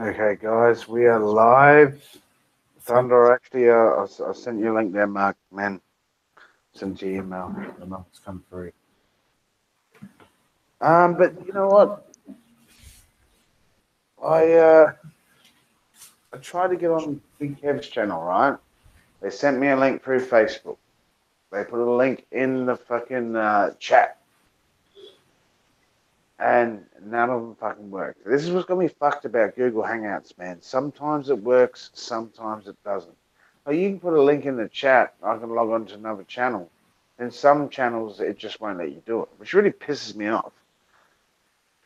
Okay, guys, we are live. Thunder, actually, I sent you a link there, Mark. Man, sent you email. The numbers come through. But you know what? I tried to get on Big Kev's channel, right? They sent me a link through Facebook. They put a link in the fucking chat, and none of them fucking worked. This is what's got me fucked about Google Hangouts, man. Sometimes it works, sometimes it doesn't. Oh, you can put a link in the chat. I can log on to another channel. And some channels, it just won't let you do it, which really pisses me off.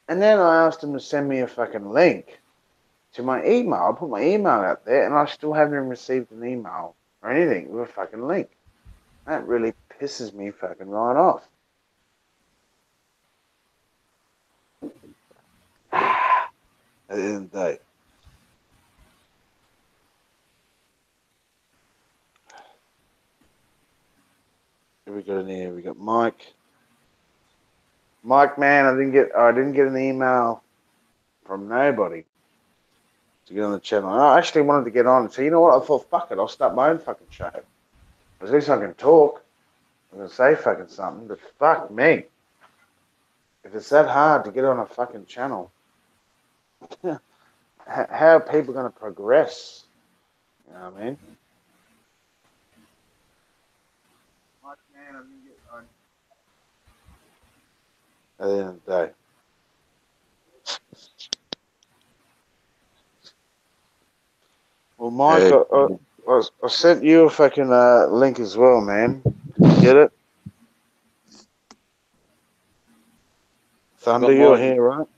And then I asked them to send me a fucking link to my email. I put my email out there, and I still haven't received an email or anything with a fucking link. That really pisses me fucking right off. At the end of the day. Who we got in here? We got Mike. Mike, man, I didn't get an email from nobody to get on the channel. I actually wanted to get on. So you know what? I thought, fuck it, I'll start my own fucking show. At least I can talk. I'm gonna say fucking something, but fuck me. If it's that hard to get on a fucking channel, how are people gonna progress? You know what I mean? Mike, man, I didn't get on. At the end of the day. Well, Mike, hey. I sent you a fucking link as well, man. Get it? Thunder, you're here, right?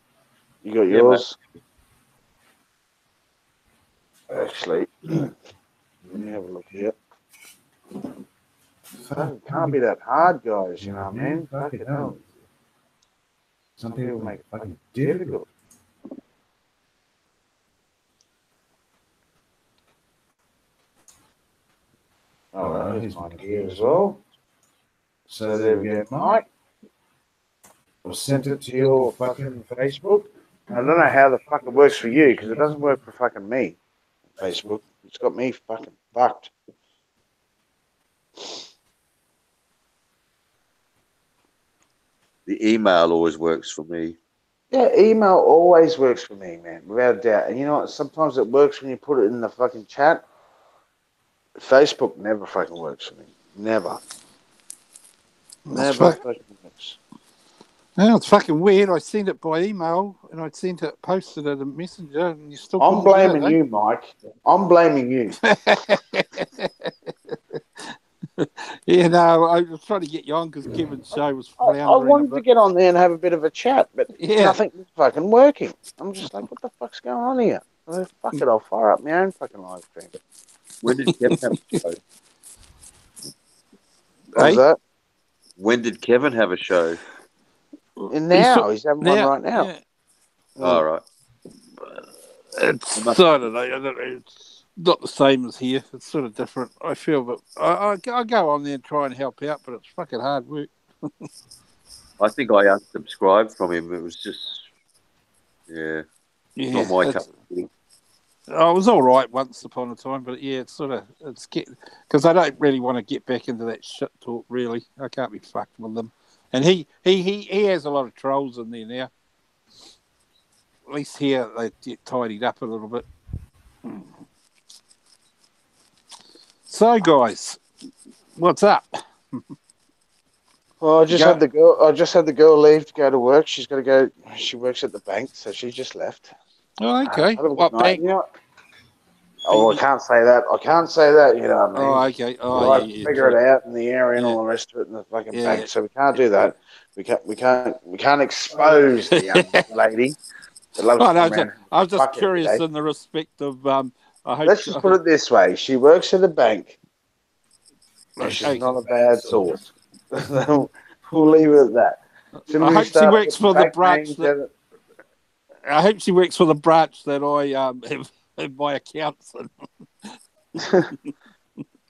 You got yours? Actually, let me have a look here. It can't be that hard, guys, you know what I mean? Fuck it hell. Some people make it fucking difficult. Oh, here's Mike here as well. So there we go, Mike. I've sent it to your fucking Facebook. I don't know how the fuck it works for you, because it doesn't work for fucking me. Facebook. It's got me fucking fucked. The email always works for me. Yeah, email always works for me, man, without a doubt. And you know what? Sometimes it works when you put it in the fucking chat. Facebook never fucking works for me. Never. Never fucking works. Yeah, it's fucking weird. I sent it by email and I posted it in Messenger, and you still. I'm blaming you, Mike. I'm blaming you. Yeah, no, I was trying to get you on because Kevin's show was floundering. I wanted to get on there and have a bit of a chat, but nothing was fucking working. I'm just like, what the fuck's going on here? Oh, fuck it, I'll fire up my own fucking live stream. When did Kevin have a show? What was that? When did Kevin have a show? And now he's having one right now. Yeah. All right. It's I don't know. It's not the same as here. It's sort of different. I feel, but I go on there and try and help out, but it's fucking hard work. I think I unsubscribed from him. It was just, not my cup of tea. I was all right once upon a time, but it's because I don't really want to get back into that shit talk. Really, I can't be fucked with them. And he has a lot of trolls in there now. At least here they get tidied up a little bit. So, guys, what's up? Well, I just had the girl leave to go to work. She's got to go. She works at the bank, so she just left. Oh, okay. What bank? You know, I can't say that. I can't say that. You know what I mean? Oh, okay. Oh, yeah, figure it out in the area and all the rest of it in the fucking bank. So we can't do that. We can't expose the young lady. I was just curious in the respect of. Let's just put it this way: she works at a bank. She's not a bad sort. We'll leave it at that. I hope she works for the branch. I hope she works for the branch that I have my accounts in.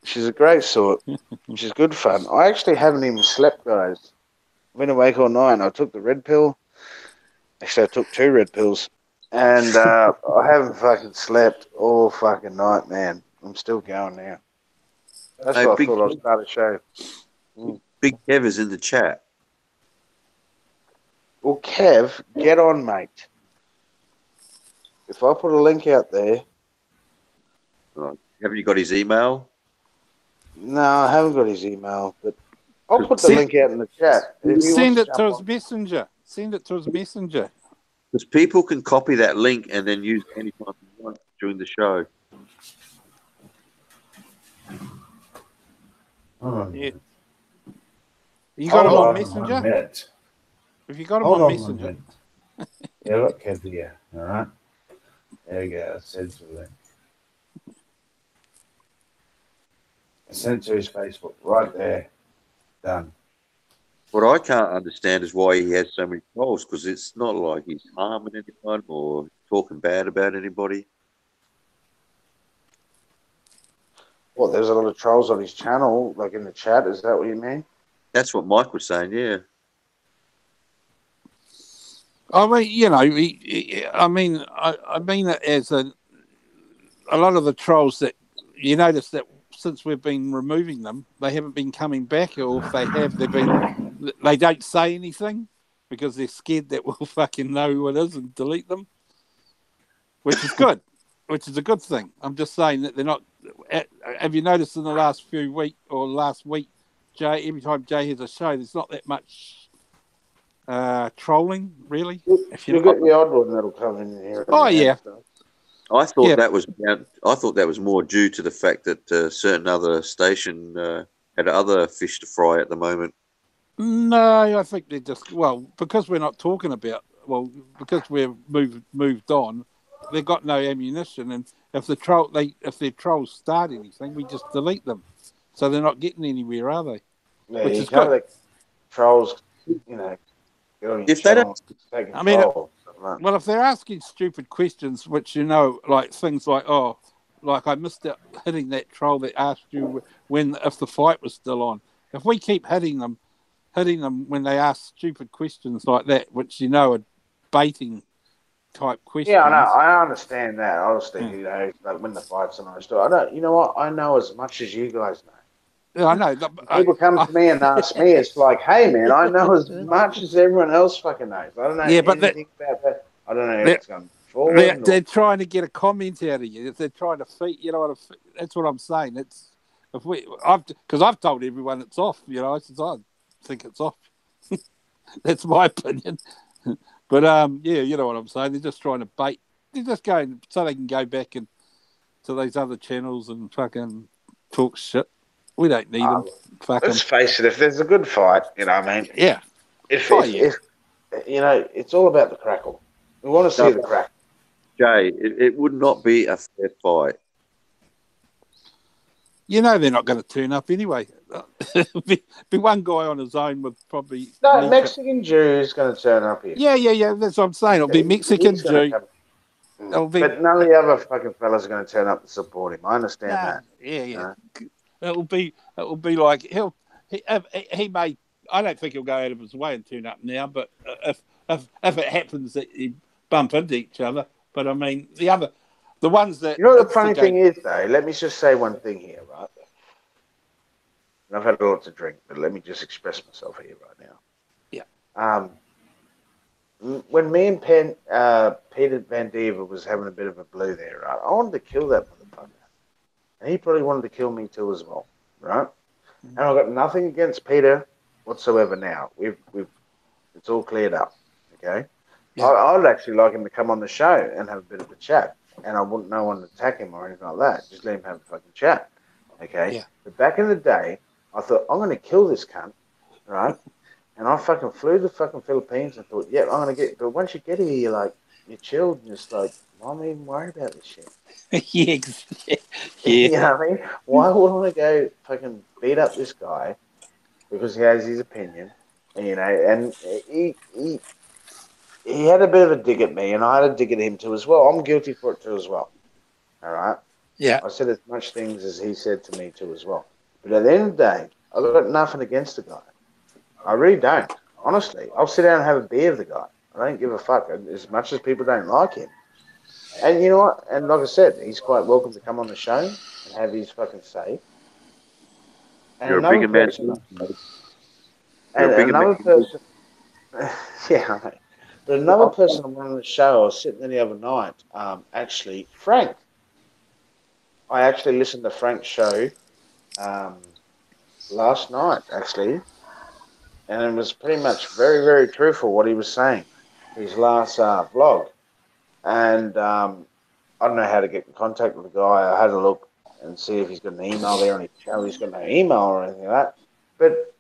She's a great sort. She's good fun. I actually haven't even slept, guys. I've been awake all night. I took the red pill. Actually, I took 2 red pills. And I haven't fucking slept all fucking night, man. I'm still going now. That's Hey, why I thought I'd start a show. Big Kev is in the chat. Well, Kev, get on, mate. If I put a link out there... Right. Haven't you got his email? No, I haven't got his email, but I'll put the link out in the chat. If he wants Send it to jump his on. messenger. Send it to his messenger. Because people can copy that link and then use it anytime they want during the show. Yeah. You got him on Hold Messenger? a minute. If you got him Hold on on Messenger. a minute. Yeah, look, Kev here. All right. There we go. I sent to link. I sent to his Facebook right there. Done. What I can't understand is why he has so many trolls, because it's not like he's harming anyone or talking bad about anybody. Well, there's a lot of trolls on his channel, like in the chat. Is that what you mean? That's what Mike was saying, yeah. I mean, you know, I mean it as a lot of the trolls that you notice that since we've been removing them, they haven't been coming back, or if they have, they don't say anything because they're scared that we'll fucking know who it is and delete them, which is good, which is a good thing. I'm just saying that they're not. Have you noticed in the last few weeks or last week, Jay? Every time Jay has a show, there's not that much trolling, really. You'll get the odd one that'll come in here. Oh yeah. I thought that was more due to the fact that a certain other station had other fish to fry at the moment. No, I think they're just because we're not talking about because we've moved on, they've got no ammunition, and if their trolls start anything, we just delete them, so they're not getting anywhere, are they? Yeah, Which you is can't good. let trolls, you know, get on your If they channel, don't, take I mean, control. well, if they're asking stupid questions, which like things like like I missed out hitting that troll that asked you if the fight was still on. If we keep hitting them when they ask stupid questions like that, which are baiting type questions. Yeah, I know. I understand that. Honestly, you know, like when the fight's on, I don't. You know what? I know as much as you guys know. Yeah, I know. People come to me and ask me, it's like, hey, man, I know as much as everyone else fucking knows. I don't know anything about that. I don't know if it's going forward. They're trying to get a comment out of you. If they're trying to feed, that's what I'm saying. Because I've told everyone it's off. I think it's off. That's my opinion. But yeah, you know what I'm saying. They're just trying to bait. They're just going so they can go back and to these other channels and fucking talk shit. We don't need them. Fuck Let's them. face it. If there's a good fight, you know what I mean. Yeah. If you know, it's all about the crackle. We want to see the crackle. Jay, it would not be a fair fight. They're not going to turn up anyway. be one guy on his own with probably... No, Mexican Jew is going to turn up here. Yeah. That's what I'm saying. It'll be Mexican Jew. But none of the other fucking fellas are going to turn up to support him. I understand that. Yeah. It'll be like he may... I don't think he'll go out of his way and turn up now, but if it happens that you bump into each other. But I mean, the ones that... You know what the funny thing is, though? Let me just say one thing here, right? And I've had a lot to drink, but let me just express myself here right now. Yeah. When me and Peter Van Dever was having a bit of a blue there, right? I wanted to kill that motherfucker. And he probably wanted to kill me too as well, right? Mm-hmm. And I've got nothing against Peter whatsoever now. It's all cleared up, okay? Yeah. I'd actually like him to come on the show and have a bit of a chat. And I wouldn't know one to attack him or anything like that. Just let him have a fucking chat, okay? Yeah. But back in the day, I thought, I'm going to kill this cunt, right? And I fucking flew to the fucking Philippines and thought, yeah, I'm going to get... But once you get here, you're chilled and just like, why am I even worried about this shit? Yeah. You know what I mean? Why would I go fucking beat up this guy because he has his opinion, and he had a bit of a dig at me, and I had a dig at him too as well. I'm guilty for it too as well. All right? Yeah. I said as much things as he said to me too as well. But at the end of the day, I've got nothing against the guy. I really don't. Honestly, I'll sit down and have a beer with the guy. I don't give a fuck. As much as people don't like him, And you know what? And like I said, he's quite welcome to come on the show and have his fucking say. And You're a another bigger man. person, You're and a bigger man. another person, yeah, I know. But another person on the show, I was sitting there the other night, actually, Frank. I actually listened to Frank's show last night, actually, and it was pretty much very, very truthful what he was saying. His last vlog. And I don't know how to get in contact with the guy. I had a look and see if he's got an email there, and he's got no email or anything like that. But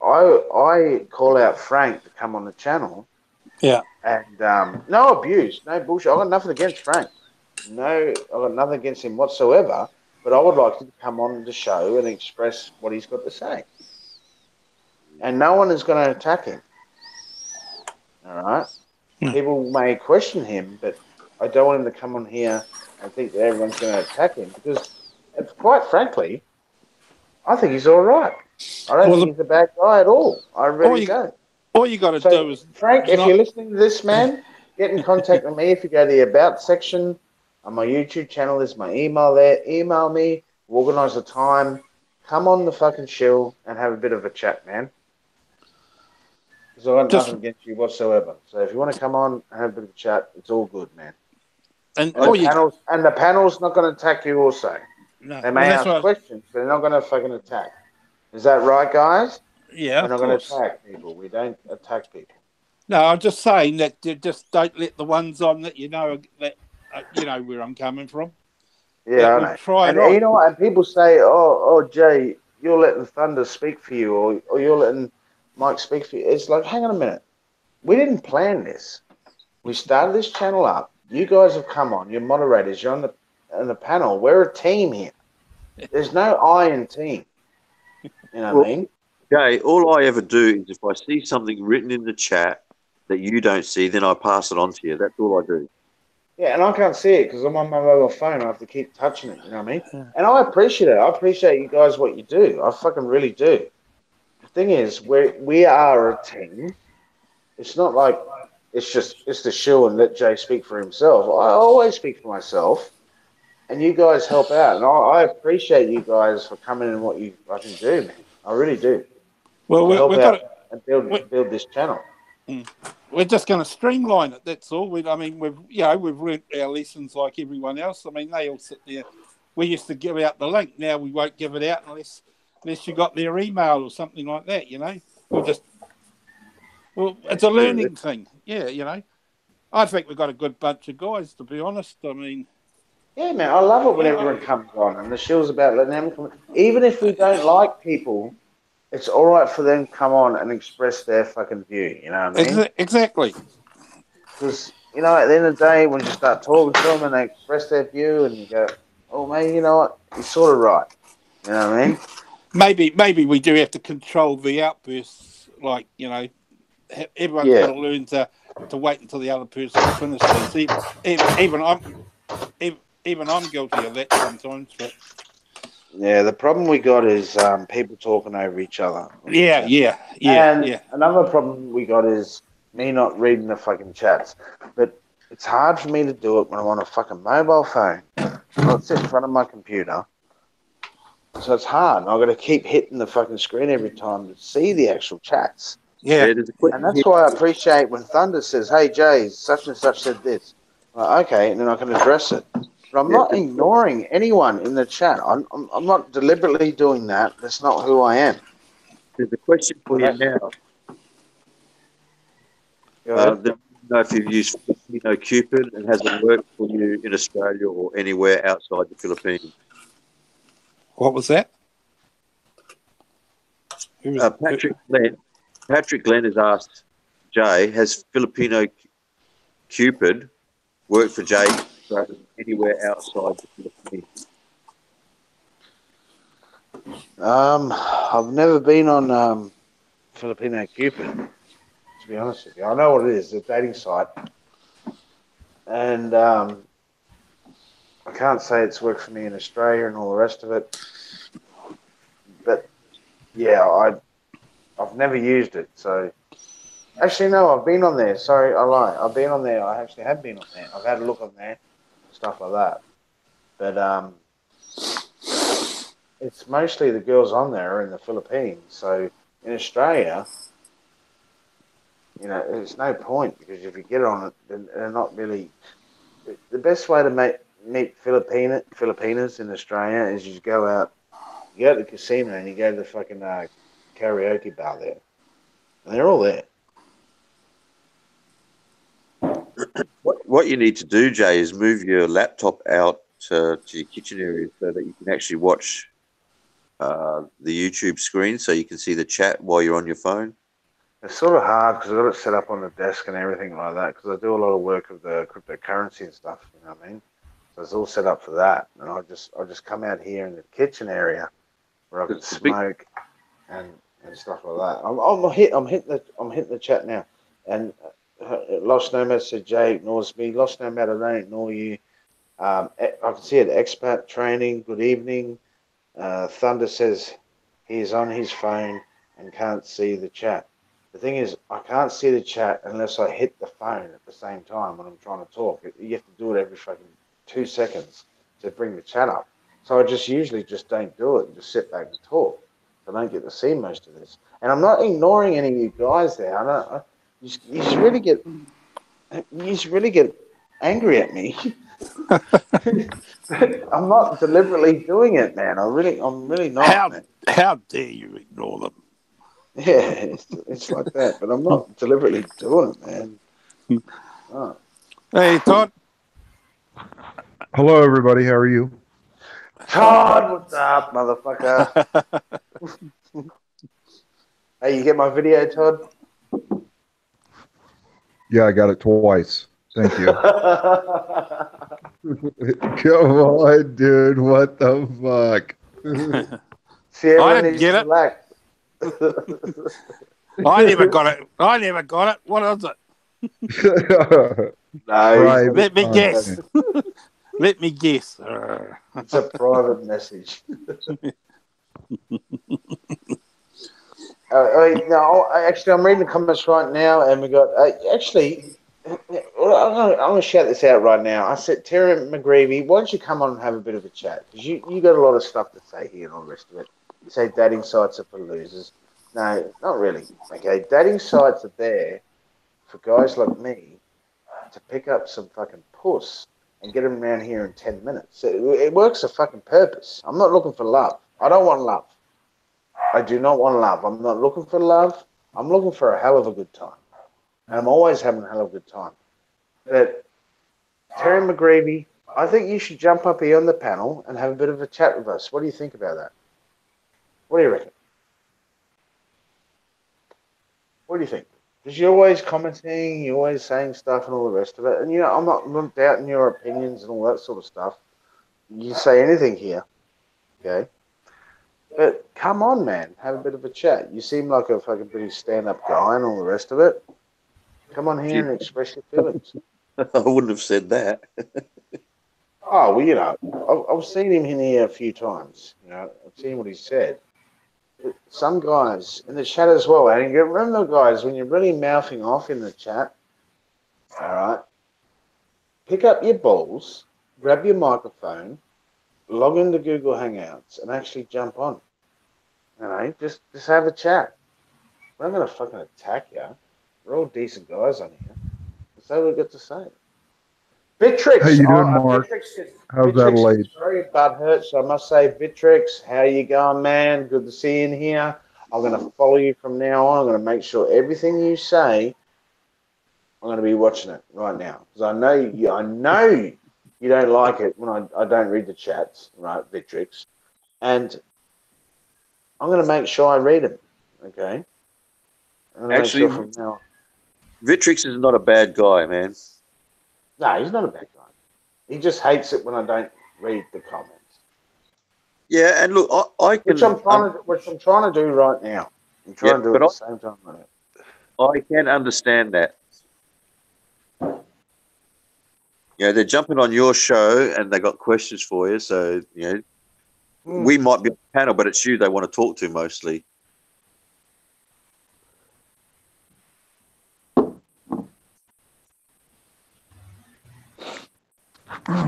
I call out Frank to come on the channel. Yeah. And no abuse, no bullshit. I got nothing against Frank. No, I got nothing against him whatsoever. But I would like him to come on the show and express what he's got to say. And no one is going to attack him. All right. People may question him, but I don't want him to come on here and think that everyone's going to attack him because, quite frankly, I think he's all right. I don't think he's a bad guy at all. I really don't. All you got to do is... Frank, if you're listening to this, man, get in contact with me. If you go to the About section on my YouTube channel, there's my email there. Email me. We'll organise a time. Come on the fucking Shill and have a bit of a chat, man. Because I've got nothing against you whatsoever. So if you want to come on and have a bit of a chat, it's all good, man. And the panel's not going to attack you also. No, they may ask questions, but they're not going to fucking attack. Is that right, guys? Yeah, we're not going to attack people. We don't attack people. No, I'm just saying that you just don't let the ones on that you know where I'm coming from. Yeah, I know. And you know what? And people say, "Oh, Jay, you're letting Thunder speak for you, or you're letting Mike speak for you." It's like, hang on a minute. We didn't plan this. We started this channel up. You guys have come on. You're moderators. You're on the panel. We're a team here. There's no I in team. You know what I mean? Jay, all I ever do is if I see something written in the chat that you don't see, then I pass it on to you. That's all I do. Yeah, and I can't see it because I'm on my mobile phone. I have to keep touching it. You know what I mean? Yeah. And I appreciate it. I appreciate you guys what you do. I fucking really do. The thing is, we are a team. It's not like it's the Shill and let Jay speak for himself. I always speak for myself, and you guys help out. And I appreciate you guys for coming in what you fucking do, man. I really do. Well, we've got to build this channel. We're just going to streamline it. That's all. We've learnt our lessons like everyone else. I mean, they all sit there. We used to give out the link. Now we won't give it out unless you got their email or something like that. You know, it's a learning thing. Yeah, I think we've got a good bunch of guys. To be honest, I mean. Yeah, man, I love it when everyone comes on, and the Shill's about letting them come. Even if we don't like people, it's all right for them to come on and express their fucking view. You know what I mean? Exactly. Because, at the end of the day, when you start talking to them and they express their view and you go, oh, man, you know what? You're sort of right. You know what I mean? Maybe we do have to control the outbursts. Like, everyone's got to learn to wait until the other person finishes. Even I'm guilty of that sometimes. But... Yeah, the problem we got is people talking over each other. Yeah. And another problem we got is me not reading the fucking chats. But it's hard for me to do it when I'm on a fucking mobile phone. I'll sit in front of my computer. So it's hard. I've got to keep hitting the fucking screen every time to see the actual chats. Yeah. And that's why I appreciate when Thunder says, hey, Jay, such and such said this. Like, okay, and then I can address it. But I'm not ignoring anyone in the chat. I'm not deliberately doing that. That's not who I am. There's a question for you now. I don't know if you've used Filipino Cupid and has it worked for you in Australia or anywhere outside the Philippines? What was that? Patrick Glenn has asked Jay, has Filipino Cupid worked for Jay anywhere outside the Philippines? I've never been on Filipino Cupid, to be honest with you. I know what it is, it's a dating site. And I can't say it's worked for me in Australia and all the rest of it. But, yeah, I've never used it, so... Actually, no, I've been on there. Sorry, I lie. I've been on there. I actually have been on there. I've had a look on there. stuff like that. But it's mostly the girls on there are in the Philippines. So in Australia, there's no point because if you get on it, then they're not really. The best way to meet Filipinas in Australia is you go out, you go to the casino and you go to the fucking karaoke bar there, and they're all there. What you need to do, Jay, is move your laptop out to your kitchen area so that you can actually watch the YouTube screen, so you can see the chat while you're on your phone. It's sort of hard because I've got it set up on the desk and everything like that because I do a lot of work with the cryptocurrency and stuff, you know what I mean? So it's all set up for that. And I'll just come out here in the kitchen area where I can smoke and stuff like that. I'm hitting the chat now. And Lost Nomad said Jay ignores me. Lost Nomad, I don't ignore you. I can see it, expat training, good evening. Thunder says he's on his phone and can't see the chat. The thing is, I can't see the chat unless I hit the phone at the same time when I'm trying to talk. You have to do it every fucking 2 seconds to bring the chat up. So I usually don't do it and just sit back and talk. I don't get to see most of this. And I'm not ignoring any of you guys there. You just really get angry at me. I'm not deliberately doing it, man. I'm really not. How dare you ignore them? Yeah, it's like that, but I'm not deliberately doing it, man. Oh. Hey, Todd. Hello, everybody. How are you? Todd, what's up, motherfucker? Hey, you get my video, Todd? Yeah, I got it twice. Thank you. Come on, dude. What the fuck? See, I didn't get it. Relax. I never got it. What is it? No, let me guess. Let me guess. It's a private message. No, actually, I'm reading the comments right now, and we got I'm going to shout this out right now. I said, Terry McGreevy, why don't you come on and have a bit of a chat? Because you got a lot of stuff to say here and all the rest of it. You say dating sites are for losers. No, not really. Okay, dating sites are there for guys like me to pick up some fucking puss and get them around here in 10 minutes. It works a fucking purpose. I'm not looking for love. I don't want love. I do not want love. I'm not looking for love. I'm looking for a hell of a good time. And I'm always having a hell of a good time. But Terry McGreevy, I think you should jump up here on the panel and have a bit of a chat with us. What do you think about that? What do you reckon? What do you think? Because you're always commenting, you're always saying stuff and all the rest of it. And, I'm not doubting your opinions and all that sort of stuff. You can say anything here, okay? But come on, man, have a bit of a chat. You seem like a fucking pretty stand-up guy and all the rest of it. Come on here and express your feelings. I wouldn't have said that. Oh, well, I've seen him in here a few times. I've seen what he said. Some guys in the chat as well, and remember, guys, when you're really mouthing off in the chat, all right, pick up your balls, grab your microphone, log into Google Hangouts, and actually jump on. Just have a chat. We're not going to fucking attack you. We're all decent guys on here. That's all we've got to say. Vitrix. How you doing, Mark? How's that late? Very butthurt, so I must say, Vitrix, how you going, man? Good to see you in here. I'm going to follow you from now on. I'm going to make sure everything you say, I'm going to be watching it right now. Because I know you don't like it when I don't read the chats, right, Vitrix. And I'm going to make sure I read them, okay? Actually, from now on. Vitrix is not a bad guy, man. No, he's not a bad guy. He just hates it when I don't read the comments. Yeah, and look, I can... Which I'm trying to do right now. I'm trying to do it at the same time right now. I can understand that. They're jumping on your show and they got questions for you, so, we might be on the panel, but it's you they want to talk to mostly.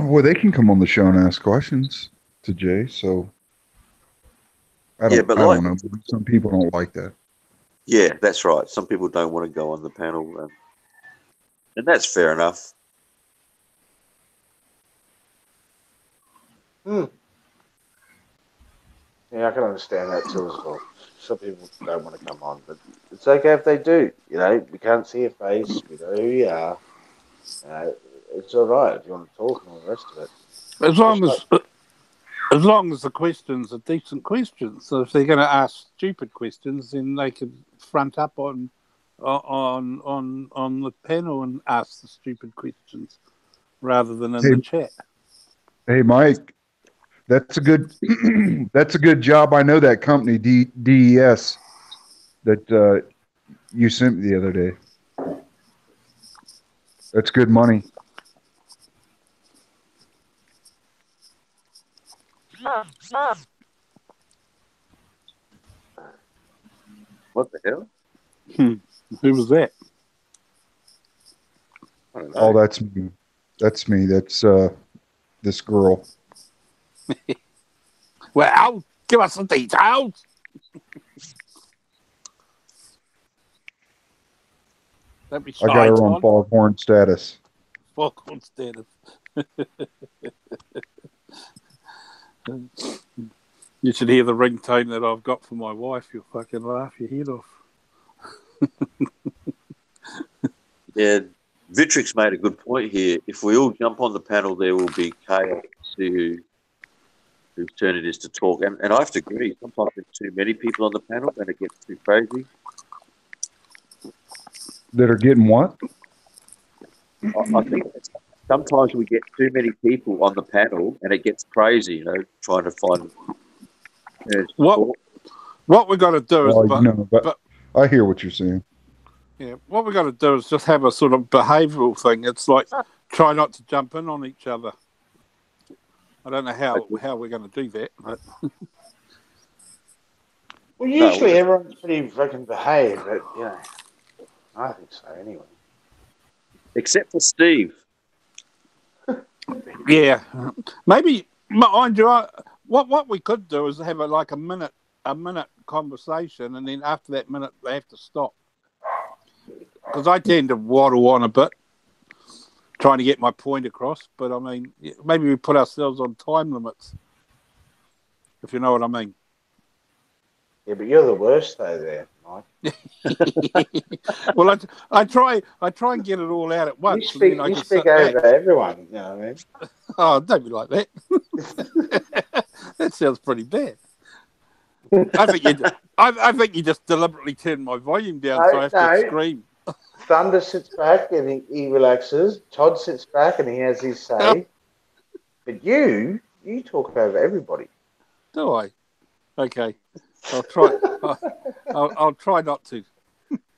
Well, they can come on the show and ask questions to Jay. So I Yeah, don't. but I like, don't know. Some people don't like that. yeah, that's right. Some people don't want to go on the panel, and that's fair enough. Hmm. Yeah, I can understand that too as well. Some people don't want to come on, but it's okay if they do. You know, we can't see your face. We know who you are. It's all right if you want to talk and all the rest of it. As long Just like, as long as the questions are decent questions. So if they're going to ask stupid questions, then they can front up on the panel and ask the stupid questions rather than in the chat. Hey, Mike, that's a good. That's a good job. I know that company, DES, that you sent me the other day. That's good money. What the hell? Who was that? I don't know. Oh, that's me. That's me. That's this girl. Well, give us some details. Don't be shy, I got her Todd. on foghorn status. Foghorn status. You should hear the ringtone that I've got for my wife. You'll fucking laugh your head off. Yeah, Vitrix made a good point here. If we all jump on the panel, there will be chaos. See whose turn it is to talk. And I have to agree, sometimes there's too many people on the panel and it gets too crazy. That are getting what? I think sometimes we get too many people on the panel and it gets crazy, you know, trying to find turns to talk. What we've got to do is... but I hear what you're saying. Yeah, what we've got to do is just have a sort of behavioural thing. It's like try not to jump in on each other. I don't know how we're going to do that. But... Well, usually everyone's pretty fucking behaved, but, you know, I think so anyway. Except for Steve. Yeah. Maybe, mind you, what we could do is have a minute conversation, and then after that minute, they have to stop. Because I tend to waddle on a bit, trying to get my point across. But, I mean, maybe we put ourselves on time limits, if you know what I mean. Yeah, but you're the worst, though, there, Mike. Well, I try and get it all out at once. You speak over everyone, you know what I mean? Oh, don't be like that. That sounds pretty bad. I think you just deliberately turned my volume down so I have to scream. Thunder sits back and he relaxes. Todd sits back and he has his say. But you talk over everybody. Do I? Okay, I'll try. I'll try not to.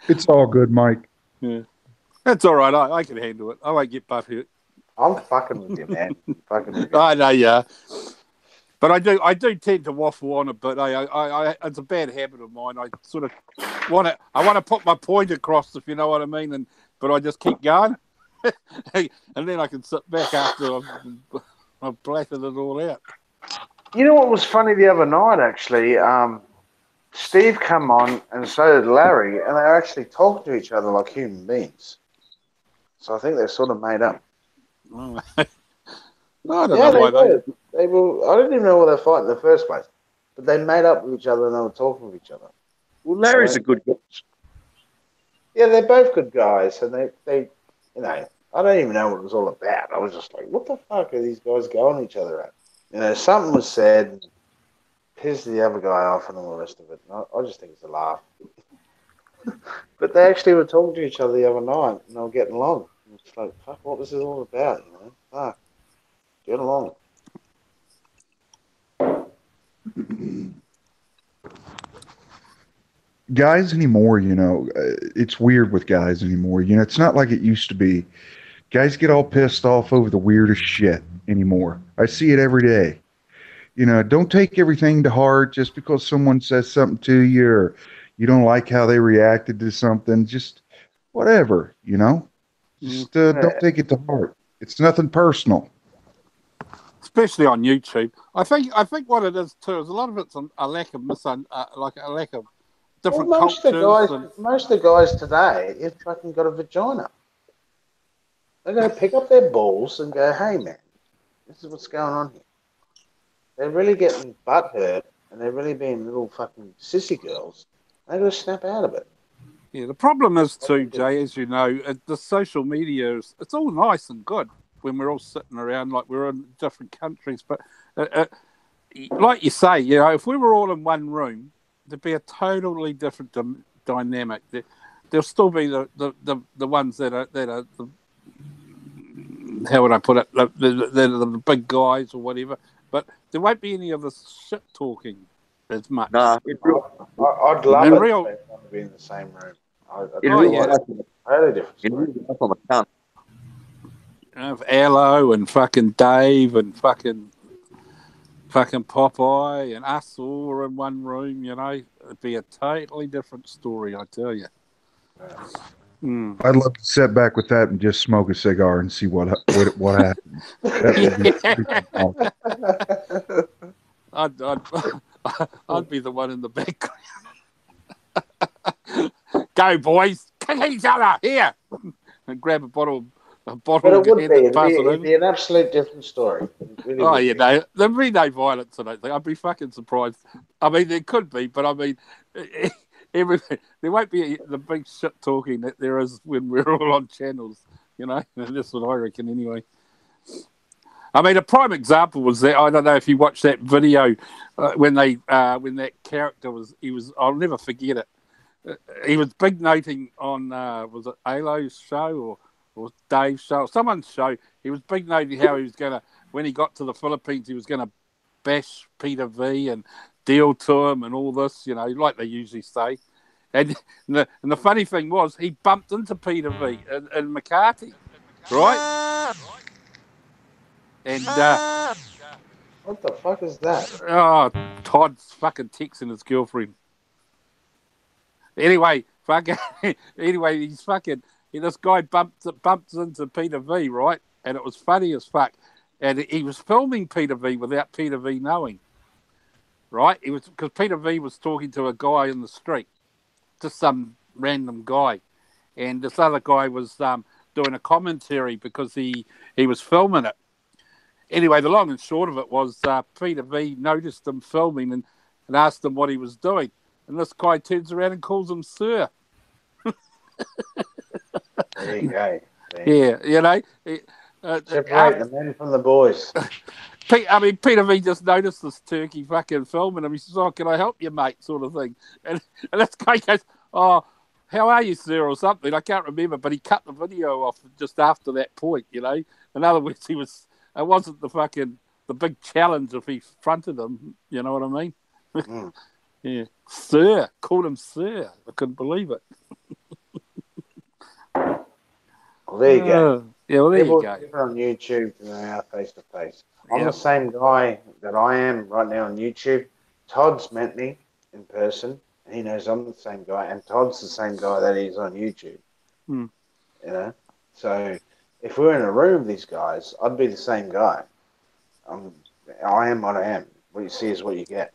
It's all good, Mike. Yeah, that's all right. I can handle it. I won't get butt hurt. I'm fucking with you, man. Fucking with you. I know, yeah. But I do tend to waffle on a bit. It's a bad habit of mine. I sort of want to put my point across, if you know what I mean. But I just keep going, and then I can sit back after I've blatted it all out. You know what was funny the other night? Actually, Steve come on, and so did Larry, and they actually talked to each other like human beings. So I think they're sort of made up. I don't know why they were. I didn't even know why they fought in the first place, but they made up with each other and they were talking with each other. Well, Larry's a good guy. Yeah, they're both good guys, and they, you know, I don't even know what it was all about. I was just like, what the fuck are these guys going each other at? You know, something was said, pissed the other guy off, and all the rest of it. And I just think it's a laugh. But they actually were talking to each other the other night, and they were getting along. And it's like, fuck, what was this all about? You know, fuck, get along. Guys anymore, you know, it's weird with guys anymore. You know, it's not like it used to be. Guys get all pissed off over the weirdest shit anymore. I see it every day. You know, don't take everything to heart just because someone says something to you or you don't like how they reacted to something. Just whatever, you know. Just don't take it to heart. It's nothing personal. especially on YouTube. I think what it is too is a lot of it's a lack of like a lack of different cultures. Most of the guys today, have fucking got a vagina. They're going to pick up their balls and go, "Hey, man, this is what's going on here." They're really getting butt hurt, and they're really being little fucking sissy girls. They're going to snap out of it. Yeah, the problem is too, Jay, as you know, the social media it's all nice and good when we're all sitting around like we're in different countries, but like you say, you know, if we were all in one room, there'd be a totally different dynamic. There'll still be the ones that are how would I put it? The big guys or whatever, but there won't be any of this shit talking as much. Nah, I'd love it real, if they want to be in the same room. in real life, Totally different in story. real life, I'm a cunt. You know, Aloe and fucking Dave and fucking Popeye and us all were in one room, you know, it'd be a totally different story, I tell you. I'd love to sit back with that and just smoke a cigar and see what happens. That would be I'd be the one in the background. Go, boys, kick each other here, and grab a bottle. But it would be. It'd be an absolute different story. Really you know, there'd be no violence. I don't think. I'd be fucking surprised. I mean, there could be, but I mean, everything. There won't be the big shit talking that there is when we're all on channels. You know, that's what I reckon anyway. I mean, a prime example was that I don't know if you watched that video when that character I'll never forget it. He was big noting on was it Alo's show or Dave's show, someone's show. He was big noting how he was going to, when he got to the Philippines, he was going to bash Peter V and deal to him and all this, you know, like they usually say. And the funny thing was, he bumped into Peter V in Makati, right? And what the fuck is that? Oh, Todd's fucking texting his girlfriend. Anyway, he's fucking. This guy bumps into Peter V, right? And it was funny as fuck. And he was filming Peter V without Peter V knowing, right? It was because Peter V was talking to a guy in the street, just some random guy, and this other guy was doing a commentary because he was filming it. Anyway, the long and short of it was Peter V noticed him filming and asked him what he was doing, and this guy turns around and calls him sir. There you go. Yeah, you know. Separate the men from the boys. Peter V just noticed this turkey fucking filming him. He says, "Oh, can I help you, mate?" sort of thing. And this guy goes, "Oh, how are you, sir?" or something. I can't remember, but he cut the video off just after that point, you know. In other words, it wasn't the big challenge if he fronted him, you know what I mean? Mm. Yeah. Sir. Called him sir. I couldn't believe it. Well, there you go. Yeah, well, there People you go. different on YouTube than they are face to face. I'm the same guy that I am right now on YouTube. Todd's met me in person, and he knows I'm the same guy, and Todd's the same guy that he's on YouTube. Hmm. You know? So if we're in a room with these guys, I'd be the same guy. I am what I am. What you see is what you get.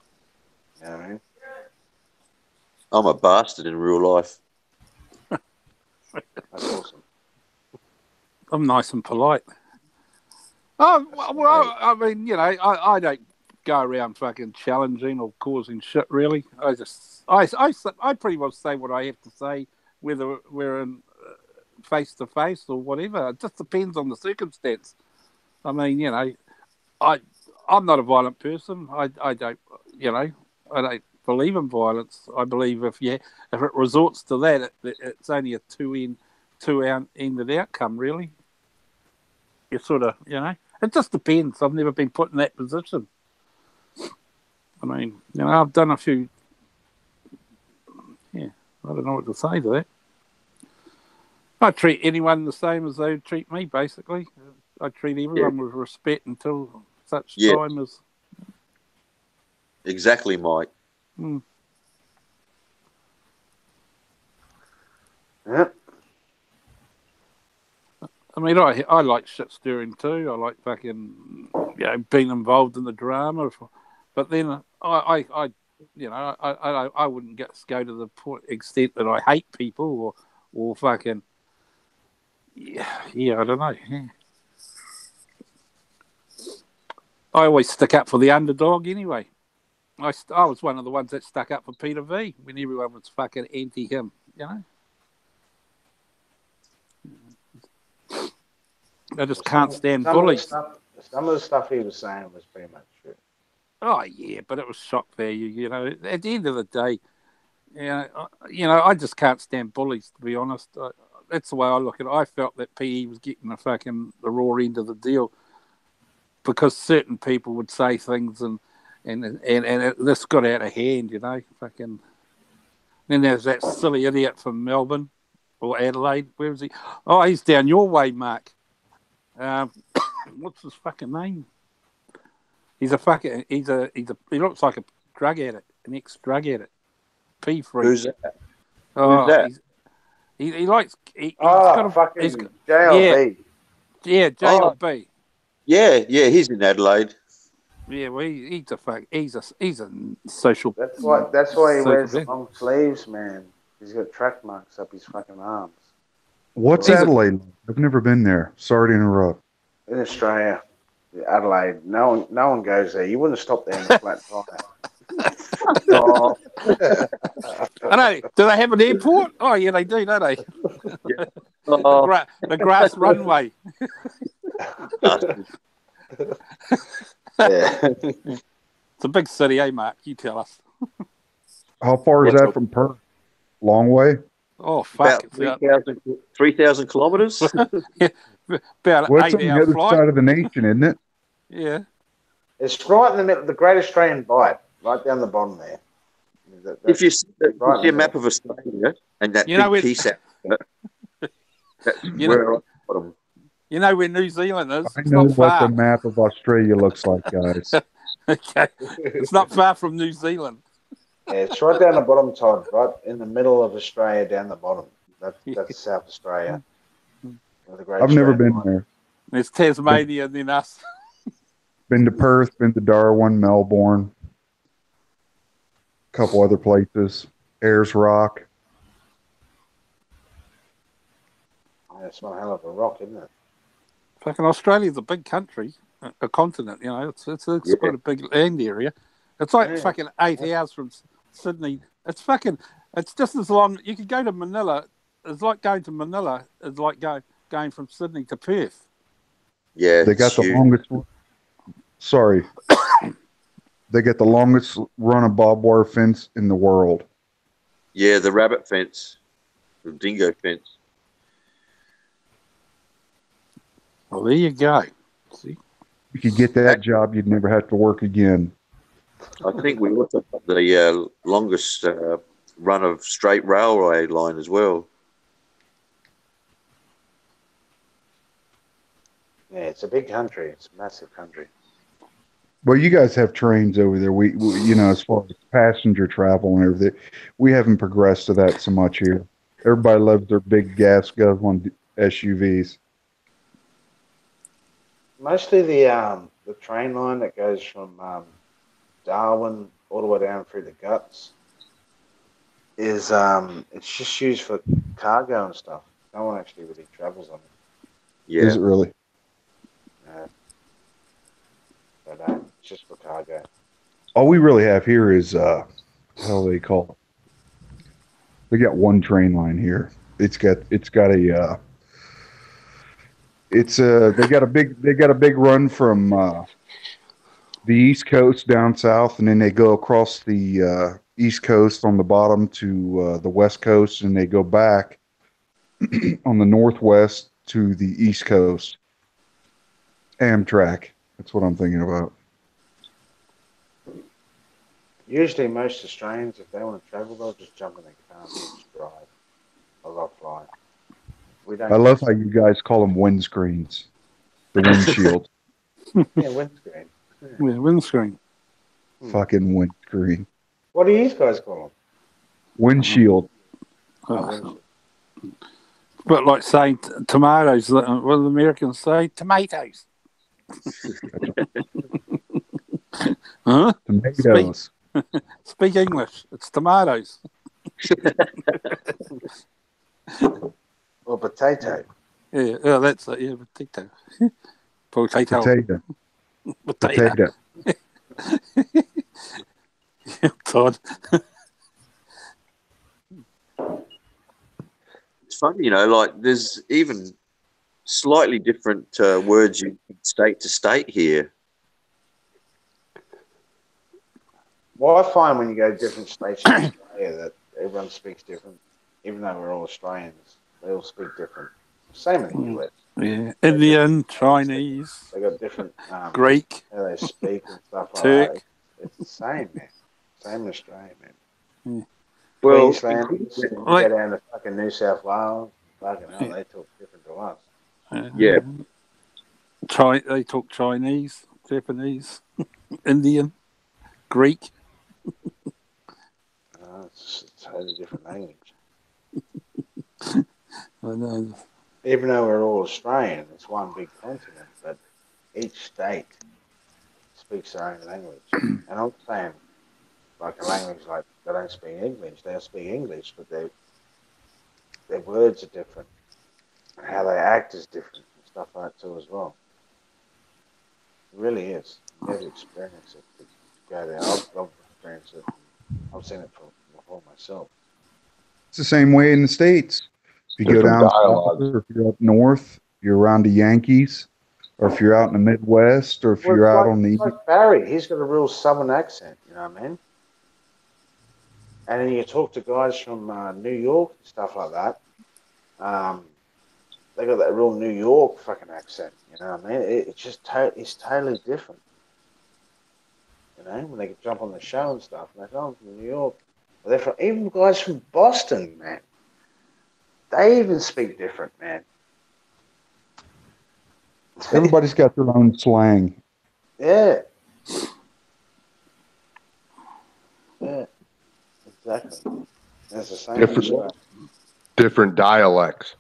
You know what I mean? I'm a bastard in real life. That's awesome. I'm nice and polite. Oh, well, I mean, you know, I don't go around fucking challenging or causing shit, really. I pretty much say what I have to say, whether we're in face to face or whatever. It just depends on the circumstance. I mean, you know, I'm not a violent person. I don't, you know, I don't believe in violence. I believe if it resorts to that, it's only a two-ended outcome, really. You sort of, you know, it just depends. I've never been put in that position. I mean, you know, I've done a few. Yeah, I don't know what to say to that. I treat anyone the same as they treat me, basically. I treat everyone with respect until such time as. Exactly, Mike. Yep. I mean, I like shit stirring too. I like fucking been involved in the drama. But then I I wouldn't go to the extent that I hate people or fucking I don't know. Yeah. I always stick up for the underdog anyway. I was one of the ones that stuck up for Peter V when everyone was fucking anti him. I just can't stand bullies. Some of the stuff he was saying was pretty much true. Oh yeah, but it was shock value. At the end of the day, I just can't stand bullies. To be honest, that's the way I look at it. I felt that PE was getting the raw end of the deal because certain people would say things and this got out of hand. Fucking. Then there's that silly idiot from Melbourne or Adelaide. Where was he? Oh, he's down your way, Mark. What's his fucking name? He looks like a drug addict, an ex-drug addict. P3. Who's that? Oh, Who's that? He likes. He's fucking JLB. Yeah, JLB. Yeah, he's in Adelaide. Yeah, well, he's a social. That's why he wears long sleeves, man. He's got track marks up his fucking arms. What's Adelaide? I've never been there. Sorry to interrupt. In Australia, Adelaide, no one goes there. You wouldn't stop there in a flat tire. Oh, I know. Do they have an airport? Oh, yeah, they do, don't they? yeah. The grass runway. Yeah. It's a big city, eh, Mark? You tell us. How far is that from Perth? Long way? Oh, fuck. About 3,000 kilometres? Yeah, about Well, an it's on the 8-hour other flight. side of the nation, isn't it? Yeah. It's right in the middle, the Great Australian Bight, right down the bottom there. If you see a map of Australia and that big piece out of it, that's where I'm bottom. You know where New Zealand is? I It's know not what far. the map of Australia looks like, guys. Okay. It's not far from New Zealand. Yeah, it's right down the bottom, Todd, right in the middle of Australia, down the bottom. That's South Australia. I've never been there. There's Tasmania and then us. Been to Perth, been to Darwin, Melbourne, a couple other places. Ayers Rock. It's one hell of a rock, isn't it? Fucking Australia's a big country, a continent. It's quite a big land area. It's like fucking 8 hours from Sydney. It's just as long. You could go to Manila. It's like going to Manila. It's like going from Sydney to Perth. Yeah, they got the longest. Sorry, they got the longest run of barbed wire fence in the world. Yeah, the rabbit fence, the dingo fence. Well, there you go. See, If you get that job, you'd never have to work again. I think we also got the longest run of straight railway line as well. Yeah, it's a big country. It's a massive country. Well, you guys have trains over there. We as far as passenger travel and everything, we haven't progressed to that so much here. Everybody loves their big gas guzzling SUVs. Mostly the train line that goes from Darwin all the way down through the guts is it's just used for cargo and stuff. No one actually really travels on it. Yeah. Is it really? But it's just for cargo. All we really have here is how do they call it? They got one train line here. They got a big run from the East Coast down south, and then they go across the East Coast on the bottom to the West Coast, and they go back on the Northwest to the East Coast. Amtrak. That's what I'm thinking about. Usually most Australians, if they want to travel, they'll just jump in their car and just drive. Or they'll fly. I love how you guys call them windscreens. The windshield. Yeah, windscreen. Yeah, windscreen. Fucking windscreen. What do you guys call them? Windshield. But like saying tomatoes, what do the Americans say? Tomatoes. Huh? Tomatoes. Speak English. It's tomatoes. Or potato. Yeah, oh, that's it. Yeah, potato. Potato. Potato. Potato. Potato. Todd. It's funny, like there's even slightly different words you state to state here. Well, I find when you go to different states in Australia that everyone speaks different, even though we're all Australians. They all speak different. Same in the US. Yeah. Indian, Chinese, They got different Greek, how they speak and stuff like Turk. that. It's the same, man. Same in Australia, man. Yeah. Well, Queensland, you go down to fucking New South Wales, fucking hell, they talk different to us. Yeah. They talk Chinese, Japanese, Indian, Greek. It's a totally different language. I know. Even though we're all Australian, it's one big continent, but each state speaks their own language. And I'm saying, like a language like they don't speak English, they speak English, but their words are different. And how they act is different and stuff like that too as well. It really is. You have to experience it to go there. I've experienced it. I've seen it before myself. It's the same way in the States. If you go down south, or if you're up north, you're around the Yankees, or if you're out in the Midwest, or if you're out on the It's like Barry, he's got a real southern accent, you know what I mean? And then you talk to guys from New York and stuff like that. They got that real New York fucking accent, you know what I mean? It's just it's totally different. You know, when they can jump on the show and stuff, and they go, I'm from New York. But they're from, even guys from Boston, man. They even speak different, man. everybody's got their own slang. Yeah. Yeah. Exactly. It's the same. Different dialects.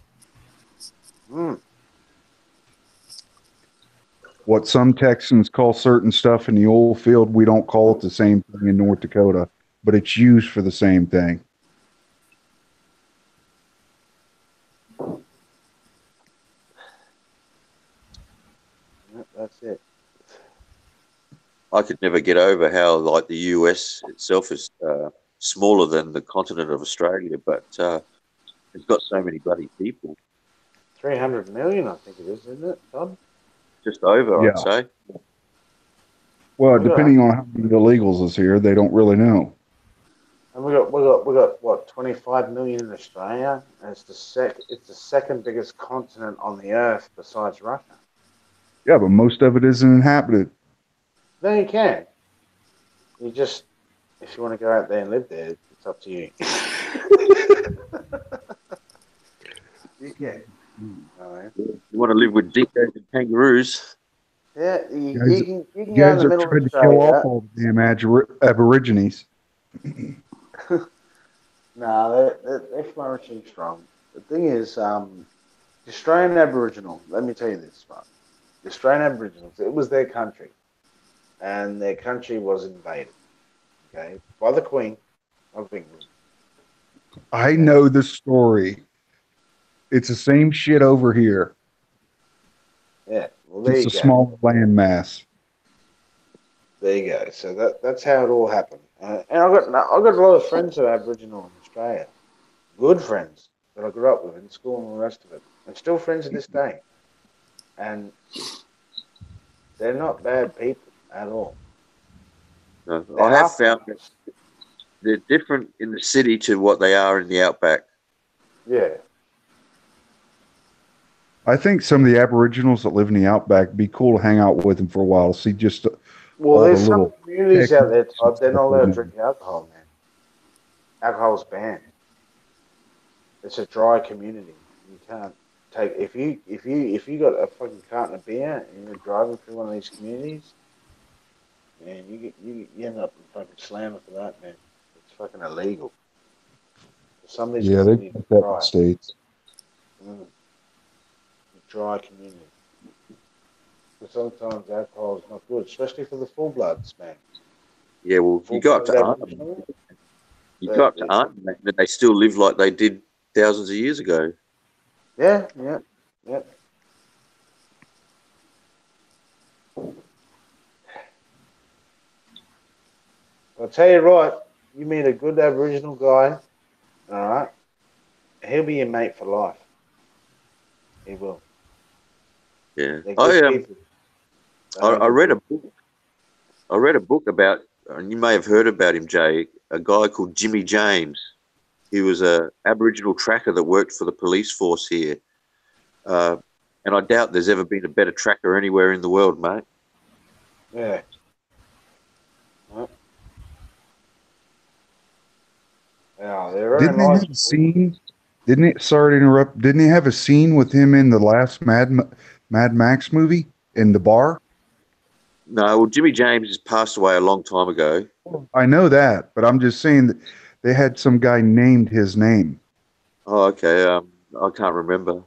What some Texans call certain stuff in the oil field, we don't call it the same thing in North Dakota, but it's used for the same thing. That's it. I could never get over how, like, the US itself is smaller than the continent of Australia, but it's got so many bloody people. 300 million, I think it is, isn't it, Todd? Just over, Yeah. I'd say. Well, depending on how many illegals is here, they don't really know. And we got what, 25 million in Australia, and it's the second biggest continent on the earth besides Russia. Yeah, but most of it isn't inhabited. Then you can. You just, if you want to go out there and live there, it's up to you. You can. You want to live with dingoes and kangaroos? Yeah, you can You go in guys the are middle of trying to kill off Australia. all the damn Aborigines. No, they're flourishing strong. The thing is, the Australian Aboriginal, let me tell you this, right? The Australian Aboriginals, it was their country. And their country was invaded, okay, by the Queen of England. I know the story. It's the same shit over here. Yeah, well, there Just you a go. small landmass. There you go. So that's how it all happened. And I got a lot of friends that are Aboriginal in Australia, good friends that I grew up with in school and all the rest of it, and still friends to this day. And they're not bad people at all. No, I have found that they're different in the city to what they are in the outback. Yeah. I think some of the Aboriginals that live in the outback would be cool to hang out with them for a while. See just Well, all the there's some little communities out there, techniques Todd, they're not and allowed to stuff. drink alcohol, man. Alcohol's banned. It's a dry community. You can't take if you got a fucking carton of beer and you're driving through one of these communities, man, you end up fucking slamming for that, man. It's fucking illegal. Some of these Yeah, they communities put that in are the States. dry. Dry community. Because sometimes alcohol is not good, especially for the full bloods, man. Yeah, well, you go up to Arnhem, and they still live like they did thousands of years ago. Yeah. I'll tell you what, you meet a good Aboriginal guy, all right? He'll be your mate for life. He will. Yeah, They're good people. I read a book. I read a book about, and you may have heard about him, Jay. A guy called Jimmy James. He was a Aboriginal tracker that worked for the police force here, and I doubt there's ever been a better tracker anywhere in the world, mate. Yeah. Yeah, they're very Didn't they have a scene? Didn't it? Sorry to interrupt. Didn't he have a scene with him in the last Mad Max movie in the bar? No, well, Jimmy James has passed away a long time ago. I know that, but I'm just saying that they had some guy named his name. Oh, okay. I can't remember.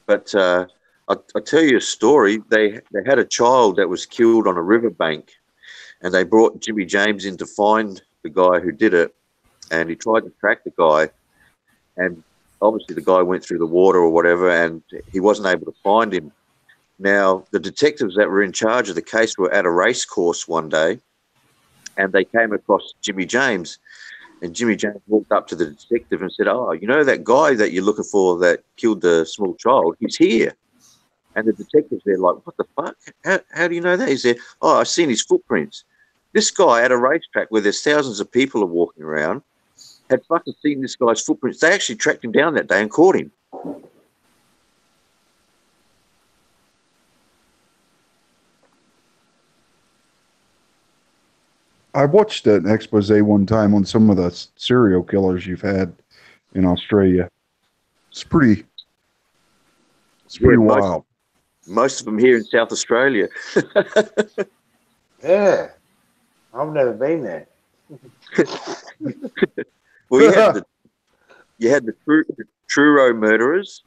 But I'll tell you a story. They had a child that was killed on a riverbank, and they brought Jimmy James in to find the guy who did it, and he tried to track the guy, and obviously the guy went through the water or whatever, and he wasn't able to find him. Now, the detectives that were in charge of the case were at a race course one day, and they came across Jimmy James, and Jimmy James walked up to the detective and said, "Oh, you know that guy that you're looking for that killed the small child? He's here." And the detectives, they're like, "What the fuck? How do you know that?" He said, "Oh, I've seen his footprints. This guy at a racetrack where there's thousands of people are walking around had fucking seen this guy's footprints. They actually tracked him down that day and caught him." I watched an expose one time on some of the serial killers you've had in Australia. It's pretty wild. Most of them here in South Australia. Yeah. I've never been there. Well, you had the Truro murderers,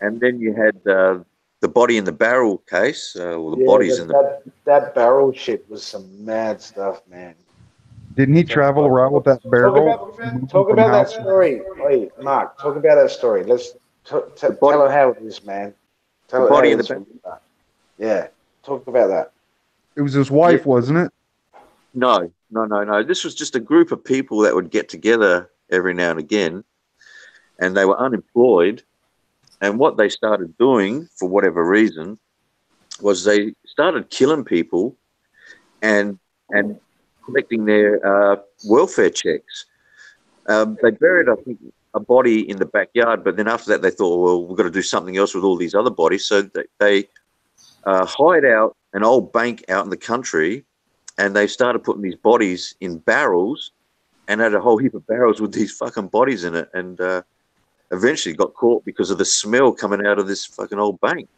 and then you had the body in the barrel case, or the bodies in the. That barrel shit was some mad stuff, man. Didn't he travel around with that barrel? Talk about that story. Wait, Mark, talk about that story. Let's tell her how it is, man. Tell the her body how in it's the. Yeah, talk about that. It was his wife, wasn't it? No. This was just a group of people that would get together every now and again, and they were unemployed. And what they started doing, for whatever reason, was they started killing people and collecting their welfare checks. They buried, I think, a body in the backyard, but then after that they thought, well, we've got to do something else with all these other bodies. So they hired out an old bank out in the country, and they started putting these bodies in barrels and had a whole heap of barrels with these fucking bodies in it, and eventually got caught because of the smell coming out of this fucking old bank.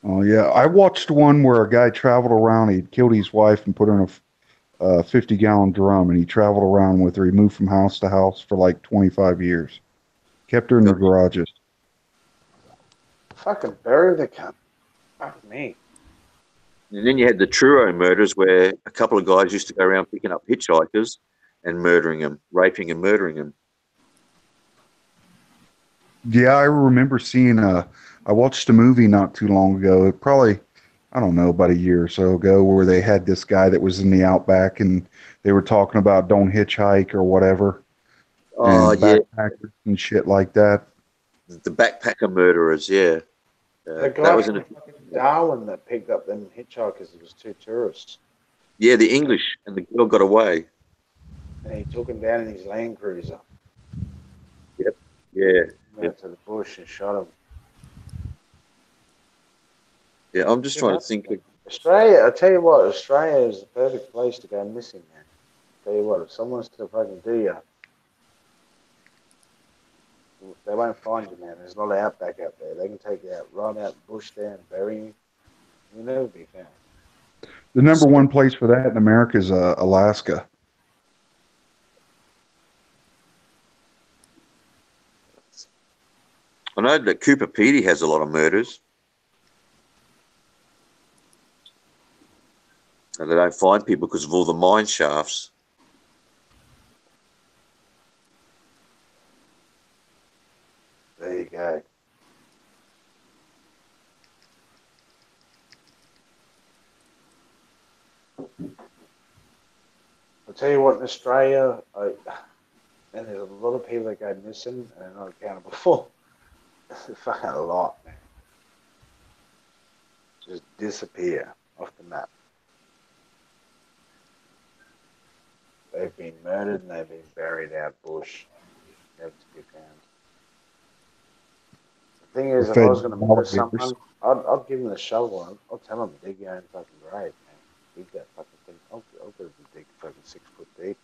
Oh, yeah. I watched one where a guy traveled around. He killed his wife and put her in a 50-gallon drum, and he traveled around with her. He moved from house to house for like 25 years. Kept her in the garages. Fucking bury the cunt. Fuck me. And then you had the Truro murders, where a couple of guys used to go around picking up hitchhikers and murdering them, raping and murdering them. Yeah, I remember seeing I watched a movie not too long ago, probably, I don't know, about a year or so ago, where they had this guy that was in the outback, and they were talking about don't hitchhike or whatever. Oh, and yeah. Backpackers and shit like that. The backpacker murderers, yeah. The guy that was from Darwin that picked up them hitchhikers, it was two tourists. Yeah, the English, and the girl got away. And he took him down in his Land Cruiser. Yep. Yeah. Went to the bush and shot him. Yeah, I'm just trying to think. Australia, I tell you what, Australia is the perfect place to go missing, man. Tell you what, if someone's to fucking do you, they won't find you, man. There's a lot of outback out there. They can take you out, right out the bush there and bury you. You'll never be found. The number one place for that in America is Alaska. I know that Cooper Pedy has a lot of murders. And they don't find people because of all the mine shafts. There you go. I'll tell you what, in Australia, and there's a lot of people that go missing and are not accountable for. Fucking a lot, man. Just disappear off the map. They've been murdered and they've been buried out bush, never to be found. The thing is, if I was going to murder someone, I'd give them the shovel. I'll tell them to dig your own fucking grave, man. Dig that fucking thing. I'll go dig fucking 6 foot deep.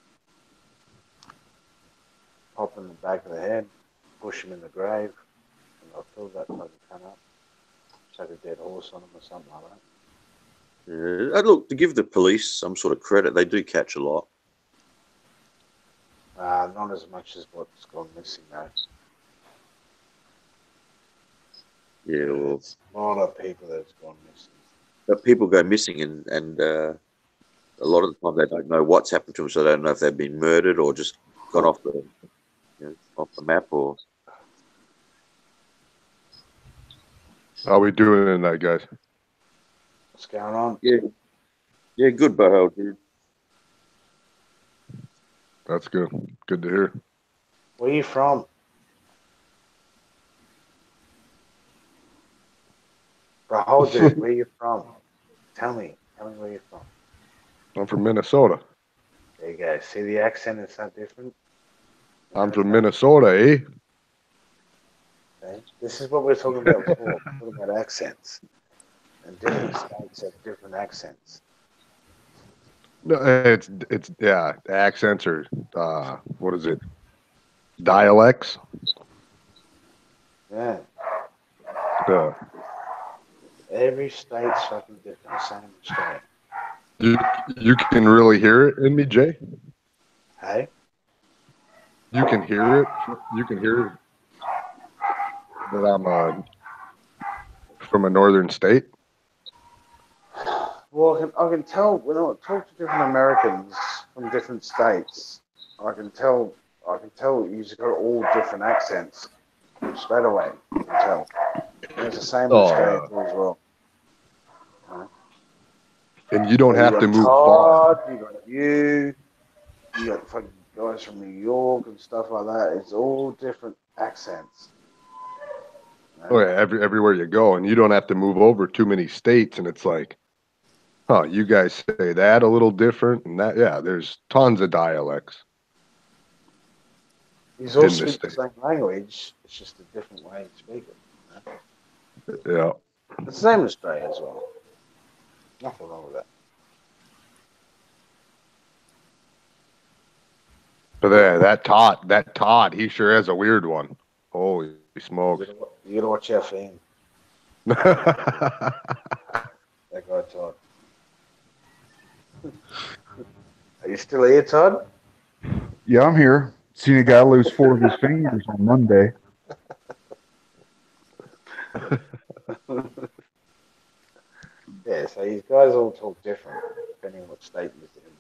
Pop in the back of the head, push him in the grave, and I'll fill that fucking cunt up. Chuck a dead horse on him or something like that. Yeah. Look, to give the police some sort of credit, they do catch a lot. Not as much as what's gone missing, though. Yeah, well, There's a lot of people that's gone missing. but people go missing, and a lot of the time they don't know what's happened to them, so they don't know if they've been murdered or just gone off the map. Or How we doing tonight, guys? What's going on? yeah, good, Boho, dude. That's good. Good to hear. Where are you from? Bro, dude, where are you from? Tell me where you're from. I'm from Minnesota. There you go. See the accent is so different? I'm from Minnesota, eh? Okay. This is what we were talking about before. We're talking about accents. And different states have different accents. No, it's yeah. The accents are what is it? Dialects. Yeah. Yeah. Every state's fucking different. Same Australia. You can really hear it in me, Jay. Hey? You can hear it. You can hear it. That I'm from a northern state. Well, I can tell when I talk to different Americans from different states. I can tell you've got all different accents straight away. You can tell. And it's the same in Australia too as well. And you don't have to move Todd, far. you got you got fucking guys from New York and stuff like that. It's all different accents. Oh yeah, everywhere you go, and you don't have to move over too many states, and it's like, huh, you guys say that a little different, and that, yeah, there's tons of dialects. These all speak the same language. It's just a different way to speak it. Yeah. It's the same in Australia as well. Nothing wrong with that. But yeah, that Todd, he sure has a weird one. Holy smokes. You gotta watch out for him. That guy, Todd. Are you still here, Todd? Yeah, I'm here. Seen a guy lose 4 of his fingers on Monday. Yeah, so these guys all talk different depending on what state you're in.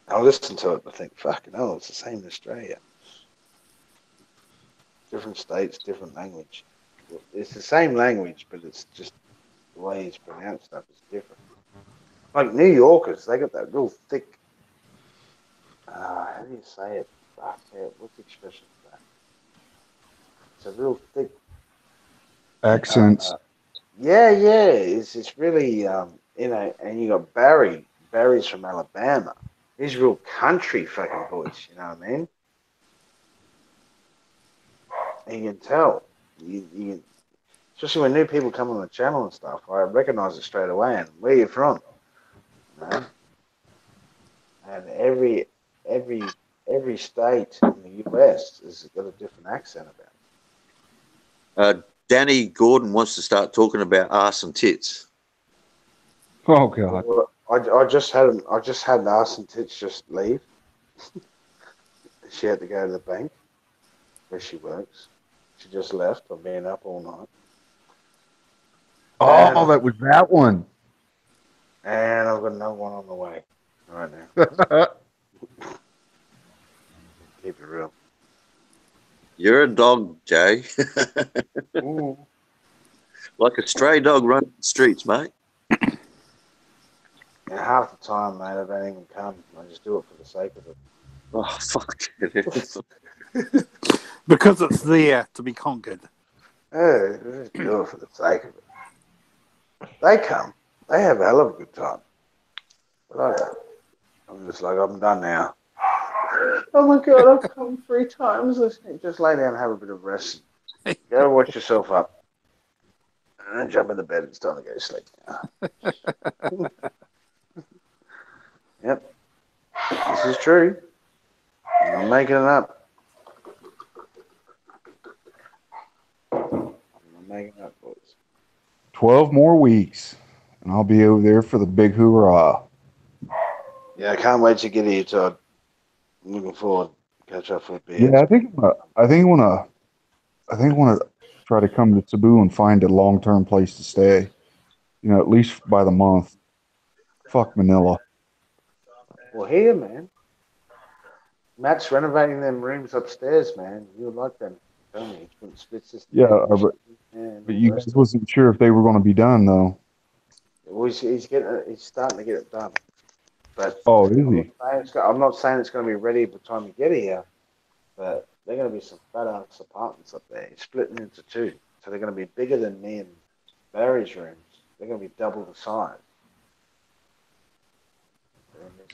I listen to it and I think, fucking hell, it's the same in Australia. Different states, different language. It's the same language, but it's just the way it's pronounced stuff is different. Like New Yorkers, they got that real thick. How do you say it? Fuck, yeah, what's the expression for that? It's a real thick Accents. Yeah. It's really and you got Barry's from Alabama. He's real country fucking voice, you know what I mean? And you can tell. You especially when new people come on the channel and stuff, I recognize it straight away and where you're from. You know? And every state in the US has got a different accent about it. Danny Gordon wants to start talking about arse and tits. Oh God. Well, I just had arse and tits just leave. She had to go to the bank where she works. She just left. I've been up all night. Oh, that was that one. And I've got another one on the way right now. Keep it real. You're a dog, Jay. Ooh. Like a stray dog running the streets, mate. And half the time, mate, I don't even come. I just do it for the sake of it. Oh, fuck. Because it's there to be conquered. Yeah, I just do it for the sake of it. They come. They have a hell of a good time. But I don't. I'm just like, I'm done now. Oh my God, I've come 3 times. Just lay down and have a bit of rest. Go watch yourself up. And then jump in the bed. It's time to go to sleep now. Yep. This is true. I'm not making it up. I'm not making it up, boys. 12 more weeks, and I'll be over there for the big hoorah. Yeah, I can't wait to get here, Todd. I'm looking forward to catch up for a beer. Yeah, I think I want to try to come to Cebu and find a long-term place to stay. You know, at least by the month. Fuck Manila. Well, here, man. Matt's renovating them rooms upstairs, man. You'll like them. Tell me, he's putting split system. Yeah, but you guys wasn't sure if they were going to be done though. Well, he's starting to get it done. But Oh, is he? I'm not saying it's going to be ready by the time you get here, but they're going to be some fat ass apartments up there. He's splitting into 2, so they're going to be bigger than me and Barry's rooms. They're going to be double the size.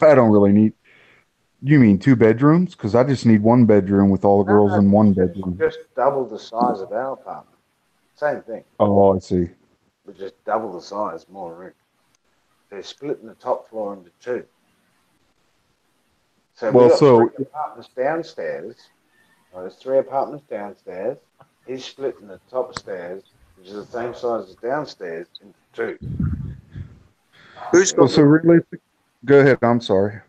I don't really need. You mean 2 bedrooms? Because I just need 1 bedroom with all the girls in 1 bedroom. Just double the size of our apartment. Same thing. Oh, I see. But just double the size, more room. They're splitting the top floor into 2. So Well, we've got so 3 apartments downstairs. Well, there's 3 apartments downstairs. He's splitting the top stairs, which is the same size as downstairs, into 2. Who's got well, so realistic. Go ahead. I'm sorry.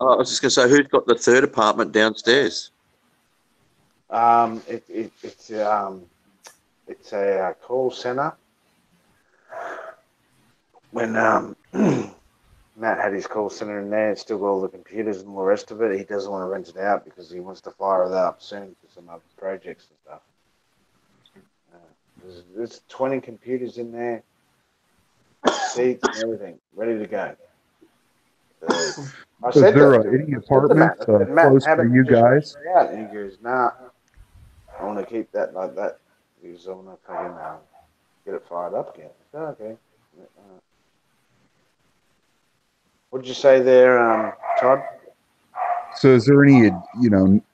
I was just going to say, who's got the 3rd apartment downstairs? It's a call center. When Matt had his call center in there, it's still got all the computers and all the rest of it. He doesn't want to rent it out because he wants to fire it up soon for some other projects and stuff. There's 20 computers in there, seats and everything, ready to go. So, I said there that any apartments close to you guys? and he goes, nah, I want to keep that like that because I want to fucking get it fired up again. Oh, okay. What'd you say there, Todd? So is there any,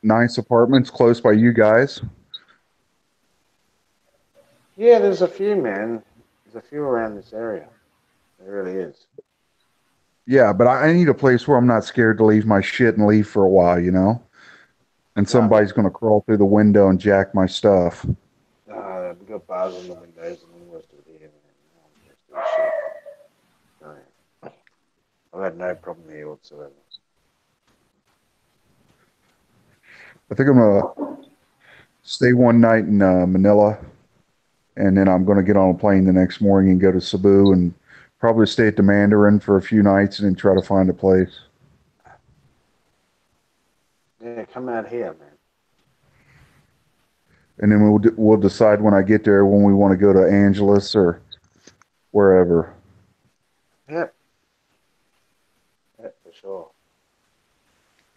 nice apartments close by you guys? Yeah, there's a few, man. There's a few around this area. There really is. Yeah, but I need a place where I'm not scared to leave my shit and leave for a while, And somebody's going to crawl through the window and jack my stuff. We got bars on the windows and all the rest of it here, man. Oh, yeah. I've had no problem here whatsoever. I think I'm going to stay one night in Manila, and then I'm going to get on a plane the next morning and go to Cebu and probably stay at the Mandarin for a few nights and then try to find a place. Yeah, come out here, man. And then we'll decide when I get there when we want to go to Angeles or wherever. Yep. Yeah, for sure.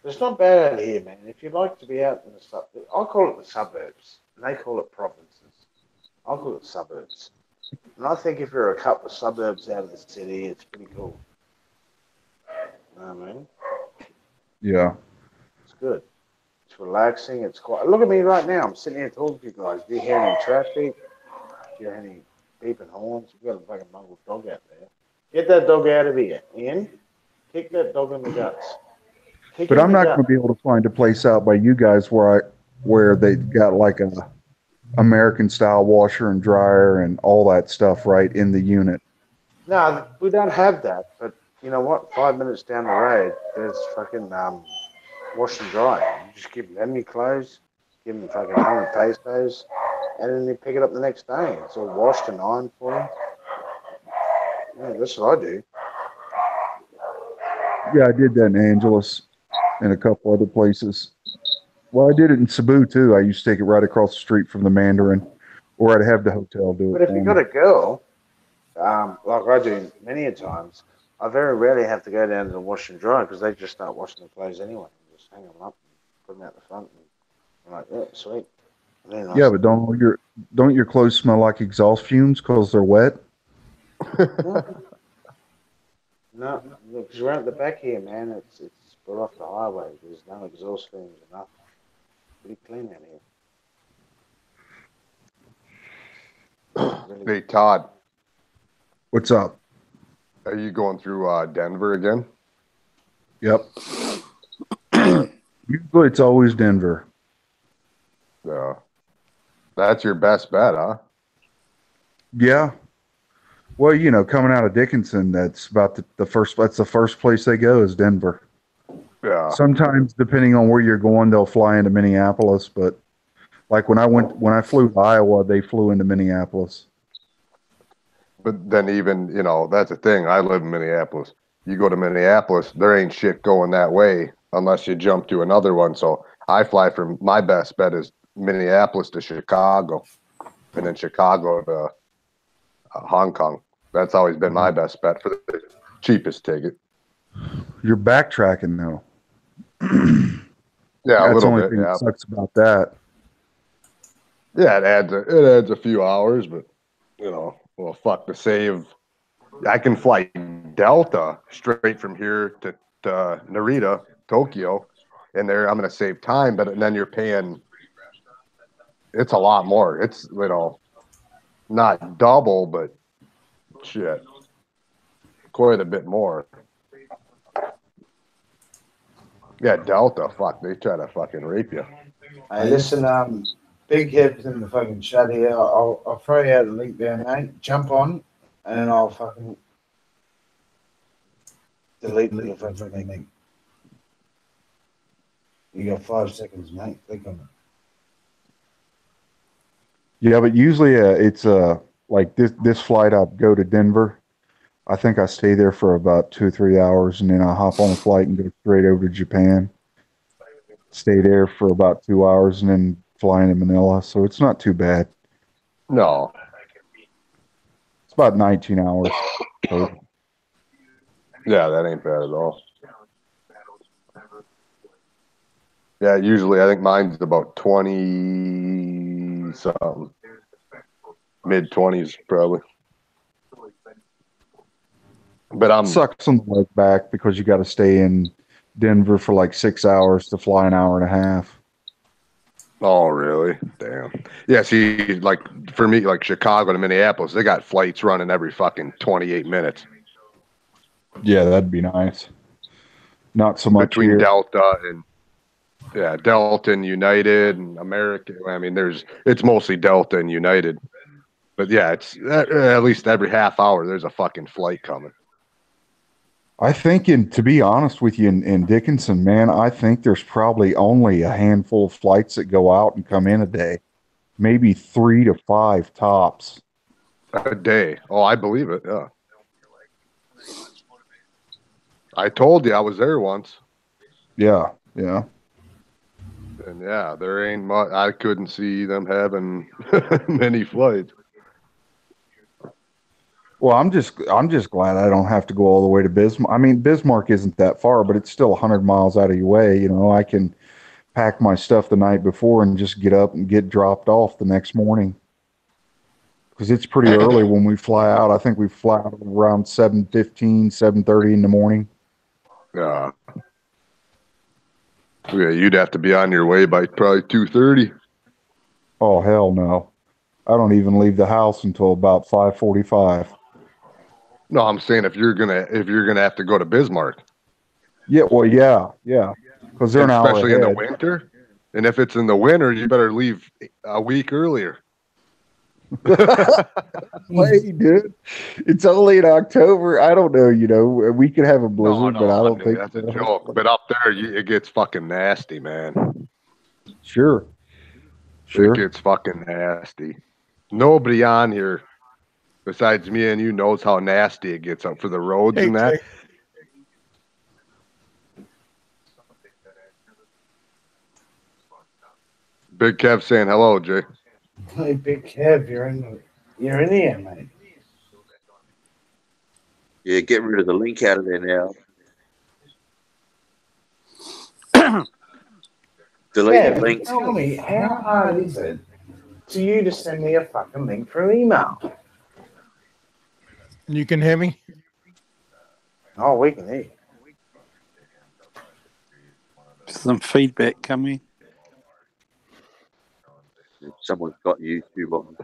It's not bad out here, man. If you like to be out in the suburbs, I'll call it the suburbs, and they call it provinces. I'll call it suburbs. And I think if you're a couple of suburbs out of the city, it's pretty cool. You know what I mean? Yeah. It's good. It's relaxing. It's quiet. Look at me right now. I'm sitting here talking to you guys. Do you hear any traffic? Do you hear any beeping horns? We've got a fucking mongrel dog out there. Get that dog out of here, Ian. Kick that dog in the guts. But I'm not going to be able to find a place out by you guys where they got like a American style washer and dryer and all that stuff right in the unit. No, we don't have that. But you know what? 5 minutes down the road, there's fucking wash and dry. You just give them your clothes, give them fucking 100 pesos, and then you pick it up the next day. It's all washed and ironed for you. Yeah, that's what I do. Yeah, I did that in Angeles and a couple other places. Well, I did it in Cebu too. I used to take it right across the street from the Mandarin, or I'd have the hotel do But it if for you me. got a girl, like I do many a times, I very rarely have to go down to the wash and dry because they just start washing the clothes anyway. Just hang them up and put them out the front. And I'm like, yeah, sweet. Very nice. Yeah, but don't your clothes smell like exhaust fumes because they're wet? No, because we're at the back here, man. It's put off the highway. There's no exhaust fumes or nothing. Pretty clean out here. Really. Hey, Todd, What's up? are you going through Denver again? Yep. Usually it's always Denver. Yeah. That's your best bet, huh? Yeah. Well, you know, coming out of Dickinson, that's about the first. That's the first place they go is Denver. Yeah. Sometimes, depending on where you're going, they'll fly into Minneapolis. But like when I flew to Iowa, they flew into Minneapolis. But then even, that's the thing. I live in Minneapolis. You go to Minneapolis, there ain't shit going that way unless you jump to another one. So I fly from, my best bet is Minneapolis to Chicago, and then Chicago to Hong Kong. That's always been my best bet for the cheapest ticket. You're backtracking though. Yeah, That's a the little only bit. thing Yeah, that sucks about that. yeah, it adds a few hours, but well, fuck to save. I can fly Delta straight from here to Narita, Tokyo, and there I'm going to save time, but then you're paying. It's a lot more. It's not double, but shit, quite a bit more. Yeah, Delta, fuck, they try to fucking rape you. Hey, listen, Big Head's in the fucking chat here. I'll throw you out the link there, mate. Jump on, and I'll fucking delete the fucking link. You got 5 seconds, mate. Click on it. Yeah, but usually it's like this flight I go to Denver. I think I stay there for about 2 or 3 hours, and then I hop on a flight and go straight over to Japan. Stay there for about 2 hours, and then fly into Manila. So it's not too bad. No. It's about 19 hours. So, Yeah, that ain't bad at all. Yeah, usually I think mine's about 20 something. Mid-20s probably. But I'm sucks on the leg back because you got to stay in Denver for like 6 hours to fly an hour and a half. Oh, really? Damn. Yeah, see, like for me, like Chicago to Minneapolis, they got flights running every fucking 28 minutes. Yeah, that'd be nice. Not so much between here. Delta and Delta and United and American. I mean, it's mostly Delta and United, but yeah, it's at least every half hour there's a fucking flight coming. I think, to be honest with you, in Dickinson, man, I think there's probably only a handful of flights that go out and come in a day. Maybe 3 to 5 tops. A day. Oh, I believe it. Yeah. I told you I was there once. Yeah, yeah. And yeah, there ain't much. I couldn't see them having many flights. Well, I'm just glad I don't have to go all the way to Bismarck. I mean, Bismarck isn't that far, but it's still 100 miles out of your way. You know, I can pack my stuff the night before and just get up and get dropped off the next morning. Because it's pretty early when we fly out. I think we fly out around 7:15, 7:30 in the morning. Yeah. Yeah, you'd have to be on your way by probably 2:30. Oh, hell no. I don't even leave the house until about 5:45. No, I'm saying if you're gonna have to go to Bismarck. Yeah, well, yeah, because they're an hour especially ahead. in the winter. And if it's in the winter, you better leave a week earlier. Wait, dude, it's only in October. I don't know. You know, we could have a blizzard, but I don't think that's a joke. But up there, it gets fucking nasty, man. Sure. Sure. It gets fucking nasty. Nobody on here besides me and you knows how nasty it gets up for the roads Hey, and that. Jay. Big Kev saying hello, Jay. Hey, Big Kev, you're in here, mate. Yeah, get rid of the link out of there now. Delete the Kev, link. tell me, how hard is it to you to send me a fucking link through email? You can hear me? Oh, we can hear you. Some feedback coming. Someone's got YouTube on.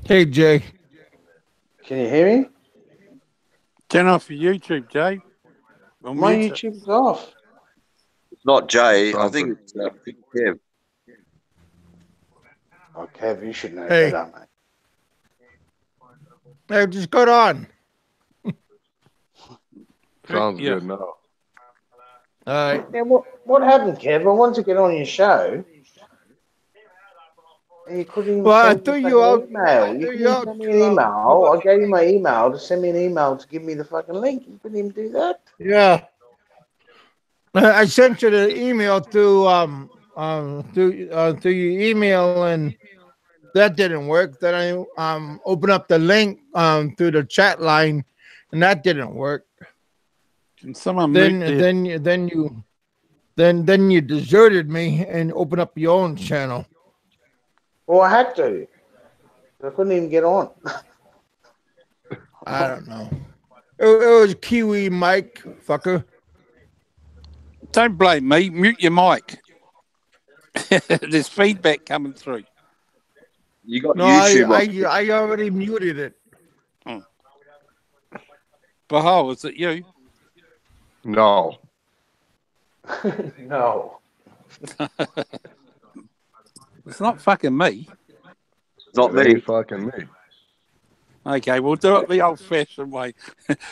Hey, Jay. Can you hear me? Turn off your YouTube, Jay. Or My mute it. YouTube's off. It's not Jay. I think it's Big Kev. Oh, Kev, you should know Hey. better, mate. Hey, just got on. Sounds Yeah. good now. All right. Yeah, what happened, Kev? I wanted to get on your show. And you couldn't even Well, I send me threw a you out. fucking email. I You threw couldn't you even out. send me an email. I gave you my email to send me an email to give me the fucking link. You couldn't even do that. Yeah. I sent you the email through your email, and that didn't work. Then I opened up the link through the chat line, and that didn't work. Can someone Then mute there? then you deserted me and opened up your own channel. Well, I had to. I couldn't even get on. I don't know. It was Kiwi Mike, fucker. Don't blame me. Mute your mic. There's feedback coming through. You got No, YouTube on. I already muted it. Bahal, is it you? No. No. It's not fucking me. It's not It ain't me. fucking me. Okay, we'll do it the old-fashioned way.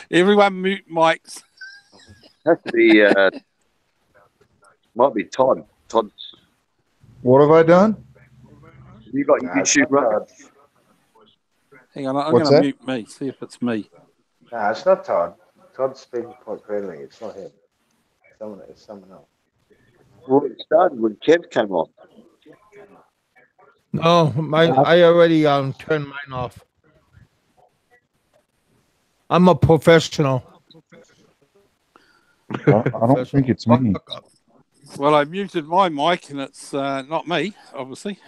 Everyone mute mics. Has to be. Might be Todd. Todd, What have I done? you got No, it's YouTube, not right? Todd. Hang on, I'm What's going to that? mute me. See if it's me. No, it's not Todd. Todd's speaking quite clearly. It's not him. It's someone else. Well, it started when Kev came on. No, I already turned mine off. I'm a professional. I don't think it's me. Well, I muted my mic, and it's not me, obviously.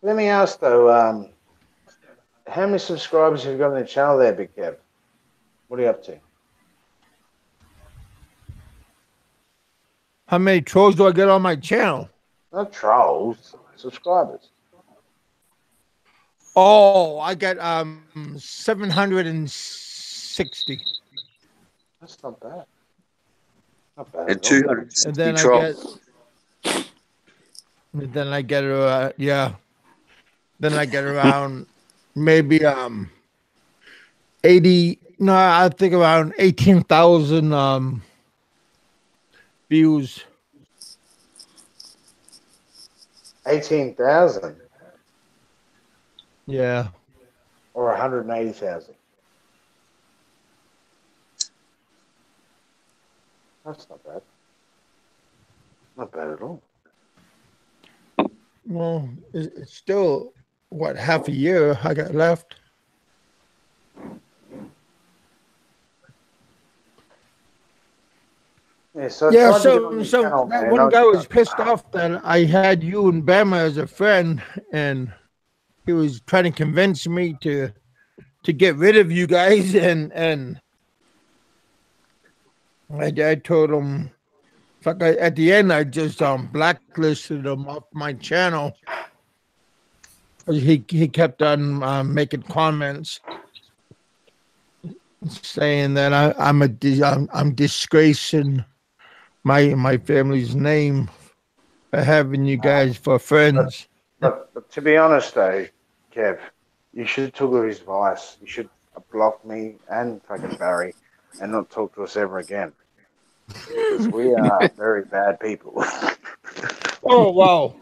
Let me ask though, how many subscribers have you got on the channel there, Big Kev? What are you up to? How many trolls do I get on my channel? Not trolls, subscribers. Oh, I got 760. That's not bad. Not bad And at all. 260 And then trolls. I get Then I get around maybe 80. No, I think around 18,000 views. 18,000 Yeah. or 180,000. That's not bad. Not bad at all. Well, it's still what, half a year I got left. Yeah, so I Yeah, tried to get on your so channel, that man. one guy was pissed off that I had you and Bama as a friend, and he was trying to convince me to get rid of you guys, and I told him, fuck, at the end I just blacklisted him off my channel. He kept on making comments saying that I'm disgracing my family's name for having you guys for friends. But to be honest, though, Kev, you should have took his advice. You should have blocked me and fucking Barry and not talk to us ever again. Because we are very bad people. Oh wow.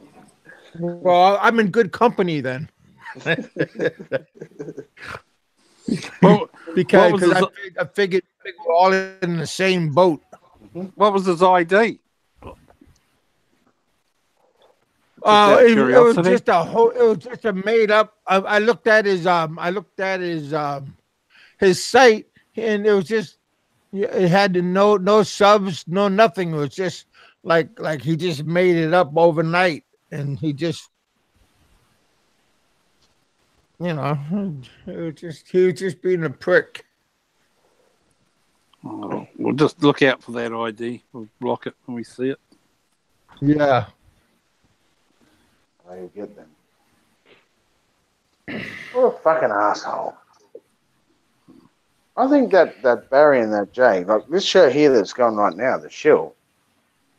Well, I'm in good company then. Well, because what was his, I figured we're all in the same boat. what was his ID? Just out of It was curiosity. just a whole. It was just a made up. I looked at his his site, and it was just it had no subs, no nothing. It was just like he just made it up overnight, and he just it was he was just being a prick. Oh, we'll just look out for that ID. We'll block it when we see it. Yeah. How you get them? What a fucking asshole. I think that Barry and that Jay, like this show here that's going right now, the Shill.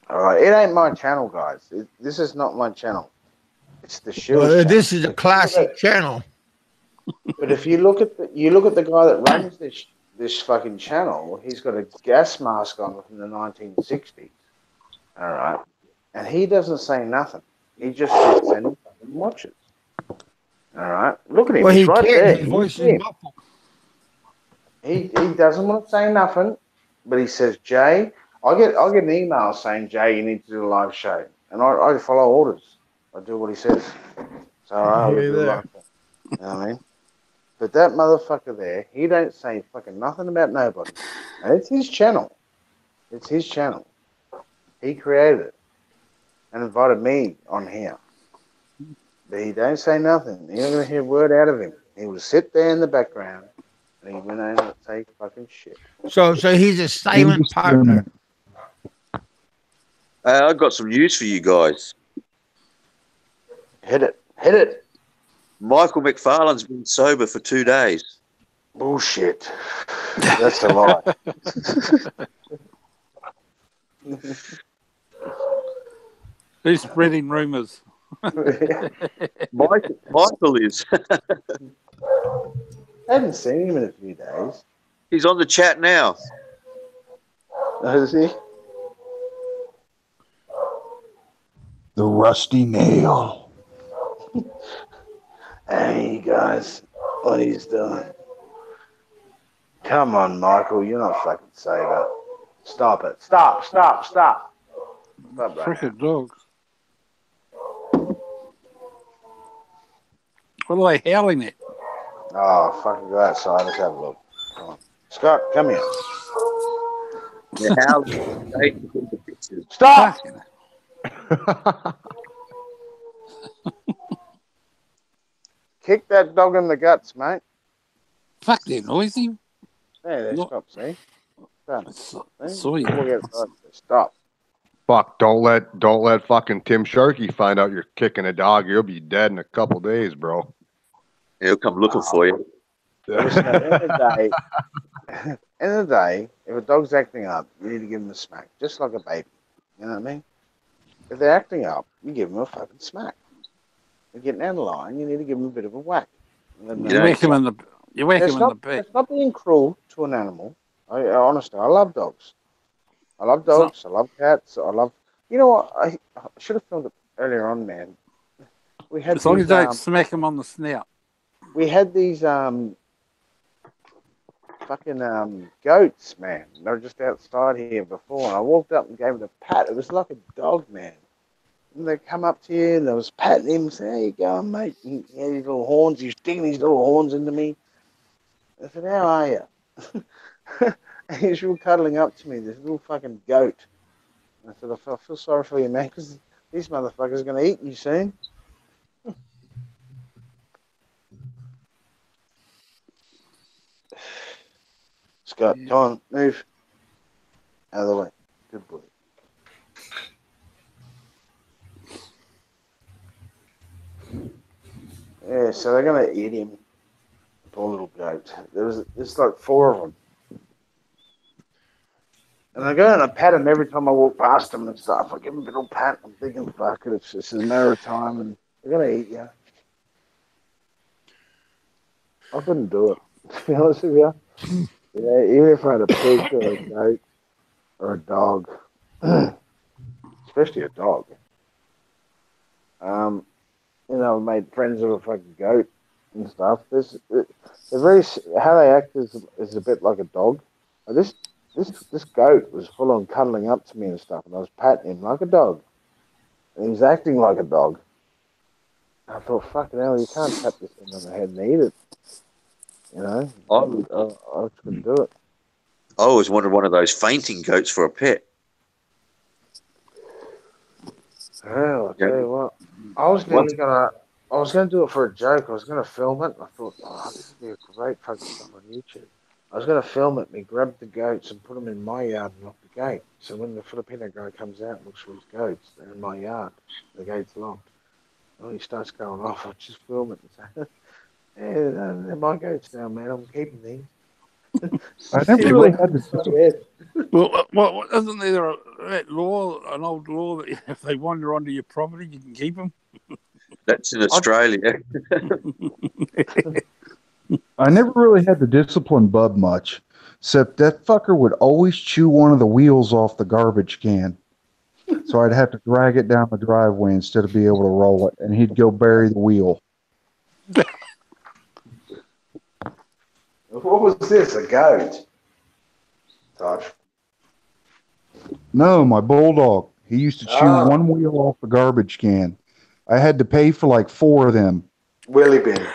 All right, it ain't my channel, guys. This is not my channel. It's the Shill. This is a classic channel. But if you look at the guy that runs this fucking channel, he's got a gas mask on from the 1960s. All right, and he doesn't say nothing. He just sits and watches. All right, look at him. Well, he's he right can't. there. His voice is muffled. He doesn't want to say nothing, but he says, Jay, I get an email saying, Jay, you need to do a live show. And I follow orders. I do what he says. So I'll do a live show. You know what I mean? But that motherfucker there, he don't say fucking nothing about nobody. And it's his channel. It's his channel. He created it and invited me on here. But he don't say nothing. You're not going to hear a word out of him. He will sit there in the background and he went over and say fucking shit. So he's a silent partner. I've got some news for you guys. Hit it. Hit it. Michael McFarlane's been sober for 2 days. Bullshit. That's a lie. Who's spreading rumours? Michael is. I haven't seen him in a few days. He's on the chat now. Is he? The rusty nail. Hey, guys. What he's doing. Come on, Michael. You're not fucking sober. Stop it. Stop. Stop right Frickin' dogs. What are they howling at? Oh, fucking go outside. Let's have a look. Come on. Scott, come here. Yeah, howling. The pictures. Stop! Kick that dog in the guts, mate. Fuck, they're noisy. There, they Look. stop, see? Done. Saw you. Walk outside. Stop. Fuck, don't let fucking Tim Sharkey find out you're kicking a dog. You'll be dead in a couple days, bro. He'll come looking for you. Listen, at the end of the day, if a dog's acting up, you need to give him a smack, just like a baby. You know what I mean? If they're acting up, you give them a fucking smack. They're getting out of line, you need to give them a bit of a whack. You whack him in the back. It's not being cruel to an animal. Honestly, I love dogs. I love dogs. I love cats. I love. You know what? I should have filmed it earlier on, man. We had as long as you don't smack him on the snout. We had these fucking goats, man. They were just outside here before, and I walked up and gave it a pat. It was like a dog, man. And they come up to you, and they was patting him, saying, "How you going, mate?" And he had his little horns. He was sticking his little horns into me. I said, "How are you?" And he's real cuddling up to me, this little fucking goat. And I said, I feel sorry for you, man, because these motherfuckers are going to eat you soon. Scott, come on, move. Out of the way. Good boy. Yeah, so they're going to eat him. Poor little goat. There's like 4 of them. And I go and I pat him every time I walk past him and stuff. I give him a little pat. I'm thinking, fuck it, it's just a matter of time and they're going to eat you. I couldn't do it, to be honest with you. Yeah, even if I had a pig or a goat or a dog, especially a dog, I made friends with a fucking goat and stuff. They're very how they act is a bit like a dog. This goat was full on cuddling up to me and stuff, and I was patting him like a dog, and he was acting like a dog. I thought, fucking hell, you can't tap this thing on the head and eat it. I couldn't do it. I always wanted one of those fainting goats for a pet. Hell, I'll tell you what. I was gonna do it for a joke. I was gonna film it. And I thought, this would be a great fucking stuff on YouTube. I was gonna film it. And he grabbed the goats and put them in my yard and lock the gate. So when the Filipino guy comes out and looks for his goats, they're in my yard. The gate's locked. When he starts going off, I just film it and say, "Yeah, they're my goats now, man. I'm keeping these." I never really had this. Well, isn't there that law, an old law that if they wander onto your property, you can keep them? That's in Australia. I never really had to discipline Bub much, except that fucker would always chew one of the wheels off the garbage can. So I'd have to drag it down the driveway instead of being able to roll it, and he'd go bury the wheel. What was this? A goat? Touch. No, my bulldog. He used to chew one wheel off the garbage can. I had to pay for like 4 of them. Willy bin.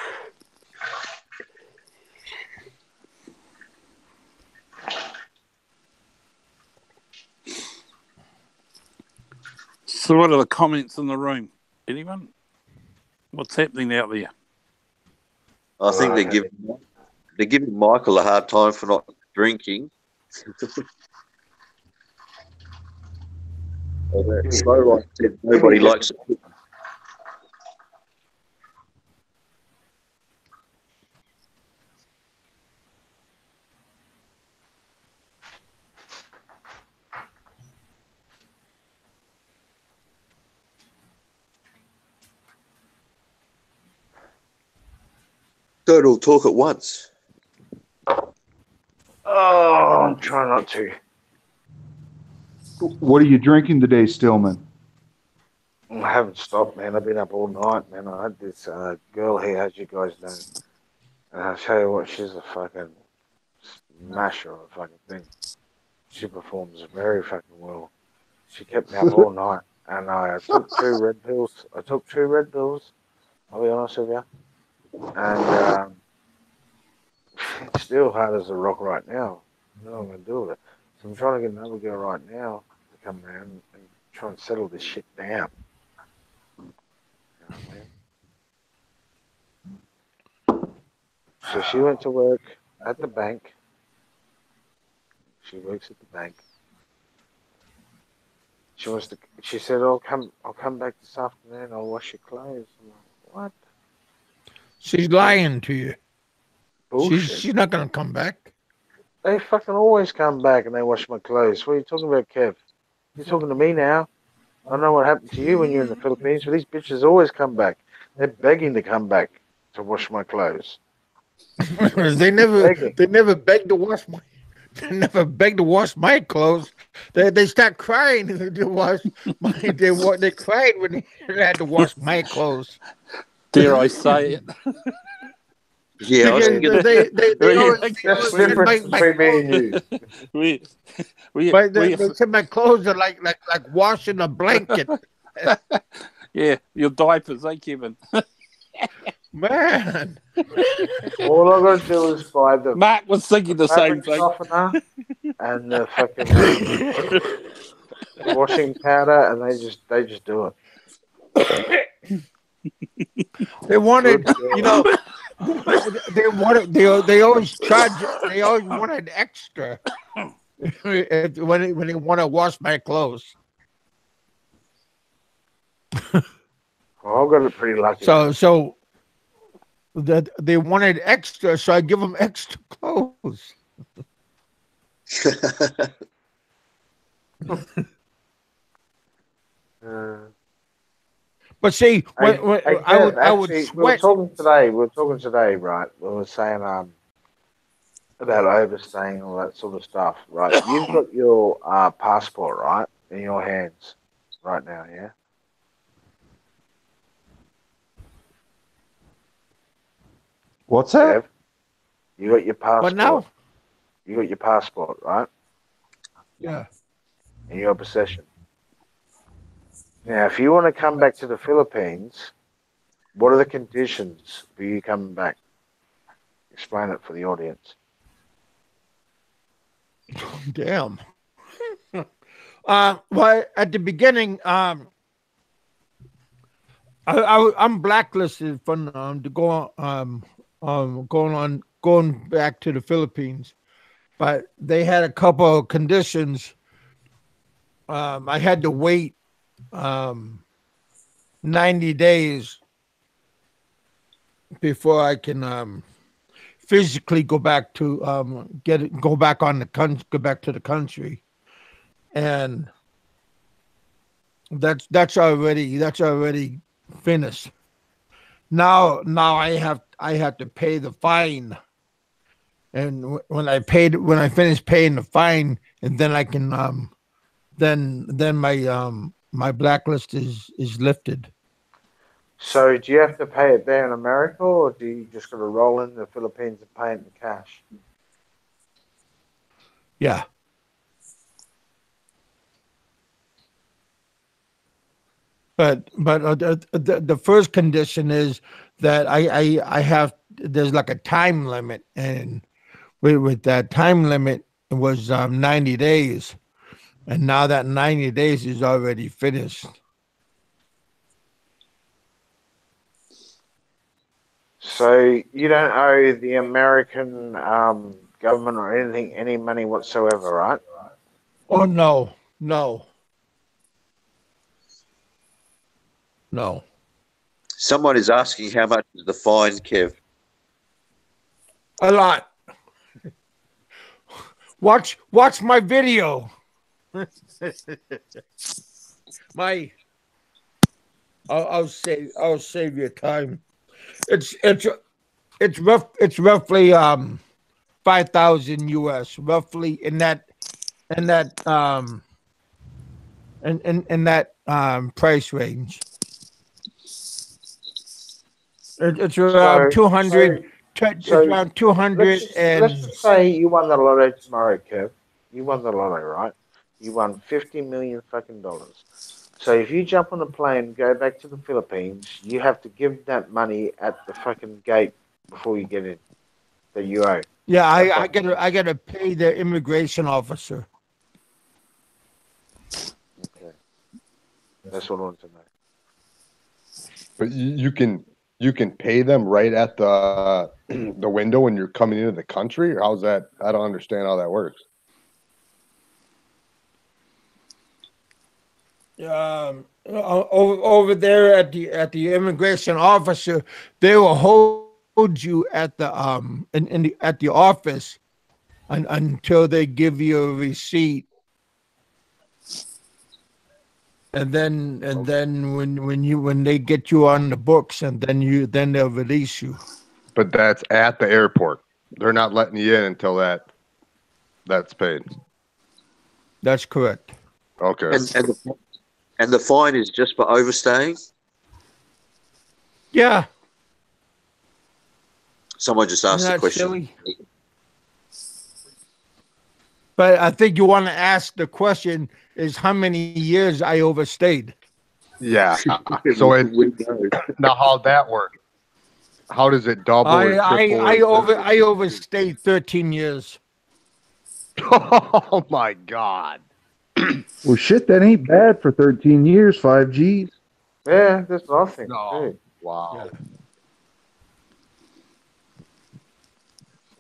So what are the comments in the room? Anyone? What's happening out there? I think they're giving Michael a hard time for not drinking. Slow said nobody likes it. Don't all talk at once. Oh, I'm trying not to. What are you drinking today, Stillman? I haven't stopped, man. I've been up all night, man. I had this girl here, as you guys know. And I'll tell you what, she's a fucking smasher of a fucking thing. She performs very fucking well. She kept me up all night. And I took 2 red pills. I'll be honest with you. And it's still hard as a rock right now. I don't know what I'm going to do with it. So I'm trying to get another girl right now to come around and try and settle this shit down. You know what I mean? So she went to work at the bank. She works at the bank. She said, I'll come back this afternoon, I'll wash your clothes. I'm like, what? She's lying to you. Bullshit. She's not going to come back. They fucking always come back and they wash my clothes. What are you talking about, Kev? You're talking to me now. I don't know what happened to you when you're in the Philippines, but these bitches always come back. They're begging to come back to wash my clothes. They never beg to wash my. They never beg to wash my clothes. They start crying to wash my. They cried when they had to wash my clothes. Dare I say it? Yeah, I was thinking they always That's the difference between me and you. They said my clothes are like washing a blanket. Yeah, your diapers, Kevin? Man. All I got to do is buy the Mark was thinking the same thing. Softener and the fucking washing powder, and they just do it. They wanted, they always charge. They always wanted extra when they want to wash my clothes. Well, I got it pretty lucky. So that they wanted extra, so I give them extra clothes. But see, I would sweat. We were talking today, right? We were saying about overstaying and all that sort of stuff, right? You've got your passport, right, in your hands right now, yeah? What's that? Kev, you got your passport. But now, You got your passport, right? yeah. In your possession. Now, if you want to come back to the Philippines, what are the conditions for you coming back? Explain it for the audience. Damn. Well, at the beginning, I'm blacklisted from to go going back to the Philippines, but they had a couple of conditions. I had to wait 90 days before I can physically go back to go back to the country, and that's already finished. Now I have to pay the fine, and when I finish paying the fine, and then I can then my blacklist is lifted. So, do you have to pay it there in America, or do you just got to roll in the Philippines and pay it in cash? Yeah. But the first condition is that I have there's like a time limit, and with that time limit it was 90 days, and now that 90 days is already finished. So you don't owe the American government or anything any money whatsoever, right? Oh no, no. Someone is asking how much is the fine, Kev? A lot. Watch my video. I'll save your time. It's roughly 5,000 US, roughly in that price range. It's around 200. It's around 200, let's just say you won the lotto tomorrow, Kev. You won the lotto, right? You won 50 million fucking dollars. So if you jump on a plane and go back to the Philippines, you have to give that money at the fucking gate before you get in that you owe. Yeah, I gotta pay the immigration officer. Okay. That's what I want to know. But you can pay them right at the the window when you're coming into the country, or how's that? I don't understand how that works. Over there at the immigration officer, they will hold you at the at the office until they give you a receipt, and then when they get you on the books, and then they'll release you. But that's at the airport. They're not letting you in until that's paid. That's correct. Okay. And the fine is just for overstaying? Yeah. Someone just asked the question. Silly? But I think you want to ask the question is how many years I overstayed. Yeah. So now how'd that work? How does it double? I overstayed 13 years. Oh my God. Well, shit, that ain't bad for 13 years, 5Gs. Yeah, that's nothing. No. Wow.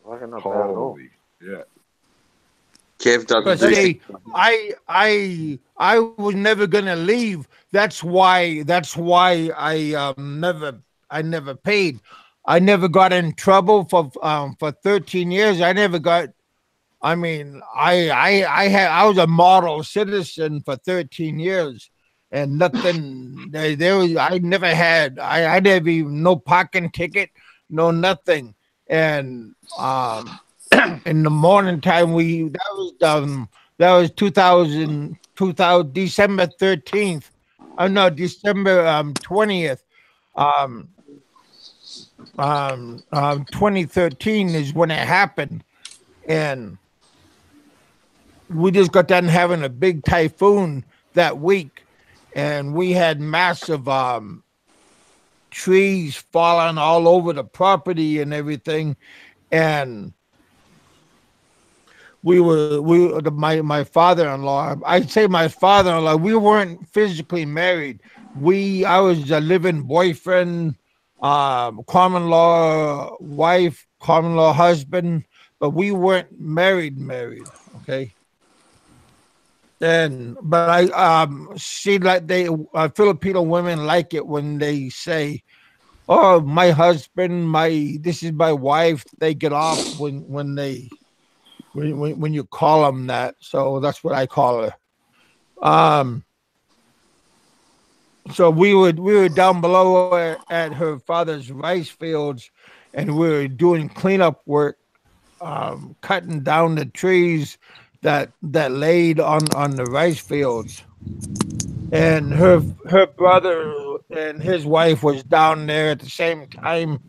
Like not bad at all. Holy shit. Kev doesn't But do see, I was never gonna leave. That's why I never paid. I never got in trouble for 13 years. I never got. I mean, I was a model citizen for 13 years, and nothing. There was I never even no parking ticket, no nothing. And in the morning time, that was 2000 December 13th. Oh no, December 20th. 2013 is when it happened, and we just got done having a big typhoon that week, and we had massive trees falling all over the property and everything, and my father-in-law, I'd say my father-in-law, we weren't physically married. I was a living boyfriend, common law wife, common law husband, but we weren't married, okay? But I see, like, they Filipino women like it when they say, "Oh, my husband, this is my wife." They get off when you call them that. So that's what I call her. So we were down below at her father's rice fields, and we were doing cleanup work, cutting down the trees that laid on the rice fields. And her brother and his wife was down there at the same time,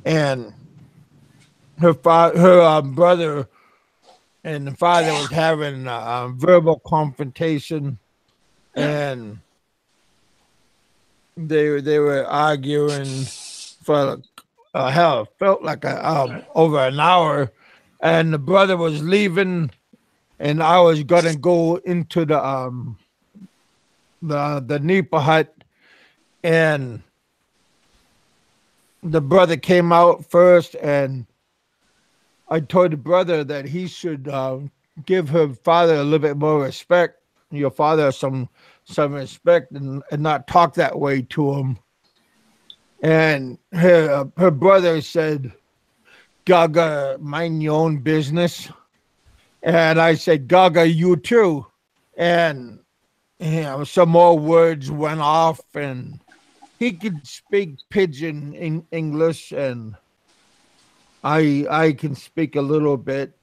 and her brother and the father was having a verbal confrontation, and they were arguing for hell, felt like over an hour, and the brother was leaving, and I was gonna go into the Nipa hut, and the brother came out first, and I told the brother that he should give her father a little bit more respect. Your father some respect, and not talk that way to him. And her brother said, "Gaga, mind your own business." And I said, "Gaga, you too." And some more words went off, and he could speak pidgin in English, and I can speak a little bit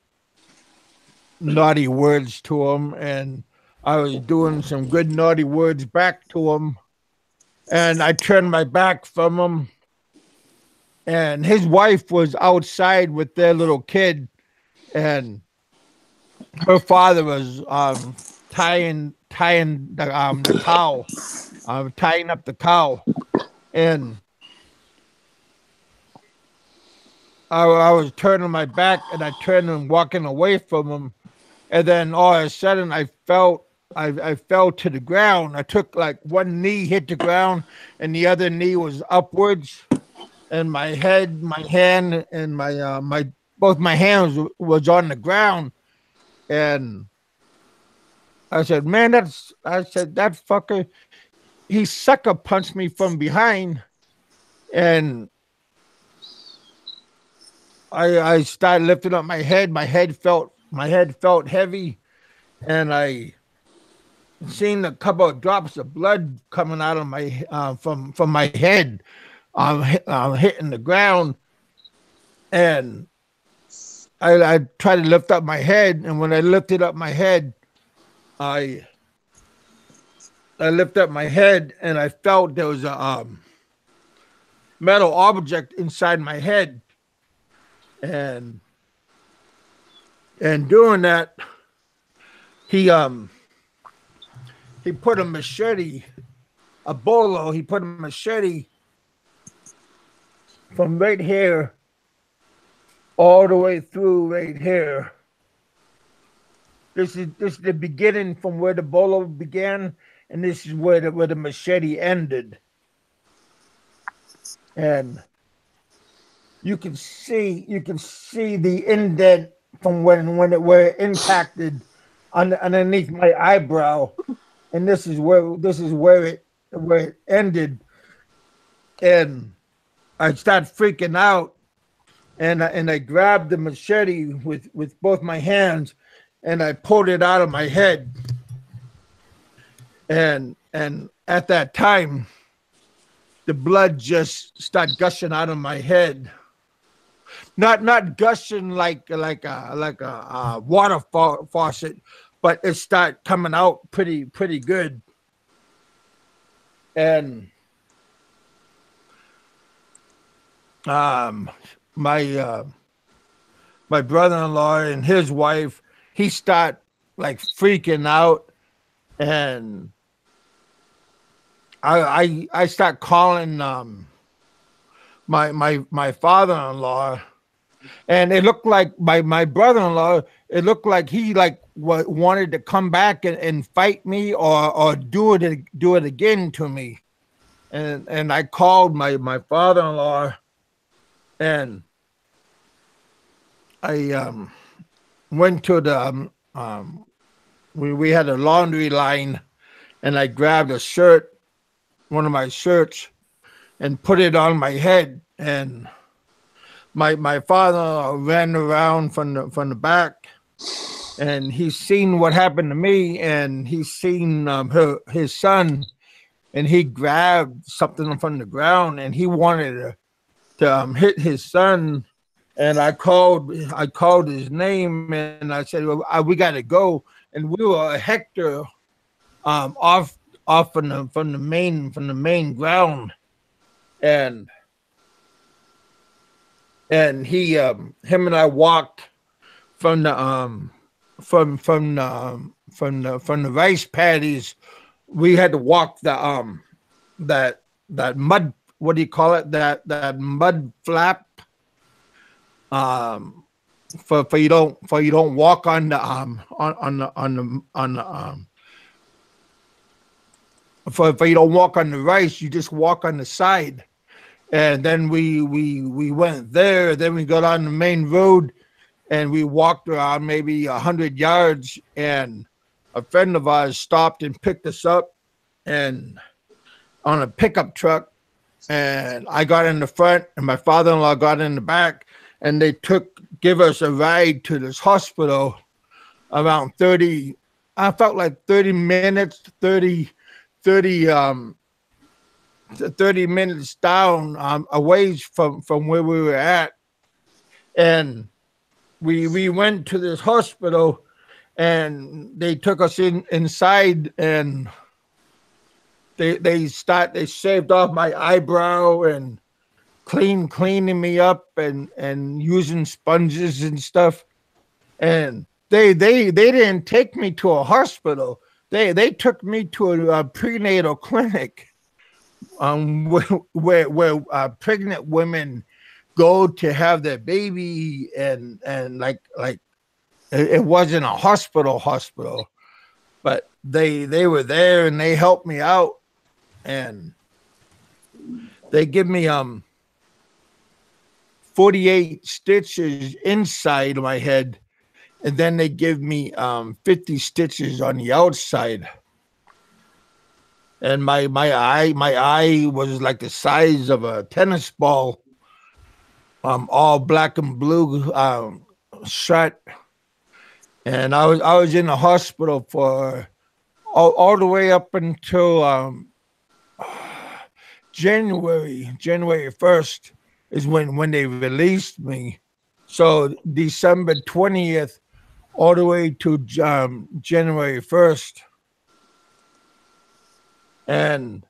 naughty words to him, and I was doing some good naughty words back to him, and I turned my back from him, and his wife was outside with their little kid, and her father was tying the cow, tying up the cow, and I was turning my back, and I turned and walking away from him, and then all of a sudden I fell to the ground. I took, like, one knee hit the ground, and the other knee was upwards, and my head, my hand, and my both my hands was on the ground, and I said, "Man, that fucker, he sucker punched me from behind," and I started lifting up my head. My head felt heavy, and I seen a couple of drops of blood coming out of my from my head, hitting the ground, and I tried to lift up my head, and when I lifted up my head, I lifted up my head, and I felt there was a metal object inside my head, and doing that, he put a machete, a bolo. He put a machete from right here all the way through right here. This is the beginning from where the bolo began, and this is where the machete ended. And you can see the indent from where it impacted underneath my eyebrow, and this is where it ended. And I started freaking out, and I grabbed the machete with both my hands, and I pulled it out of my head. And at that time, the blood just started gushing out of my head. Not gushing like a water faucet, but it started coming out pretty good. And um, my my brother-in-law and his wife, he start like freaking out, and I start calling my father-in-law, and it looked like my brother-in-law. It looked like he like wanted to come back and fight me or do it again to me, and I called my father-in-law, and I went to the we had a laundry line, and I grabbed a shirt, one of my shirts, and put it on my head, and my father ran around from the back, and he's seen what happened to me, and he's seen his son, and he grabbed something from the ground, and he wanted to hit his son, and I called his name, and I said, well, we got to go, and we were a hectare off from the main ground, and he him and I walked from the from the rice paddies. We had to walk the that mud, what do you call it, that mud flap, for you don't walk on the for you don't walk on the rice, you just walk on the side. And then we went there, then we got on the main road, and we walked around maybe 100 yards, and a friend of ours stopped and picked us up, and on a pickup truck, and I got in the front, and my father-in-law got in the back, and they give us a ride to this hospital around 30, I felt like 30 minutes, 30 minutes down, away from where we were at. And we went to this hospital, and they took us inside, and they shaved off my eyebrow and cleaning me up and using sponges and stuff. And they didn't take me to a hospital. They took me to a prenatal clinic, where pregnant women go to have their baby, and like it wasn't a hospital, but they were there, and they helped me out, and they give me 48 stitches inside my head, and then they give me 50 stitches on the outside. And my eye was like the size of a tennis ball, all black and blue, shut. And I was in the hospital for all the way up until January 1st is when they released me. So December 20th all the way to January 1st. And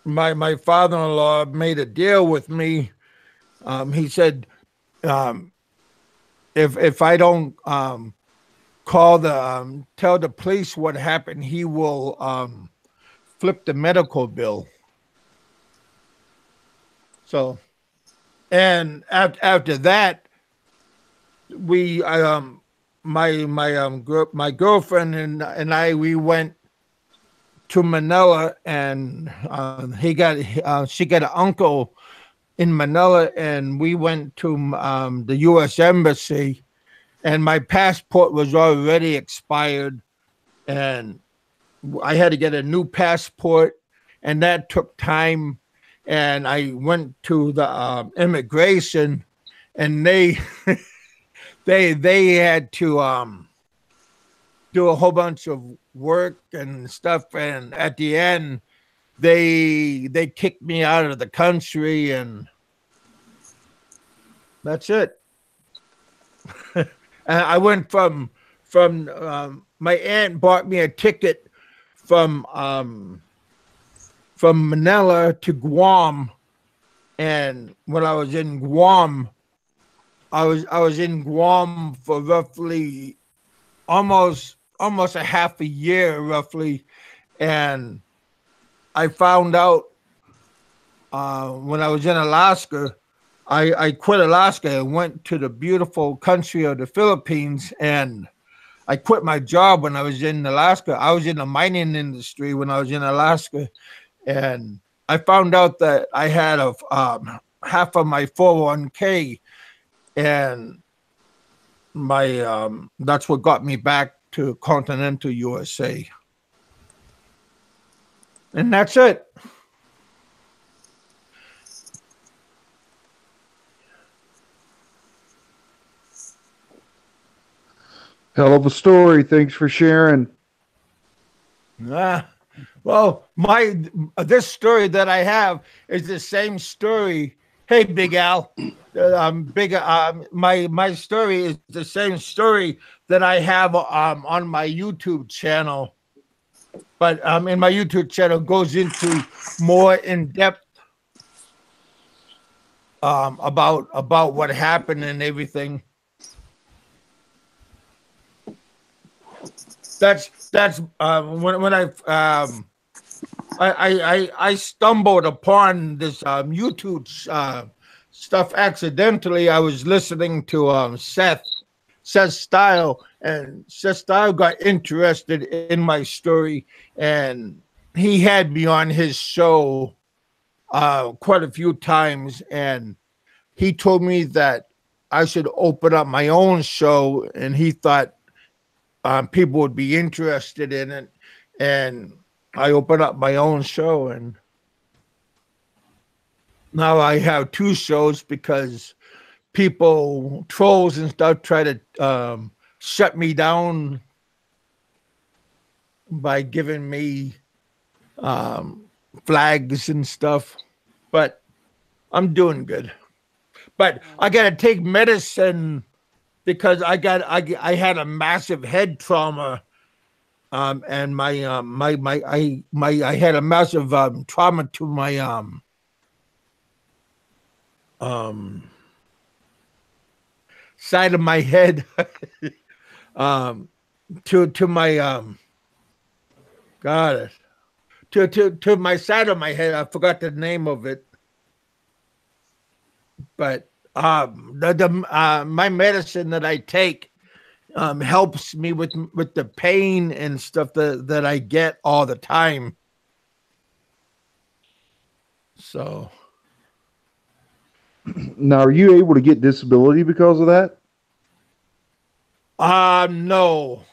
my father-in-law made a deal with me. He said, if I don't tell the police what happened, he will flip the medical bill. So, and after that, my girlfriend and I, we went to Manila, and she got an uncle in Manila, and we went to the U.S. Embassy, and my passport was already expired, and I had to get a new passport, and that took time. And I went to the immigration, and they had to do a whole bunch of work and stuff, and at the end they kicked me out of the country, and that's it. And I went from my aunt bought me a ticket from Manila to Guam, And when I was in Guam, I was in Guam for roughly almost a half a year, roughly, and I found out when I was in Alaska. I quit Alaska and went to the beautiful country of the Philippines, and I quit my job when I was in Alaska. I was in the mining industry when I was in Alaska, and I found out that I had a half of my 401k, and my that's what got me back to continental USA, and that's it. Hell of a story. Thanks for sharing. Well, this story that I have is the same story. Hey, Big Al, my story is the same story that I have on my YouTube channel, but in my YouTube channel goes into more in depth about what happened and everything. That's when I stumbled upon this YouTube stuff accidentally. I was listening to Seth Style, and Seth Style got interested in my story, and he had me on his show quite a few times, and he told me that I should open up my own show, and he thought people would be interested in it, and I opened up my own show, and now I have two shows because people, trolls and stuff, try to shut me down by giving me flags and stuff, but I'm doing good. But I got to take medicine because I had a massive head trauma, and I had a massive trauma to my side of my head, to my to my side of my head. I forgot the name of it, but my medicine that I take helps me with the pain and stuff that I get all the time. So Now, are you able to get disability because of that? no.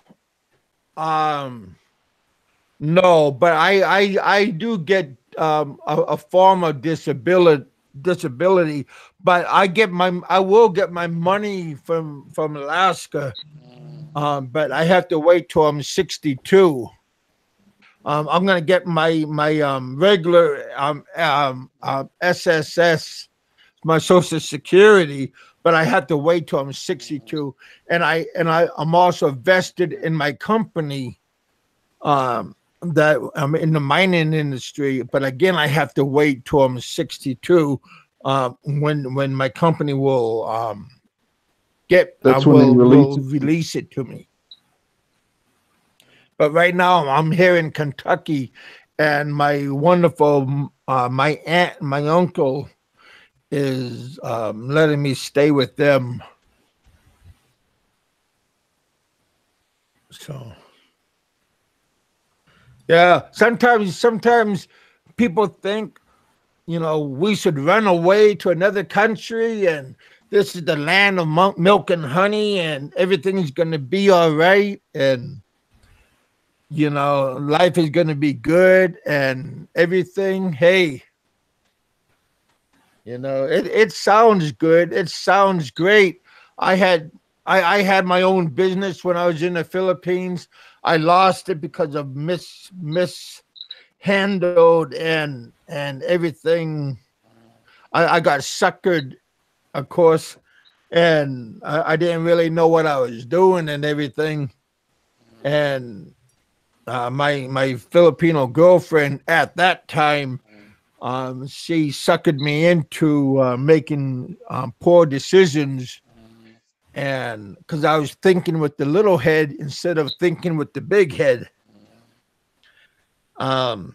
No, but I do get a form of disability, but I will get my money from Alaska, but I have to wait till I'm 62. I'm gonna get my regular SSS, my Social Security, but I have to wait till I'm 62, and I'm also vested in my company. That I'm in the mining industry, but again, I have to wait till I'm 62. When my company will release it to me. But right now, I'm here in Kentucky, and my wonderful my aunt, my uncle, is letting me stay with them. So. Yeah, sometimes people think, we should run away to another country, and this is the land of milk and honey, and everything's going to be all right, and life is going to be good and everything. Hey, it sounds good. It sounds great. I had my own business when I was in the Philippines. I lost it because of mishandled and everything. I got suckered, of course, and I didn't really know what I was doing and everything. And my Filipino girlfriend at that time she suckered me into making poor decisions, and because I was thinking with the little head instead of thinking with the big head. Like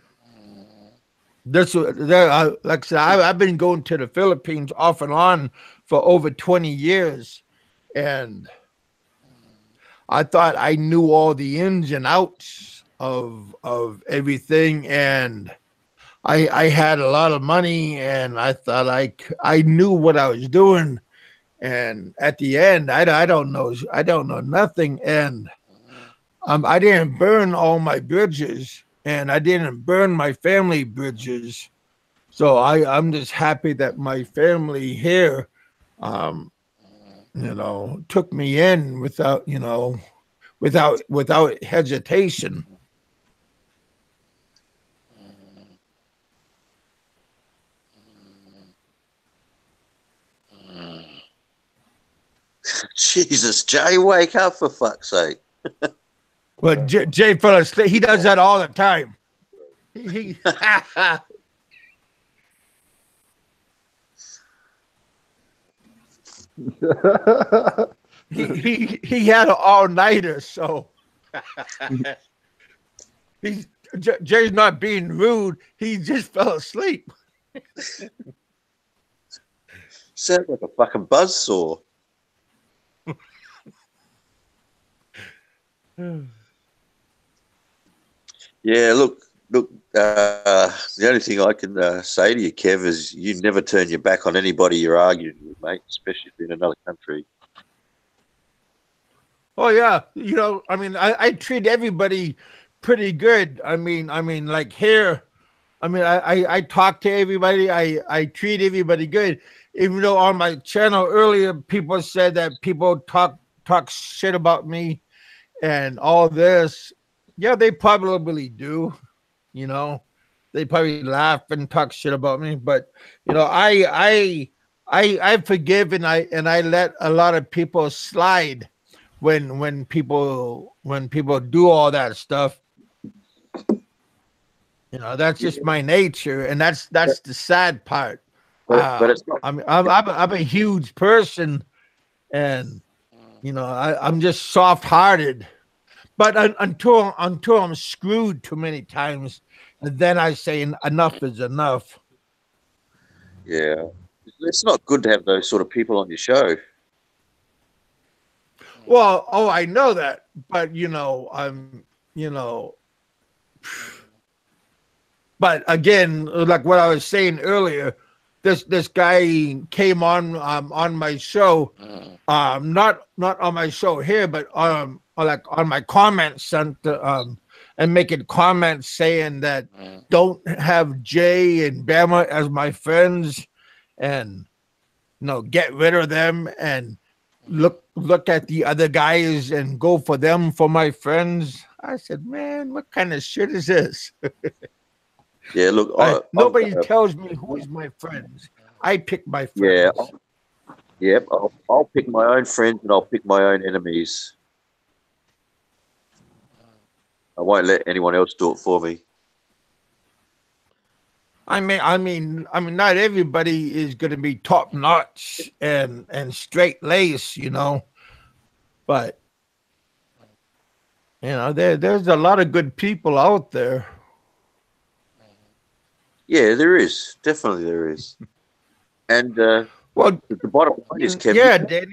I said, I've been going to the Philippines off and on for over 20 years, and I thought I knew all the ins and outs of everything, and I had a lot of money, and I thought I knew what I was doing, and at the end, I don't know nothing, and I didn't burn all my bridges, and I didn't burn my family bridges, so I'm just happy that my family here, um, took me in without hesitation. Jesus, Jay, wake up for fuck's sake. Well, Jay fell asleep. He does that all the time. He he had an all-nighter, so Jay's not being rude. He just fell asleep. Sounds like a fucking buzzsaw. Yeah, look. The only thing I can say to you, Kev, is you never turn your back on anybody you're arguing with, mate, especially if you're in another country. Oh yeah, I treat everybody pretty good. Like here, I talk to everybody. I treat everybody good. Even though on my channel earlier, people said that people talk shit about me and all this. Yeah, they probably do. They probably laugh and talk shit about me. But I forgive, and I let a lot of people slide when people do all that stuff. That's just my nature, and that's the sad part. But it's not. I'm a huge person, and I'm just soft-hearted. But until I'm screwed too many times, then I say enough is enough. Yeah, it's not good to have those sort of people on your show. Well, I know that, but but again, like what I was saying earlier, this guy came on my show, not on my show here, but like on my comments and making comments saying that don't have Jay and Bama as my friends, and get rid of them, and look at the other guys and go for them for my friends. I said, man, what kind of shit is this? Yeah, look, nobody tells me who's my friends. I pick my friends. Yeah, I'll pick my own friends and I'll pick my own enemies. I won't let anyone else do it for me. I mean, not everybody is going to be top notch and straight lace, but there's a lot of good people out there. Yeah, there is. Definitely there is. And well, the bottom line is, Kevin. Yeah, Danny.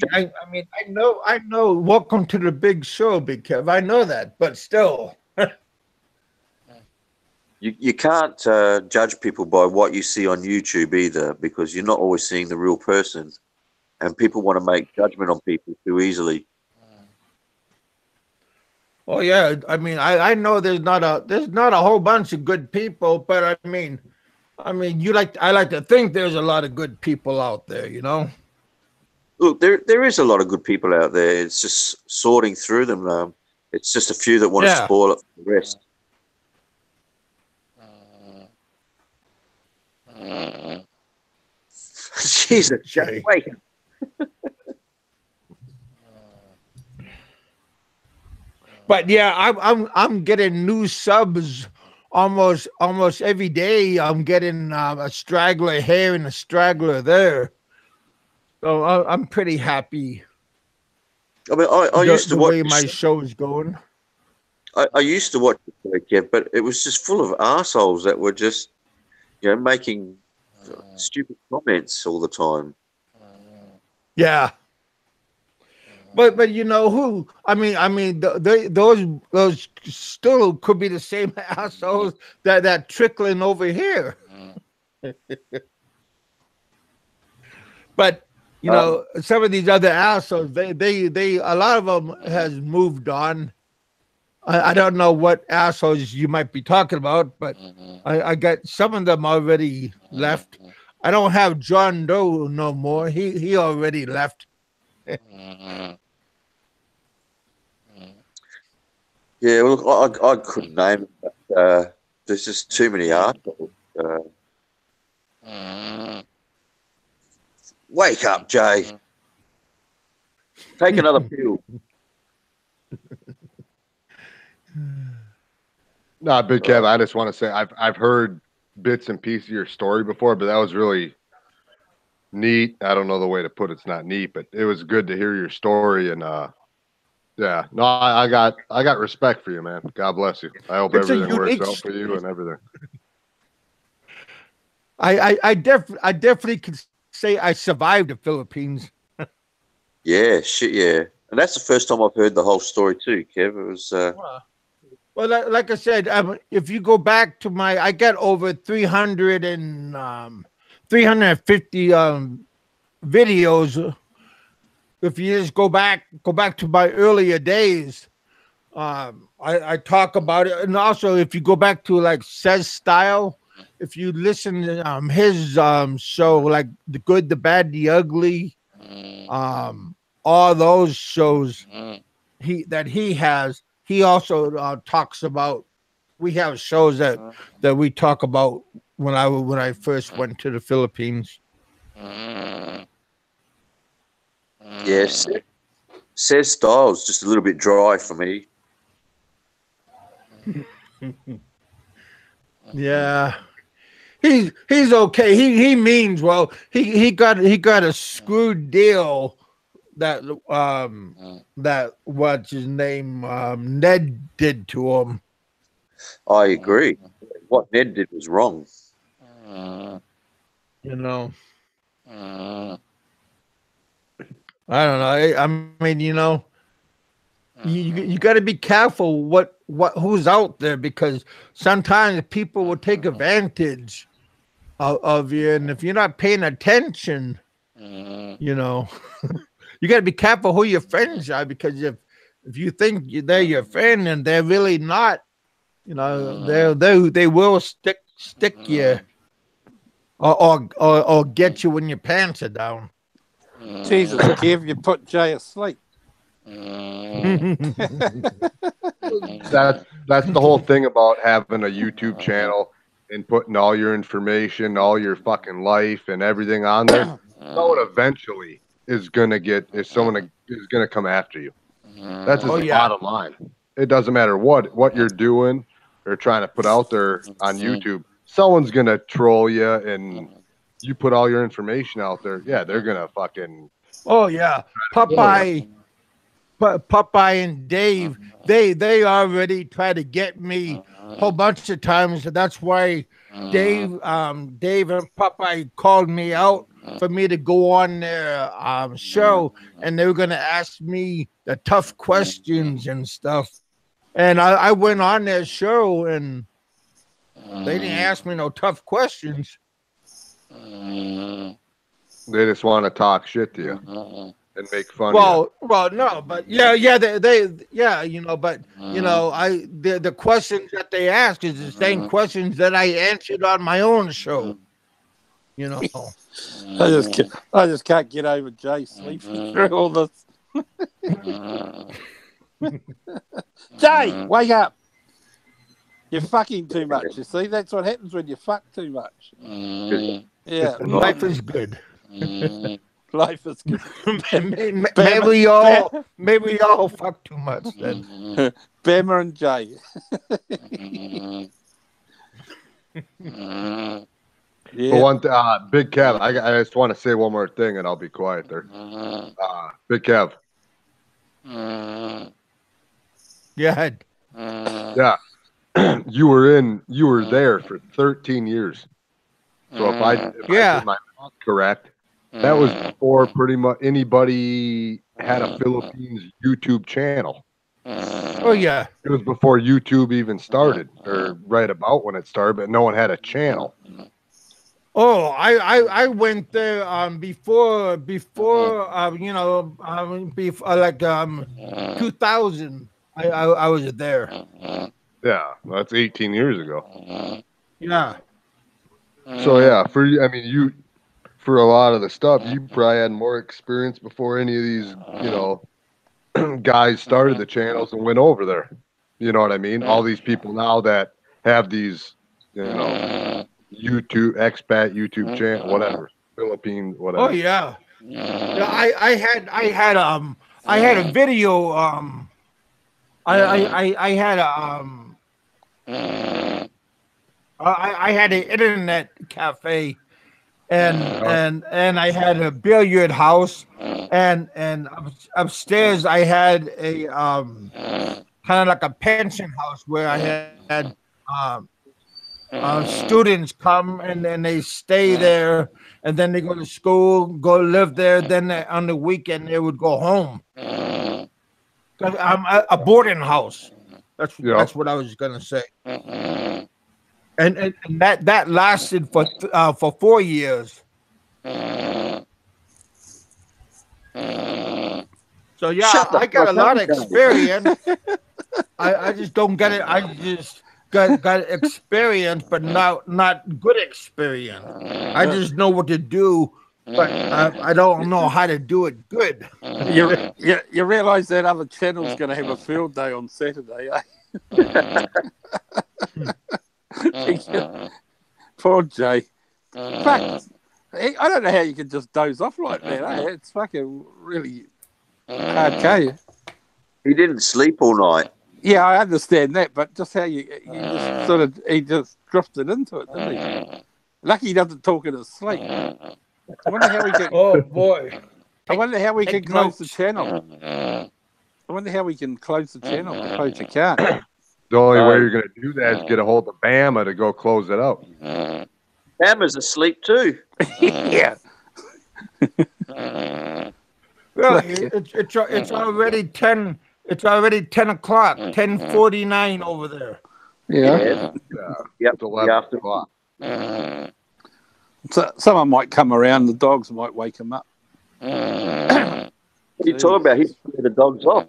I know. Welcome to the big show, Big Kev. I know that, but still. You can't judge people by what you see on YouTube either, because you're not always seeing the real person, and people want to make judgment on people too easily. Oh yeah, I know there's not a whole bunch of good people, but I mean, I like to think there's a lot of good people out there, Look, there is a lot of good people out there. It's just sorting through them. It's just a few that want to spoil it for the rest. Jesus, Jay, wait. But yeah, I'm getting new subs almost every day I'm getting a straggler here and a straggler there. So I'm pretty happy. I mean, I used to The watch. way my show is going. I used to watch it, Kev, but it was just full of assholes that were just, making stupid comments all the time. Yeah. But you know who? I mean, those still could be the same assholes that trickling over here. But you know, some of these other assholes, they a lot of them has moved on. I don't know what assholes you might be talking about, but I got some of them already left. I don't have John Doe no more. He already left. Yeah, well, I couldn't name it, but there's just too many assholes. Wake up, Jay. Take another pill. No, Big Kev, I just want to say I've heard bits and pieces of your story before, but that was really neat. I don't know the way to put it. It's not neat, but it was good to hear your story. And yeah, no, I got respect for you, man. God bless you. I hope everything works out for you and everything. I definitely can say I survived the Philippines. Yeah, shit, yeah. And that's the first time I've heard the whole story too, Kev. It was. Well, like I said, if you go back to I got over 350 videos. If you just go back to my earlier days, I talk about it, and also if you go back to like Says Style, if you listen to his show, like The Good, the Bad, the Ugly, all those shows he has. He also talks about. We have shows that we talk about when I first went to the Philippines. Yes, Says Style's just a little bit dry for me. Yeah, he's okay. He means well. He got a screwed deal that what's his name Ned did to him. I agree. What Ned did was wrong. You know. I don't know. I mean, you know, you got to be careful who's out there, because sometimes people will take advantage of you, and if you're not paying attention, you know, you got to be careful who your friends are, because if you think they're your friend and they're really not, you know, they will stick you or get you when your pants are down. Jesus, Kev, you put Jay asleep. That's the whole thing about having a YouTube channel and putting all your information, all your fucking life and everything on there. Someone eventually someone is gonna come after you. That's just the bottom line. It doesn't matter what you're doing or trying to put out there on YouTube. Someone's gonna troll you, and you put all your information out there. Yeah, they're gonna fucking. Oh yeah, Popeye and Dave. They already tried to get me a whole bunch of times. That's why Dave and Popeye called me out for me to go on their show, and they were gonna ask me the tough questions and stuff. And I went on their show, and they didn't ask me no tough questions. They just want to talk shit to you and make fun of you. Well, no, but they you know, but you know, the questions that they ask is the same questions that I answered on my own show. You know, I just can't get over Jay sleeping through all this. Jay, wake up! You're fucking too much. You see, that's what happens when you fuck too much. Yeah, life is good. Life is good. Maybe y'all fuck too much then. Bama and Jay. But Yeah. one, Big Kev, I just want to say one more thing, and I'll be quiet there. Big Kev, Yeah. yeah, you were there for 13 years. So if I Yeah. did my math correct, that was before pretty much anybody had a Philippines YouTube channel. Oh yeah. It was before YouTube even started, or right about when it started, but no one had a channel. Oh, I went there before you know before like 2000. I was there. Yeah, that's 18 years ago. Yeah. So yeah, I mean, for a lot of the stuff, you probably had more experience before any of these, guys started the channels and went over there. You know what I mean? All these people now that have these, YouTube expat YouTube channel, whatever, Philippine, Oh whatever. yeah. Yeah. I had a video I had a I had an internet cafe and I had a billiard house and upstairs I had a kind of like a pension house where I had students come and then they stay there and then they go to school, go live there. Then on the weekend they would go home. I'm a boarding house. That's what I was gonna say. And that lasted for 4 years. So yeah, Shut the I got a fuck lot up, of Johnny. experience. I just don't get it. I just got experience, but not good experience. I just know what to do, but I don't know how to do it good. You realise that other channel's going to have a field day on Saturday, eh? Poor Jay. Fuck. I don't know how you can just doze off like that, eh? It's fucking really hard, K. He didn't sleep all night. Yeah, I understand that, but just how you just sort of, he just drifted into it, didn't he? Lucky he doesn't talk in his sleep. I wonder how we can. Oh boy! I wonder how we can Take close the notes. channel. I wonder how we can close the channel. I suppose you can't. The only way you're going to do that is get a hold of Bama to go close it out. Bama's asleep too. Yeah. Well, it's already 10. It's already 10 o'clock. 10:49 over there. Yeah. Yep. It's 11 After- o'clock. So someone might come around. The dogs might wake him up. What are you talking about? He's putting the dogs off.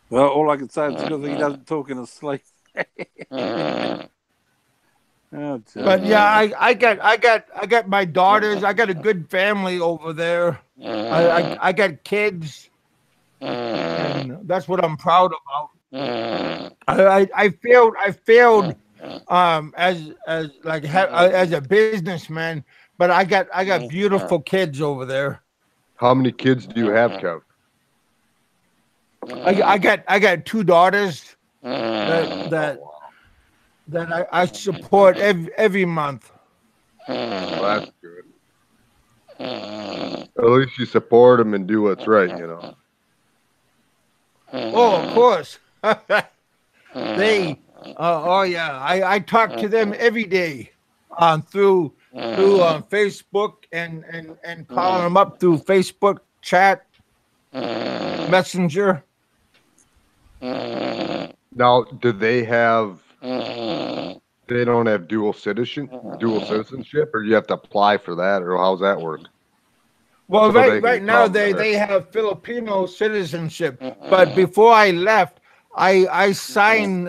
Well, all I can say is because he doesn't talk in his sleep. Oh, But yeah, I got my daughters. I got a good family over there. I got kids, and that's what I'm proud about. I failed as a businessman, but I got beautiful kids over there. How many kids do you have, Kev? I got 2 daughters that I support every month. Well, that's good. At least you support them and do what's right, you know. Oh, of course. They, oh yeah, I talk to them every day through Facebook and calling them up through Facebook chat, Messenger. Now, do they have? They don't have dual citizenship, or you have to apply for that, or how's that work? Well, So they right can now come they there. have Filipino citizenship, but before I left, I signed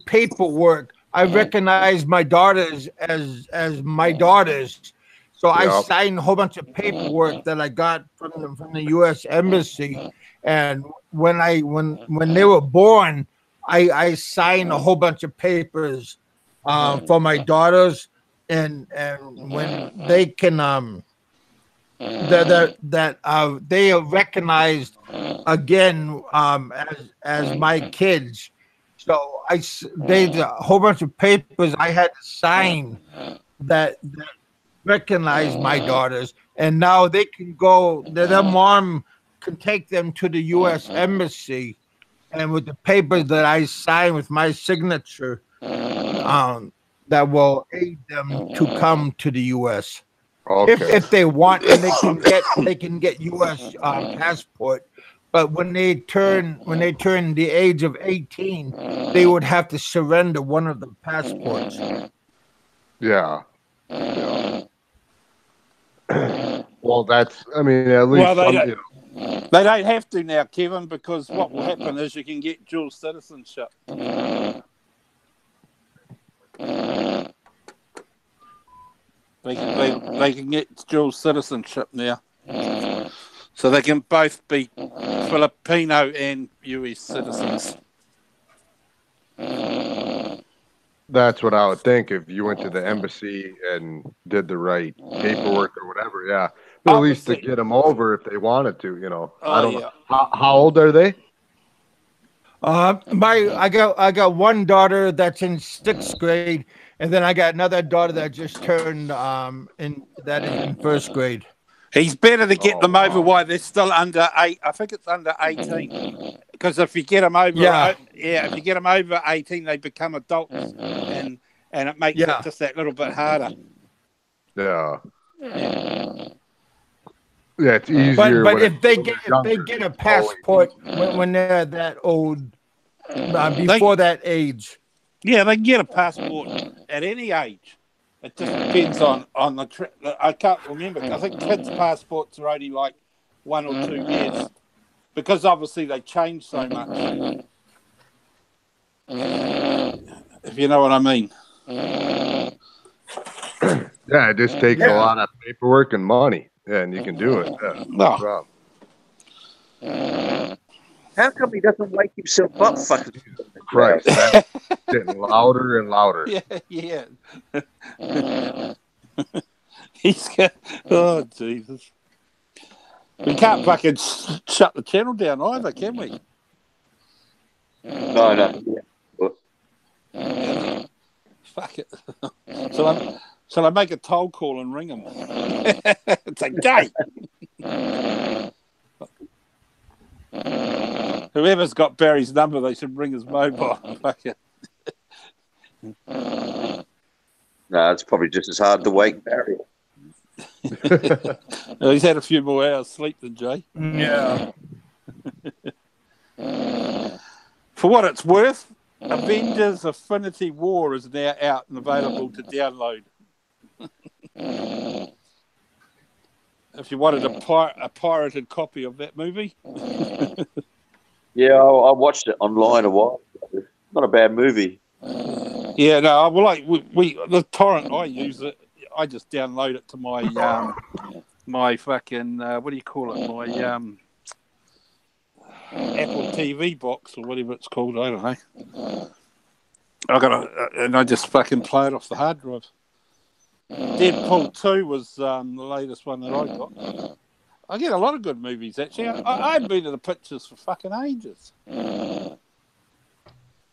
paperwork. I recognize my daughters as my daughters, so I Yep. signed a whole bunch of paperwork that I got from the U.S. Embassy. And when they were born, I signed a whole bunch of papers for my daughters, and when they can that they are recognized again as my kids. So there's a whole bunch of papers I had to sign that recognize my daughters, and now they can go. Their mom can take them to the U.S. Embassy, and with the papers that I sign with my signature, that will aid them to come to the U.S. Okay. If they want, and they can get U.S. Passport. But when they turn the age of 18, they would have to surrender one of the passports. Yeah. Yeah. Well, that's. I mean, at least Well, some. they don't have to now, Kevin, because what will happen is you can get dual citizenship. They can get dual citizenship now. So they can both be Filipino and US citizens. That's what I would think if you went to the embassy and did the right paperwork or whatever. Yeah, but at least to get them over if they wanted to. I don't know. How old are they? I got one daughter that's in 6th grade, and then I got another daughter that just turned in 1st grade. He's better to get them over while they're still under 8. I think it's under 18. Because if you get them over, if you get them over 18, they become adults, and it makes it just that little bit harder. Yeah. Yeah, it's easier. But if they get a passport when they're that old, before that age. Yeah, they can get a passport at any age. It just depends on the trip. I can't remember. I think kids' passports are only like 1 or 2 years, because obviously they change so much. If you know what I mean. Yeah, it just takes a lot of paperwork and money, and you can do it. Yeah, no problem. How come he doesn't wake himself up? Fucking Christ, that's getting louder and louder. Yeah. He's got. Oh Jesus! We can't fucking shut the channel down either, can we? No. Yeah. Fuck it. Shall I make a toll call and ring him? It's like, Jay. Whoever's got Barry's number, they should ring his mobile. Fuck it. No, it's probably just as hard to wake Barry. Well, he's had a few more hours sleep than Jay. Yeah. For what it's worth, Avengers Infinity War is now out and available to download. If you wanted a pirated copy of that movie. Yeah, I watched it online a while ago. Not a bad movie. Yeah, no, well, like the torrent I use it, I just download it to my my fucking what do you call it? My Apple TV box or whatever it's called. I don't know. And I just fucking play it off the hard drive. Deadpool 2 was the latest one that I got. I get a lot of good movies actually. I've been to the pictures for fucking ages.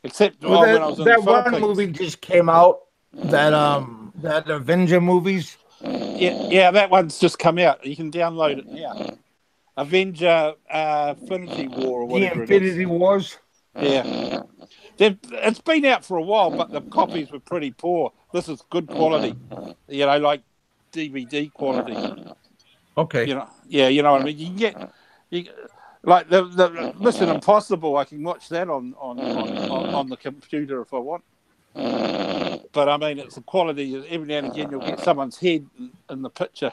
Except when I was in the Philippines. One movie just came out. That Avenger movies. Yeah, that one's just come out. You can download it now. Avenger Infinity War or whatever it is. Infinity Wars. Yeah. It's been out for a while, but the copies were pretty poor. This is good quality. You know, like DVD quality. Okay. You know, yeah, you know what I mean. You can get like the Mission Impossible. I can watch that on the computer if I want. But I mean, it's the quality. Every now and again, you'll get someone's head in the picture.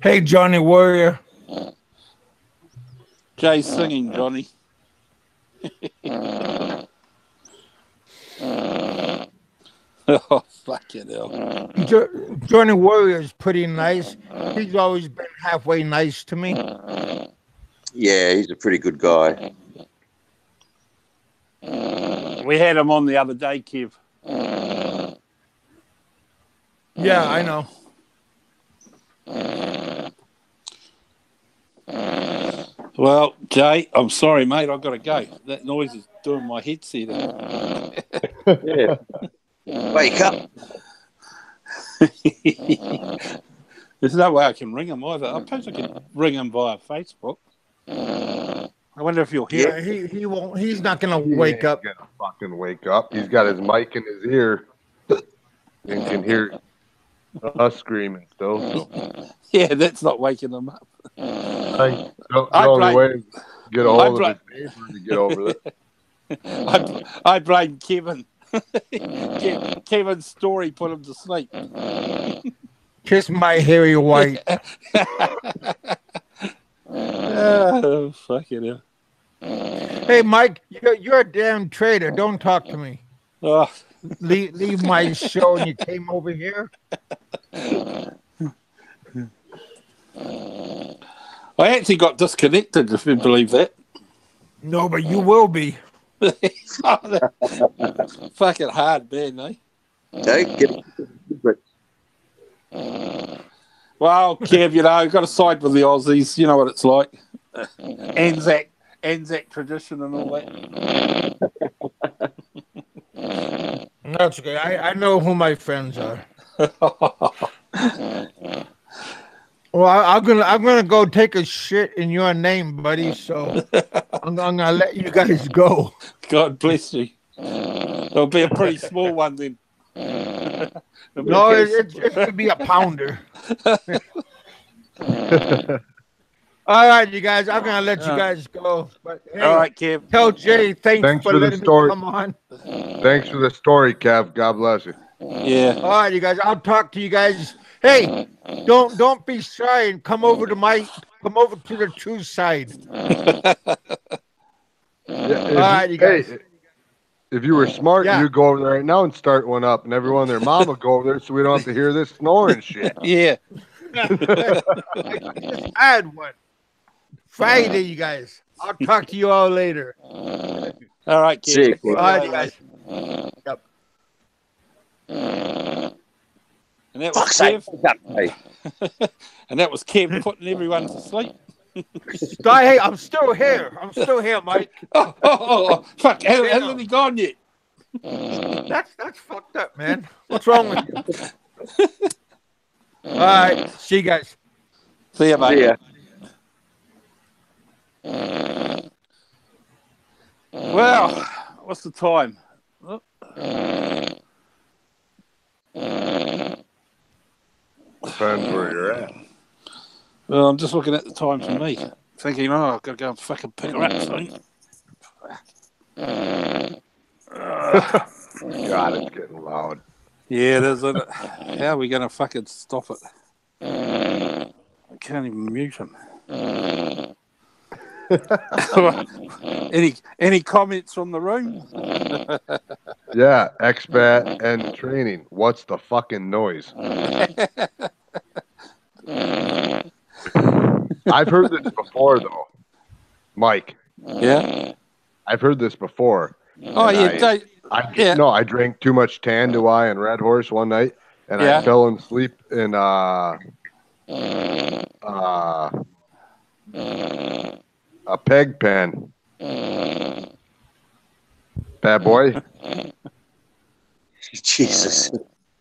Hey, Johnny Warrior. Jay's singing, Johnny. Oh, fucking hell. Johnny Warrior is pretty nice. He's always been halfway nice to me. Yeah, he's a pretty good guy. We had him on the other day, Kev. Yeah, I know. Well, Jay, I'm sorry, mate. I've got to go. That noise is doing my headset in. Yeah. Wake up. There's no way I can ring him either. I suppose I can ring him via Facebook. I wonder if he'll hear Yeah, it. he won't. He's not gonna He wake ain't up. gonna fucking wake up. He's got his mic in his ear and can hear us screaming still. So. Yeah, that's not waking him up. The I only blame- way is get a hold of his neighbor to get over it. I blame Kevin. Kevin's story put him to sleep. Kiss my hairy white. Oh, fucking hell. Hey, Mike, you're a damn traitor. Don't talk to me. Oh, Leave my show and you came over here. I actually got disconnected, if you believe that. No, but you will be. Fucking hard, man, eh? Don't get Well, Kev, you know, you've got to side with the Aussies. You know what it's like. Anzac tradition and all that. That's okay. I know who my friends are. Well, I'm gonna go take a shit in your name, buddy. So I'm gonna let you guys go. God bless you. It'll be a pretty small one then. No, it's gonna be a pounder. All right, you guys. I'm gonna let you guys go. But hey, All right, Kev. tell Jay thanks for for the letting me story. come on. Thanks for the story, Kev. God bless you. Yeah. All right, you guys. I'll talk to you guys. Hey, don't be shy and come over to the true side. Yeah, you guys. Hey, if you were smart, Yeah. you'd go over there right now and start one up, and everyone and their mom would go over there so we don't have to hear this snoring shit. Yeah. I just had one. Friday, you guys. I'll talk to you all later. All right, Kev. See you, All Kev. right, you guys. Yep. And that was Fuck's sake. Kev. Wake up, mate. And that was Kev putting everyone to sleep. Hey, I'm still here. I'm still here, Mike. Oh, fuck. Hasn't he gone yet? That's fucked up, man. What's wrong with you? All right. See you guys. See ya, mate. See ya. Well, what's the time? Depends where you're at. Well, I'm just looking at the time for me. Thinking, oh, I've got to go and fucking pick her up soon. God, it's getting loud. Yeah, it is, isn't it? How are we going to fucking stop it? I can't even mute him. Any comments from the room? Yeah, expat and training. What's the fucking noise? I've heard this before, though, Mike. Yeah. I've heard this before. Oh, yeah. Yeah. No, I drank too much Tanduay and Red Horse one night, and Yeah. I fell asleep in a peg pen. Bad boy. Jesus.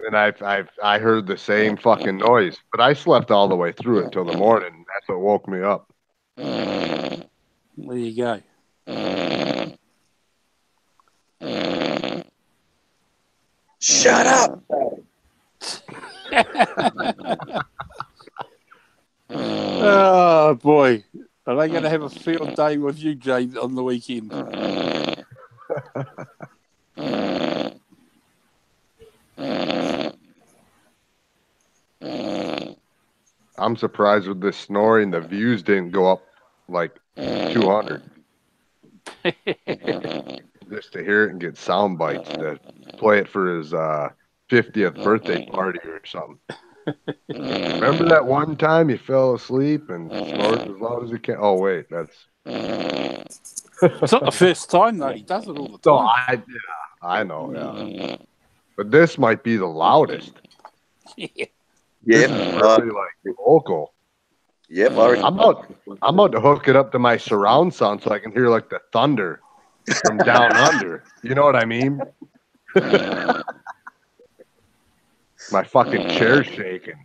And I heard the same fucking noise, but I slept all the way through it till the morning. That's what woke me up. There you go. Shut up. Oh, boy. Are they going to have a field day with you, Jay, on the weekend? I'm surprised with this snoring, the views didn't go up like 200. Just to hear it and get sound bites to play it for his 50th birthday party or something. Remember that one time you fell asleep and snored as loud as you can? Oh, wait, that's... It's not the first time, though. He does it all the So time. I know, yeah. But this might be the loudest. Yeah. Yeah. This is really like vocal. Yep, I'm about to hook it up to my surround sound so I can hear like the thunder from down under. You know what I mean? My fucking chair's shaking.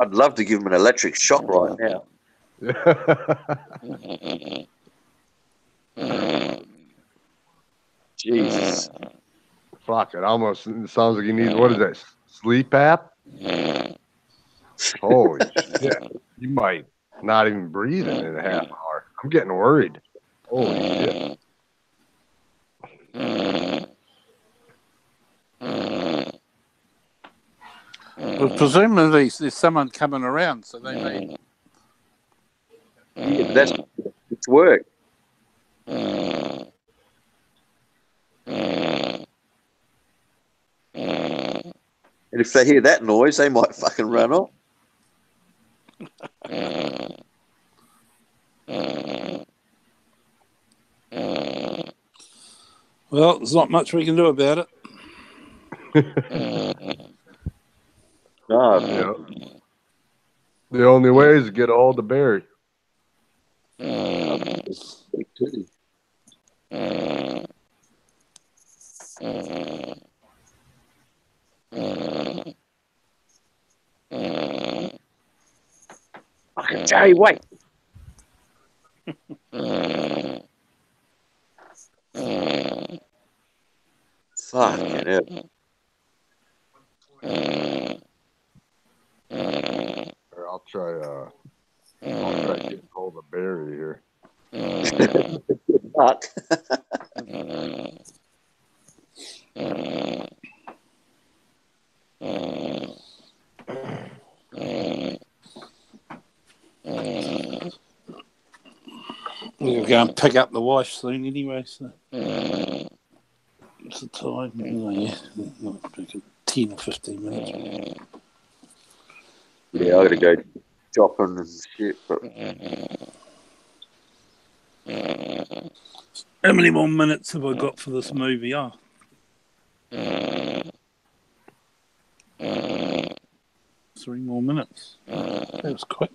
I'd love to give him an electric shock right now. Jesus. Fuck, it sounds like he needs, what is that, sleep app? Holy shit. You might not even breathe in a half hour. I'm getting worried. Holy shit. Well, presumably there's someone coming around, so they may. Yeah, that's it's work. And if they hear that noise, they might fucking run off. Well, there's not much we can do about it. No, Yeah. The only way is to get a hold of Barry. fucking Jay, wait. Fucking hell. I'll try getting hold of Barry here. Fuck. We'll go and pick up the wife soon anyway, so what's the time? Oh, yeah, 10 or 15 minutes. Yeah, I gotta go shopping and shit. But... How many more minutes have I got for this movie? 3 more minutes. That was quick.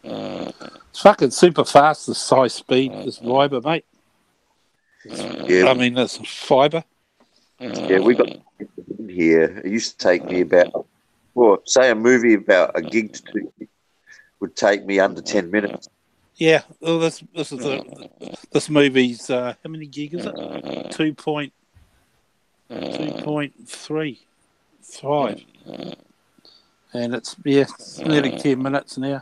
It's fucking super fast, this high speed, this fibre, mate. Yeah. I mean, there's fibre. Yeah, we got in here. It used to take me about, well, say a movie about a gig to do would take me under 10 minutes. Yeah, well, this is movie's how many gig is it? 2.35, and it's nearly 10 minutes now.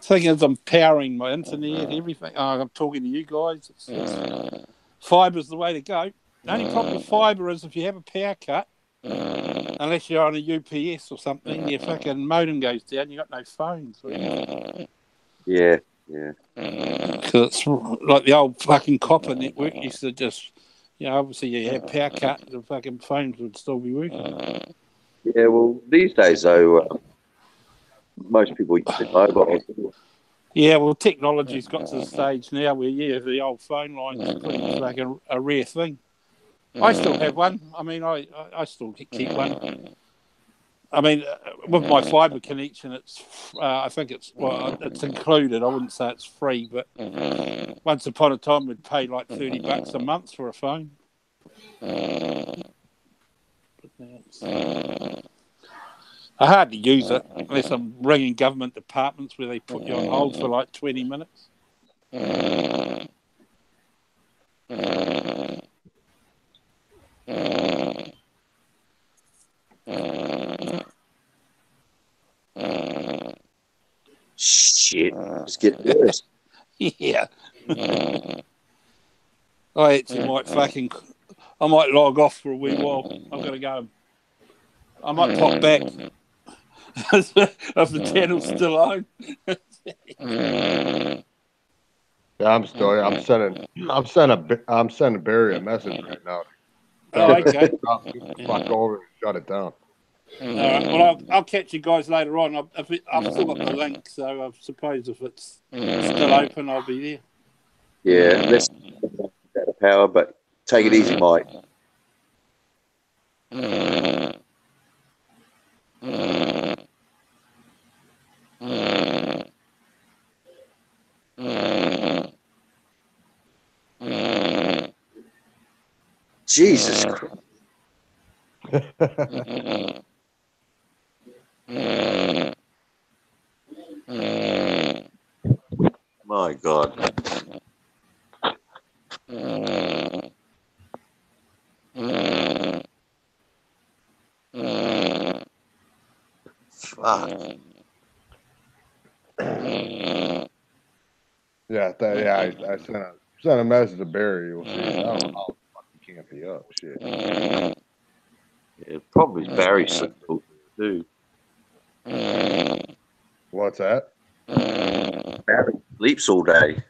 Thing is, I'm powering my internet, everything. I'm talking to you guys. Fiber's the way to go. The only problem with fiber is if you have a power cut, unless you're on a UPS or something, your fucking modem goes down. You got no phones. Yeah. Because it's like the old fucking copper network used to just, obviously you had power cut, the fucking phones would still be working. Yeah, well, these days, though, most people use their mobiles. Yeah, well, technology's got to the stage now where, the old phone line is pretty fucking a rare thing. I still have one. I mean, I still keep one. I mean, with my fibre connection, it's I think it's included. I wouldn't say it's free, but once upon a time, we'd pay like $30 a month for a phone. But now I hardly use it unless I'm ringing government departments where they put you on hold for like 20 minutes. Shit, just get worse. Yeah. I actually I might log off for a wee while. I've got to go. I might pop back if the channel's still on. Yeah, I'm sending Barry a message right now. Oh, okay. Fuck over and shut it down. All right. Well, I'll catch you guys later on. I've still got the link, so I suppose if it's still open, I'll be there. Yeah, let's power, but take it easy, Mike. Jesus Christ. My God. Fuck. Yeah, I sent a message to Barry. We'll see. I don't know how the fuck he can't be up. Shit. Yeah, probably Barry sleeps all day too. What's that? Barry sleeps all day.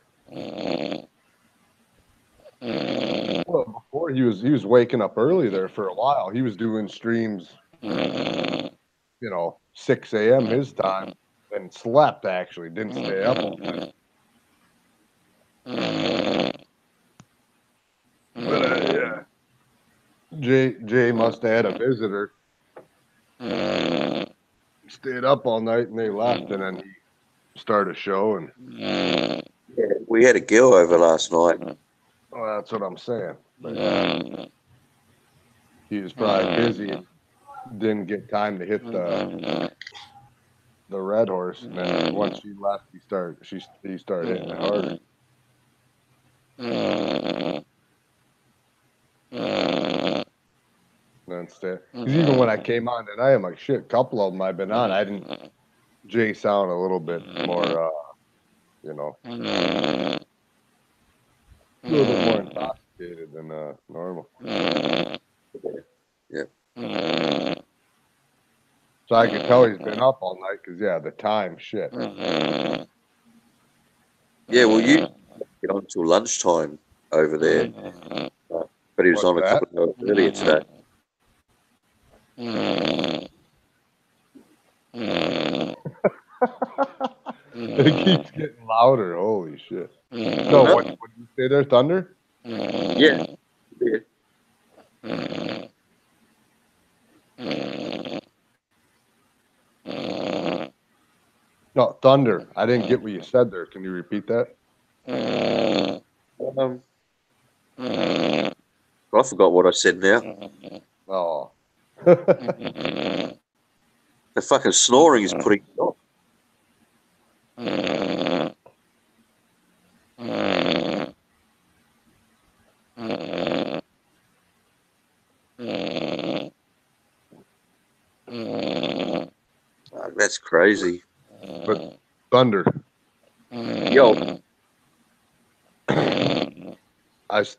Well, before he was waking up early there for a while. He was doing streams, 6 a.m. his time, and slept actually. Didn't stay up all night. But yeah, Jay must have had a visitor. He stayed up all night and they left, and then he started a show. And yeah, we had a girl over last night. well, that's what I'm saying. But he was probably busy and didn't get time to hit the red horse. And then once she left, he started hitting it harder. Because even when I came on tonight, I'm like, shit, a couple of them I've been on. I didn't. Jay sound a little bit more, a little bit more intoxicated than normal. Yeah. So I could tell he's been up all night because, the time, shit. Yeah, well, you get on till lunchtime over there. But he was What's on a couple of hours earlier today. It keeps getting louder. Holy shit. No, what did you say there, Thunder? Yeah. No, Thunder. I didn't get what you said there. Can you repeat that? I forgot what I said now. Oh. The fucking snoring is putting me off. That's crazy. But Thunder. Yo.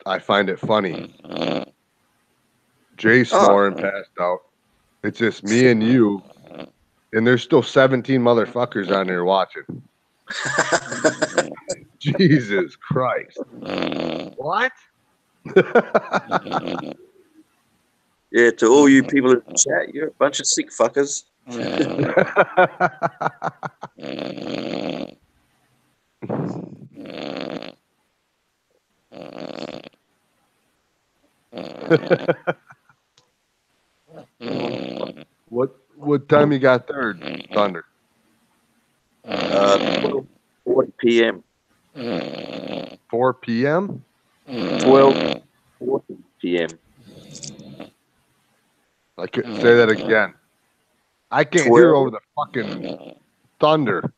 I find it funny. Jay snoring passed out. It's just me and you, and there's still 17 motherfuckers on there watching. Jesus Christ. What? Yeah, to all you people in the chat, you're a bunch of sick fuckers. What time you got there, Thunder? 12:40 p.m. 4 p.m. 12:40 p.m. I could say that again. I can't hear over the fucking thunder,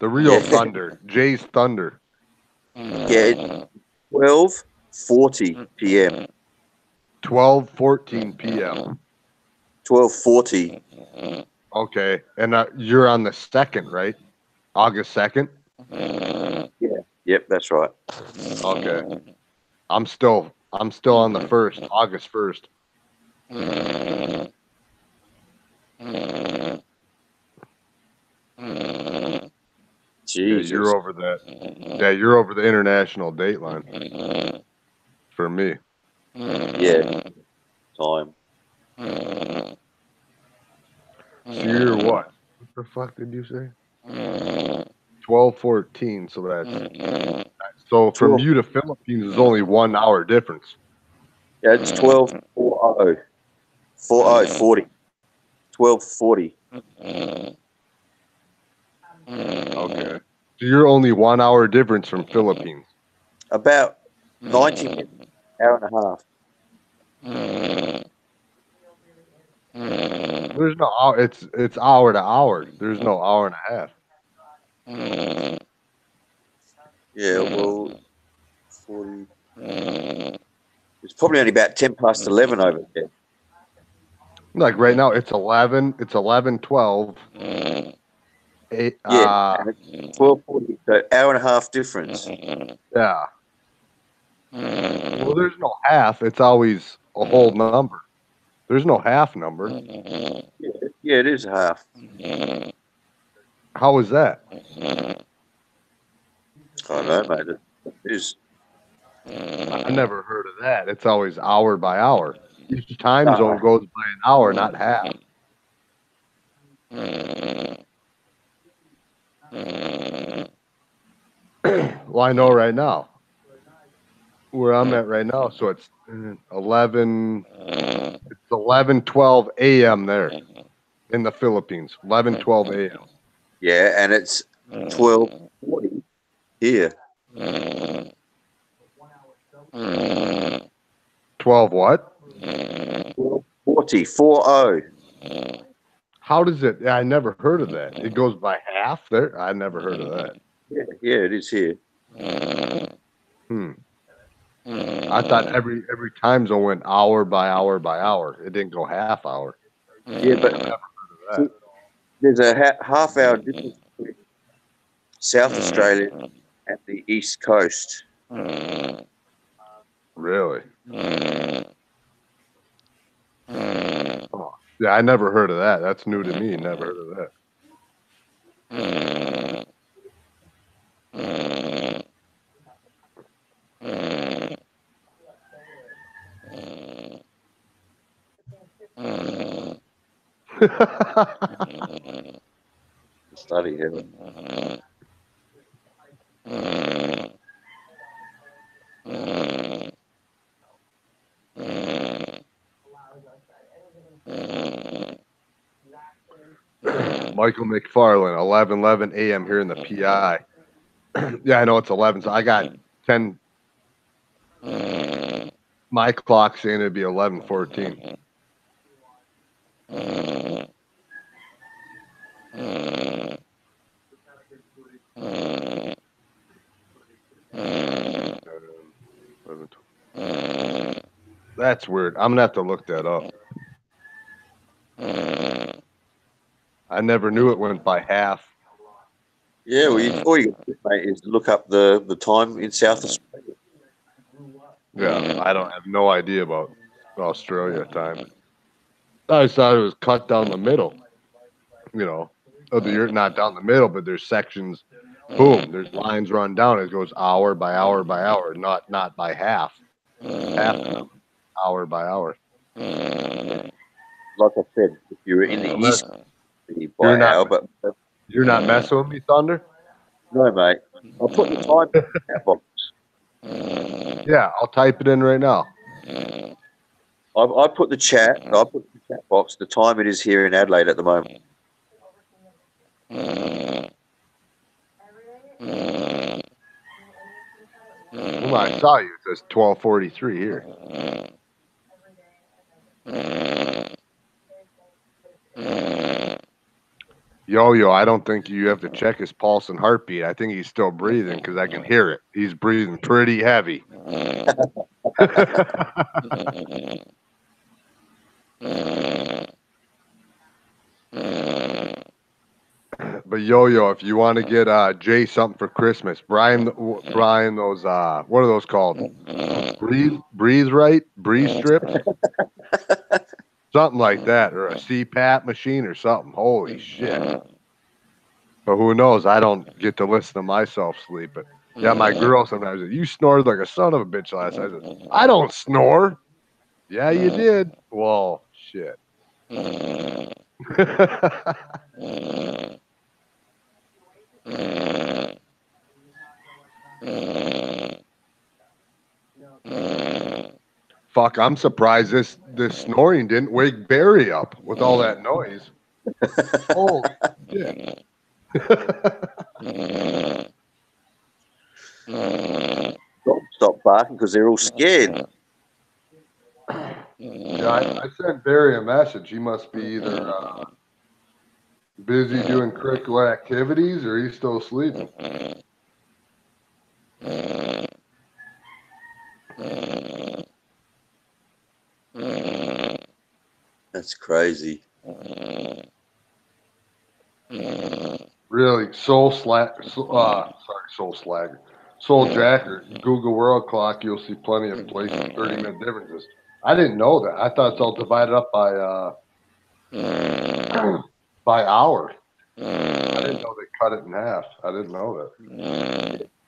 the real thunder, Jay's thunder. Yeah, 12:40 p.m. 12:14 p.m. 12:40. Okay, and you're on the 2nd, right? August 2nd. Yeah. Yep, that's right. Okay. I'm still on the 1st, August 1st. Jesus. Yeah, you're over that. Yeah, you're over the international date line for me. Yeah. Time. So you're what? What the fuck did you say? 12:14. So that's So from 12. you to Philippines is only 1 hour difference. Yeah, it's 12:40. 40. 12:40. Okay. So you're only 1 hour difference from Philippines. About 90 minutes, hour and a half. There's no hour. It's hour to hour. There's no hour and a half. Yeah, well, 40. It's probably only about 10 past 11 over there. Like right now, it's 11. It's 11:12. Eight. Yeah, and it's 12:40. So hour and a half difference. Yeah. Well, there's no half. It's always a whole number. There's no half number. Yeah, it is a half. How is that? I don't know, mate. It is. I never heard of that. It's always hour by hour. Each time zone goes by an hour, not half. Well, I know right now where I'm at right now. So it's 11. It's 11:12 a.m. there in the Philippines. 11:12 a.m. Yeah, and it's 12:40 here. 12 what? 40, 40. How does it? I never heard of that. It goes by half there. I never heard of that. Yeah, it is here. I thought every time zone went hour by hour by hour. It didn't go half hour. Yeah, but there's a half hour difference between South Australia and the East Coast. Really? Oh, yeah, I never heard of that. That's new to me. Never heard of that. Study here. Michael McFarland, 11:11 a.m. here in the PI. Yeah, I know it's 11, so I got 10. My clock saying it'd be 11:14. That's weird. I'm gonna have to look that up. I never knew it went by half. Yeah, well, all you do, mate, is look up the time in South Australia. Yeah, I don't have no idea about Australia time. I just thought it was cut down the middle. You know, you're not down the middle, but there's sections. Boom, there's lines run down. It goes hour by hour by hour, not by half. Half hour by hour. Like I said, if you were in the East, it'd be by You're hour, not, but you're not messing with me, Thunder? no, mate. I'll put the time in that box. Yeah, I'll type it in right now. I put the chat. I put the chat box. The time it is here in Adelaide at the moment. Well, I saw you. It says 12:43 here. Yo, I don't think you have to check his pulse and heartbeat. I think he's still breathing because I can hear it. He's breathing pretty heavy. But Yo, if you want to get Jay something for Christmas, Brian, those what are those called? Breathe right, breathe strips, something like that, or a CPAP machine or something. Holy shit! But who knows? I don't get to listen to myself sleep. But yeah, my girl sometimes says, "You snored like a son of a bitch last night." I said, "I don't snore." Yeah, you did. Well, shit. Fuck, I'm surprised this snoring didn't wake Barry up with all that noise. Oh, shit. Stop barking because they're all scared. Yeah, I sent Barry a message. He must be either busy doing curricular activities or he's still sleeping. That's crazy. Really, Soul Jacker, Google World Clock, you'll see plenty of places, 30-minute differences. I didn't know that. I thought it's all divided up by hour. I didn't know they cut it in half. I didn't know that.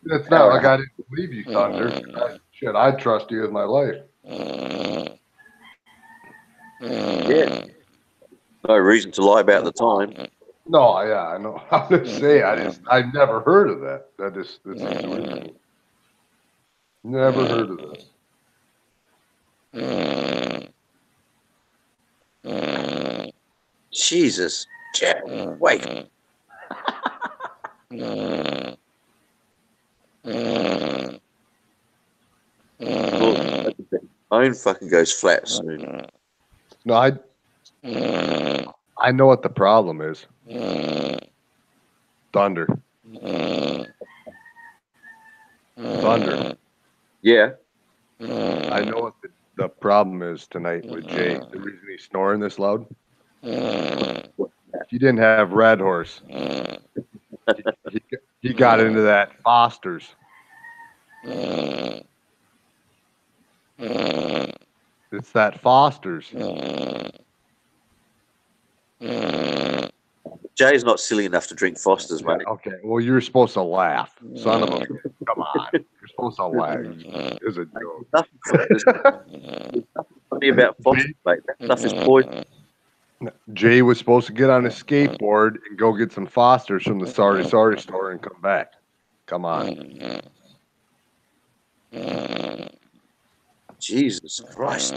It's not like I didn't believe you, Thunder. I'd trust you with my life. Yeah. No reason to lie about the time. No, yeah, I know. I'm just saying, I've never heard of that. This is weird. Never heard of this. Jesus. Jack, wait. Phone fucking goes flat soon. No, I know what the problem is. Thunder. Thunder. Yeah. I know what the problem is tonight with Jay. The reason he's snoring this loud. If you didn't have Red Horse, he got into that Foster's. It's that Foster's. Jay's not silly enough to drink Foster's, mate. Okay, well, you're supposed to laugh. Son of a... Come on. You're supposed to laugh. It's a joke. There's nothing funny about Foster's, mate. That stuff is poison. Jay was supposed to get on his skateboard and go get some Foster's from the Sorry store and come back. Come on. Jesus Christ.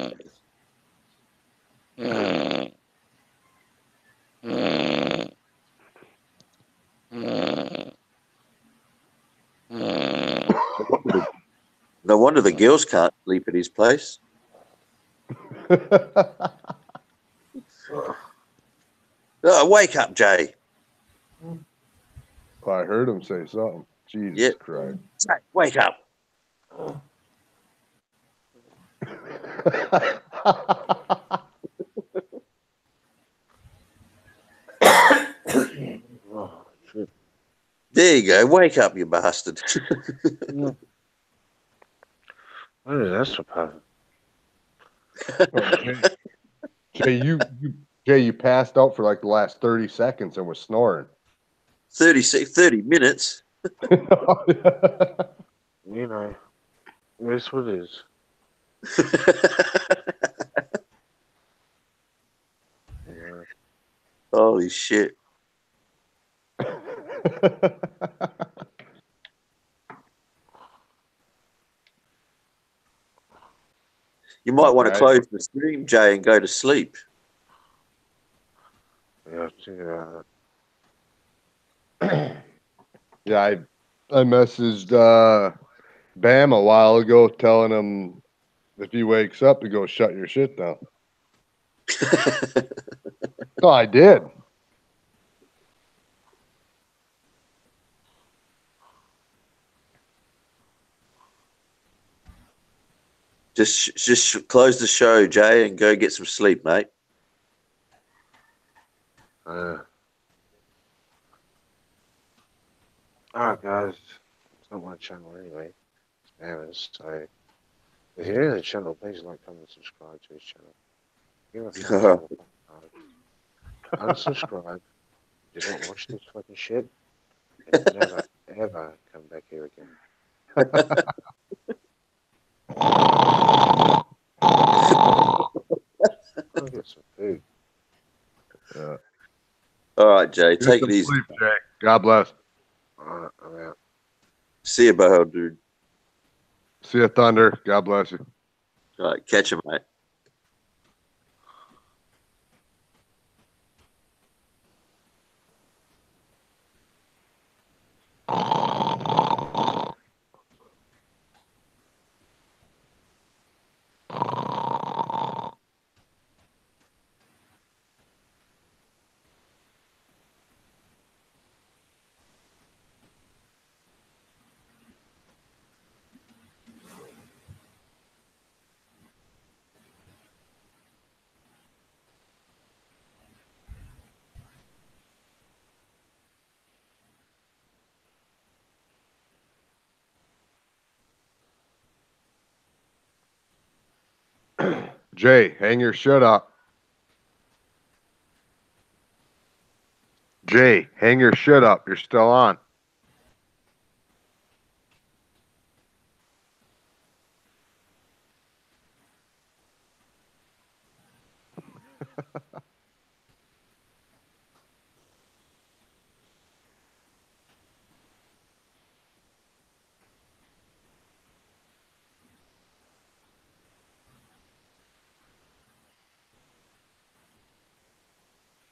No wonder the girls can't sleep at his place. Oh, wake up, Jay. I heard him say something. Jesus Christ. Jay, wake up. There you go. Wake up, you bastard. What is that supposed? Jay, you passed out for like the last 30 seconds and was snoring. 30 minutes. You know, that's what it is. Yeah. Holy shit. You might want to close the stream, Jay, and go to sleep. Yeah, think about that. Yeah, I messaged Bam a while ago telling him if he wakes up to go shut your shit down. No, I did. Just close the show, Jay, and go get some sleep, mate. Alright, guys. It's not my channel anyway. It's Mavis. So, if you're in the channel, please like, comment, subscribe to his channel. Give us a unsubscribe. Do not watch this fucking shit. And never, ever come back here again. I'll get some food. Yeah. All right, Jay. Take it easy. Sleep, Jay. God bless. Alright, I'm out. See you, Boho, dude. See you, Thunder. God bless you. All right, catch him, mate. Jay, hang your shit up. Jay, hang your shit up. You're still on.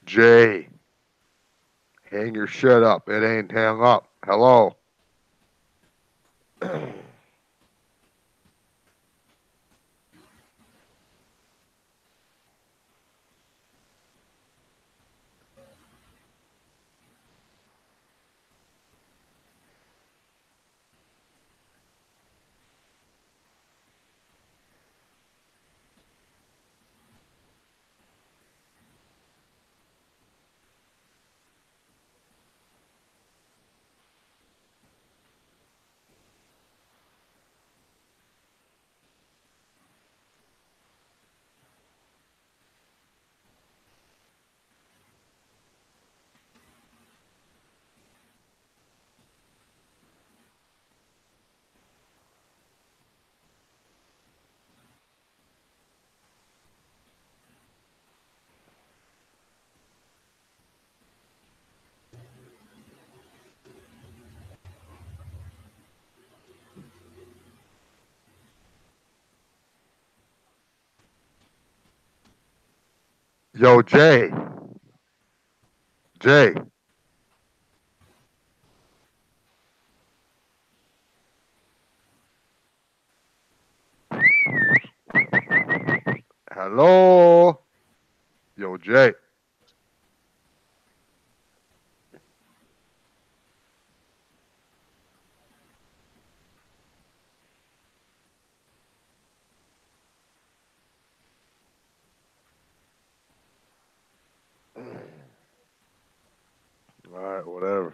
Jay, hang your shit up. It ain't hang up. Hello. Yo, Jay. Jay. Hello. Yo, Jay. All right, whatever.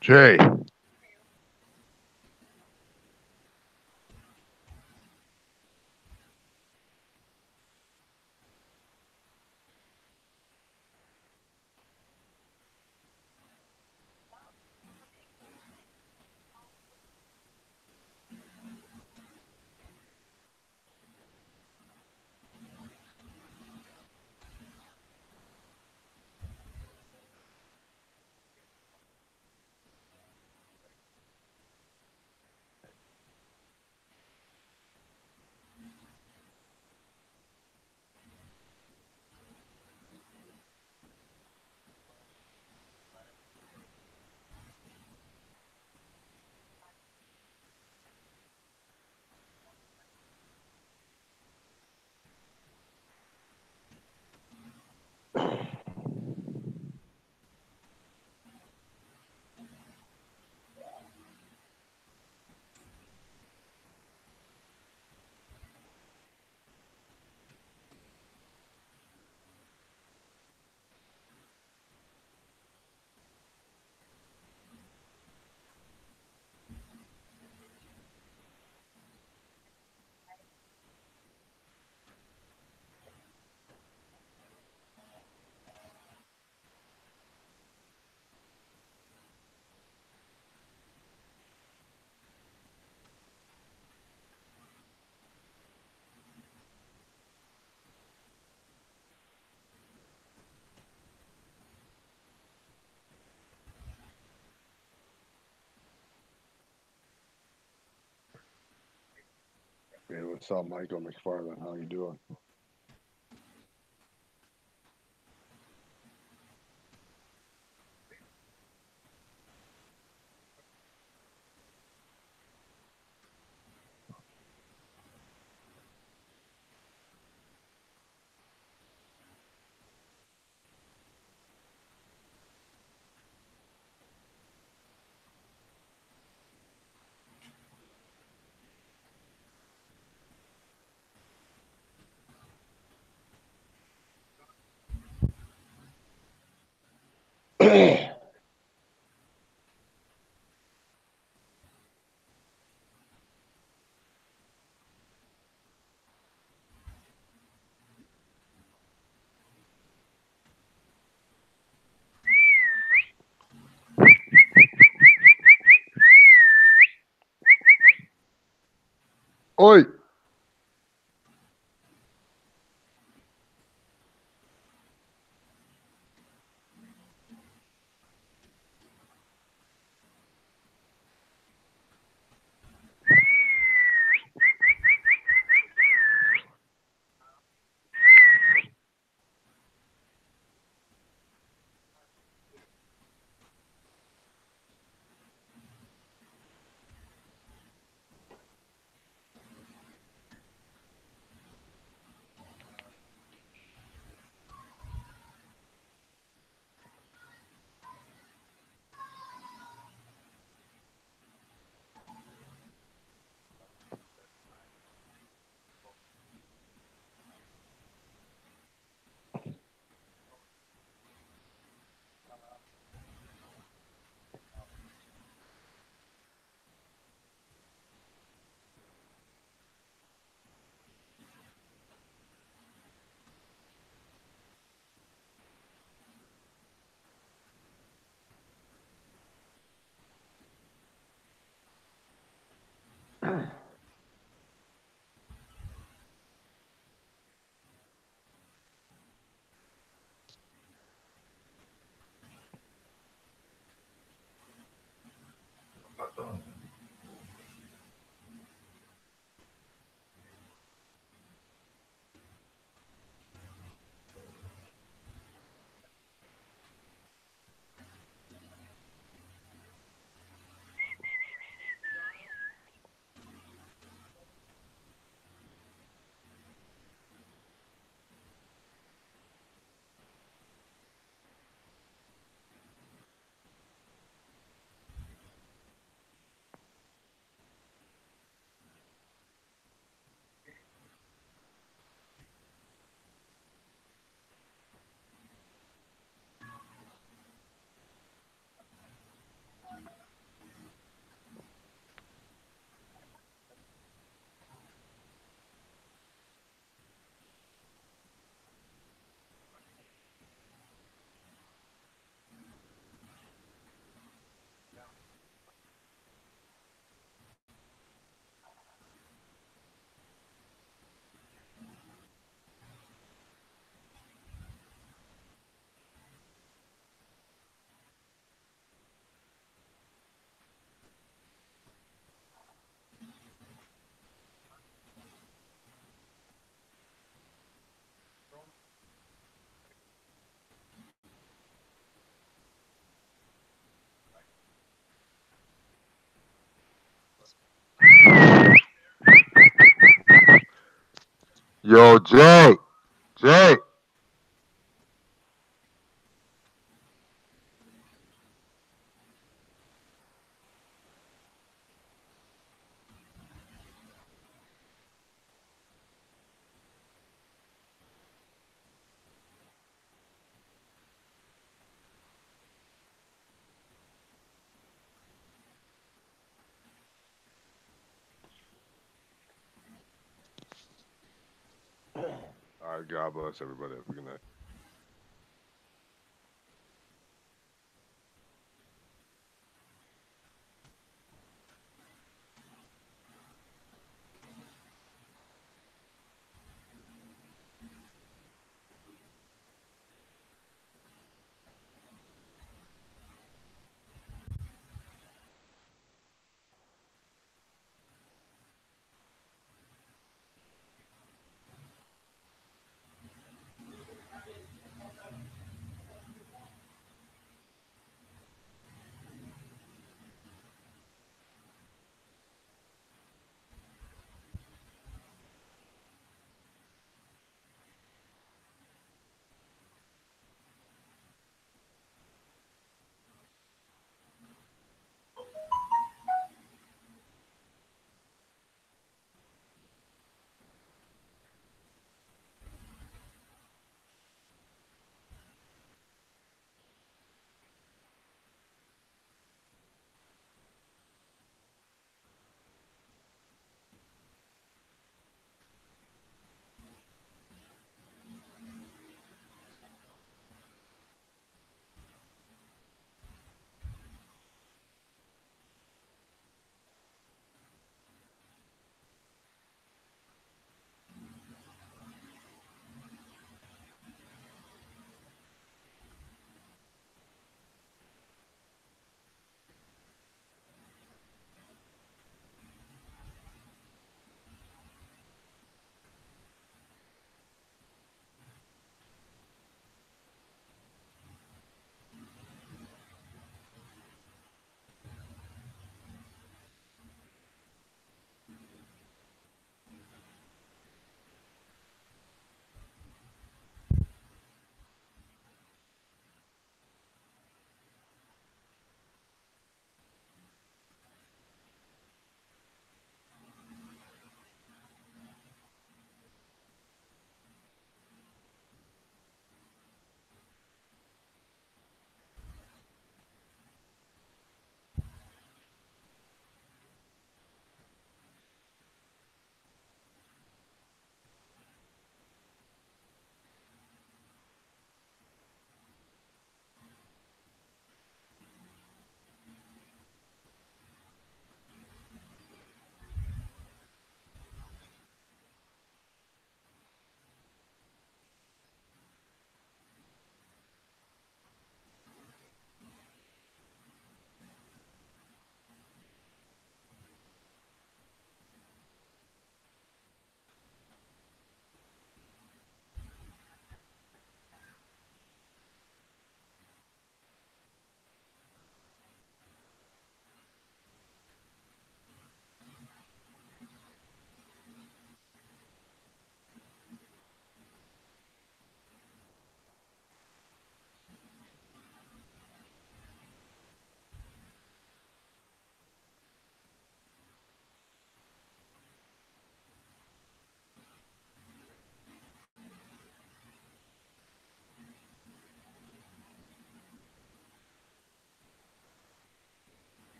Jay. Hey, what's up, Michael McFarland? How you doing? Oi. Yo, Jay. Jay. All right, God bless everybody. Have a good night.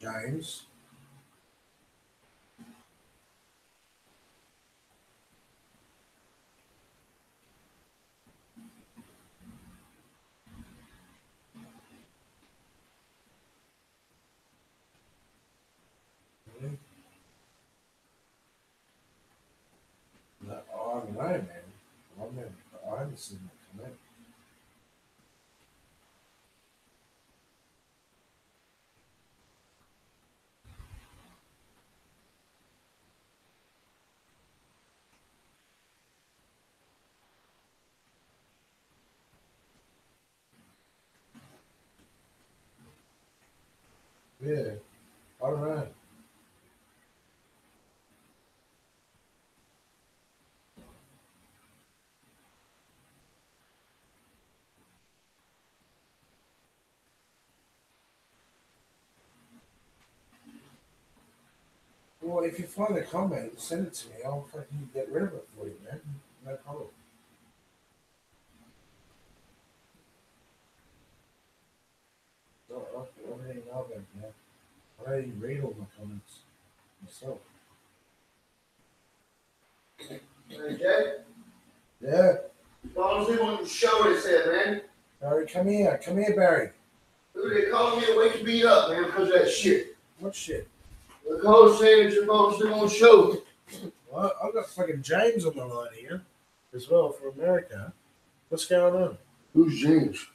James. No, I don't know, man. I haven't seen that come out. Yeah, I don't know. Well, if you find a comment, send it to me. I'll fucking get rid of it for you, man. No problem. I don't really know about it, man. I don't even read all my comments myself. Hey, Jay, Yeah. honestly, want to show this here, man. Barry, come here. Come here, Barry. Dude, they calling me awake to beat up, man, because of that shit. What shit? The call saying that you're obviously on show. Well, I've got fucking James on the line here as well for America. What's going on? Who's James?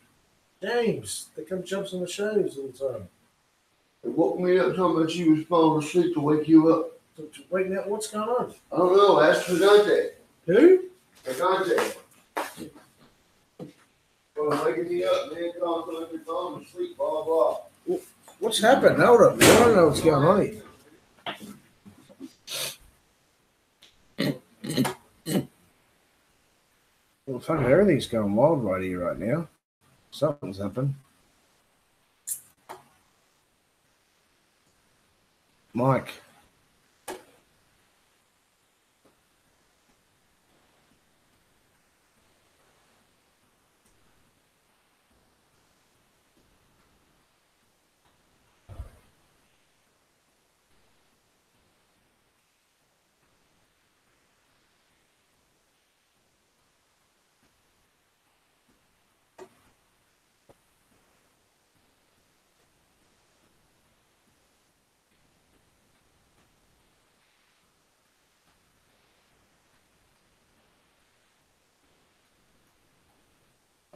James, that comes jumps on the shows all the time. They woke me up talking about you was falling asleep to wake you up. Wait, now, what's going on? I don't know, ask Fagante. Who? Fagante. Well, waking me up, man, calling me falling asleep, blah, blah. What's happened? Hold up. I don't know what's going on here. Well, fucking everything's going wild right here, right now. Something's happened. Mike.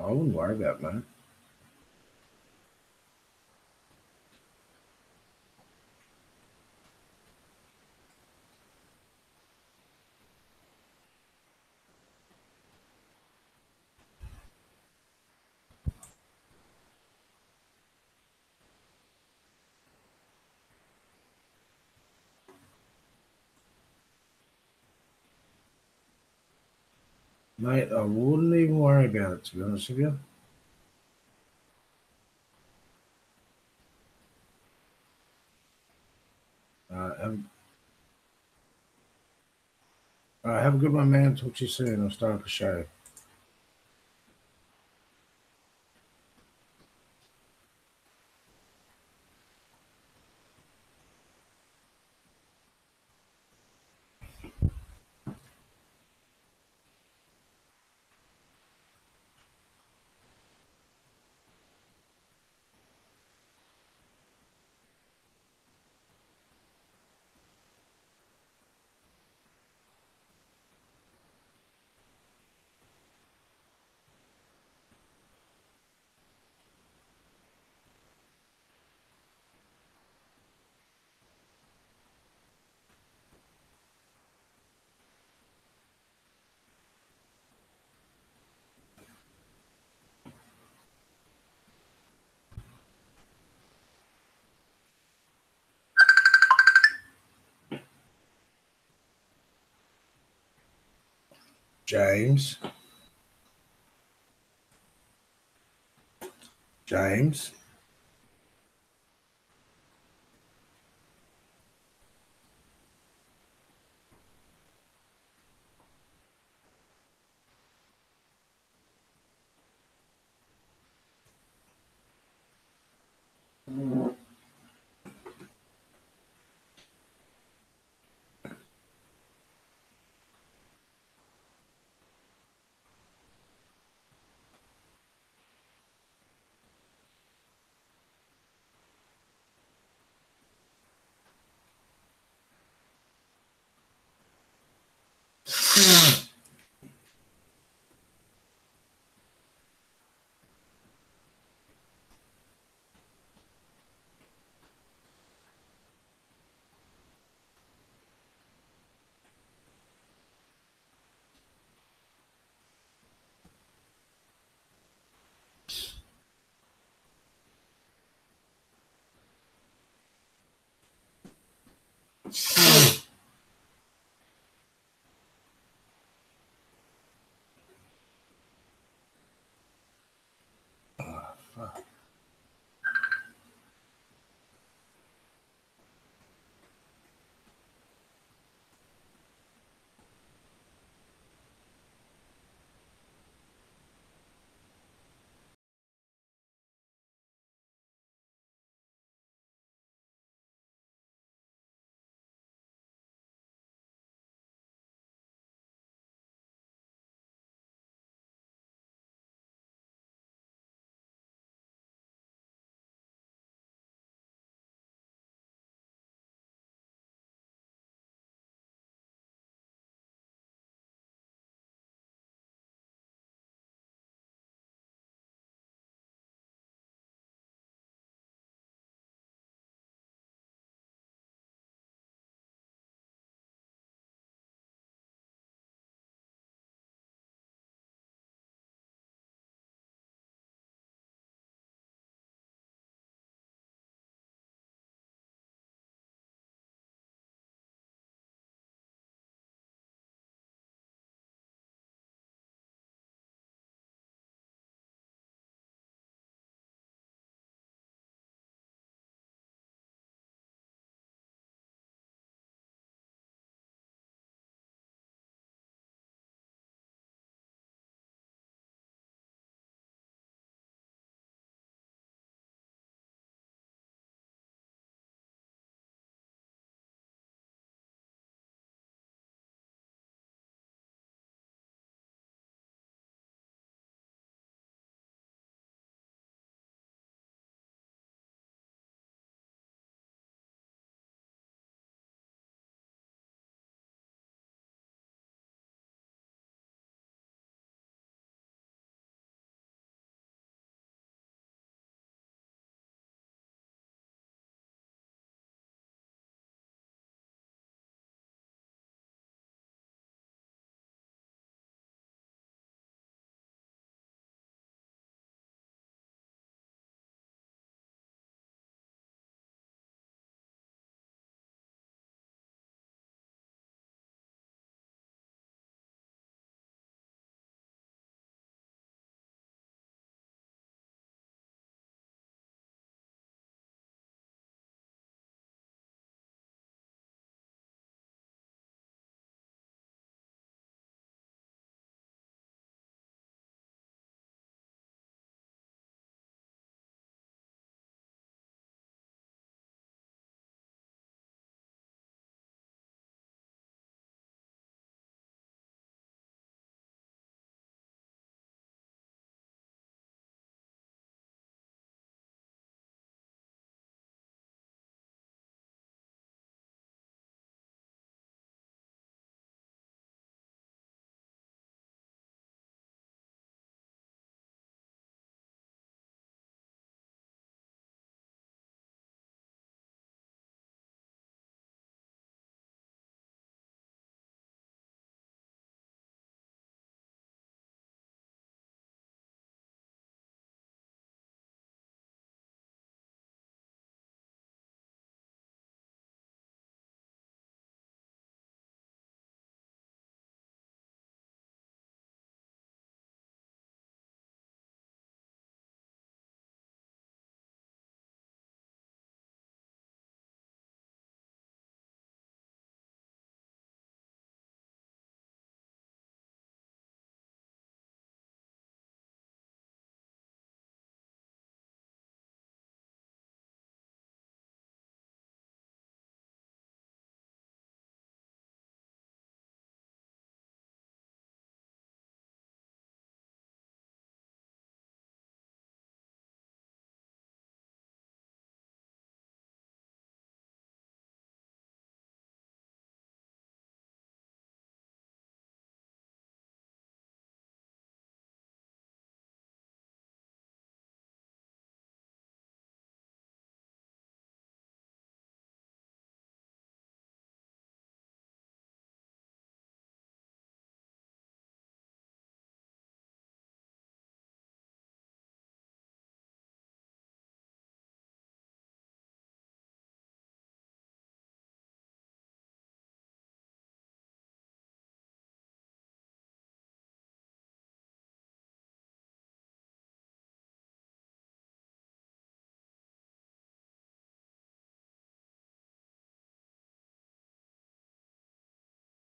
I wouldn't worry about it, man. Mate, I wouldn't even worry about it, to be honest with you. Have a good one, man. Talk to you soon. I'll start up a show. James. James.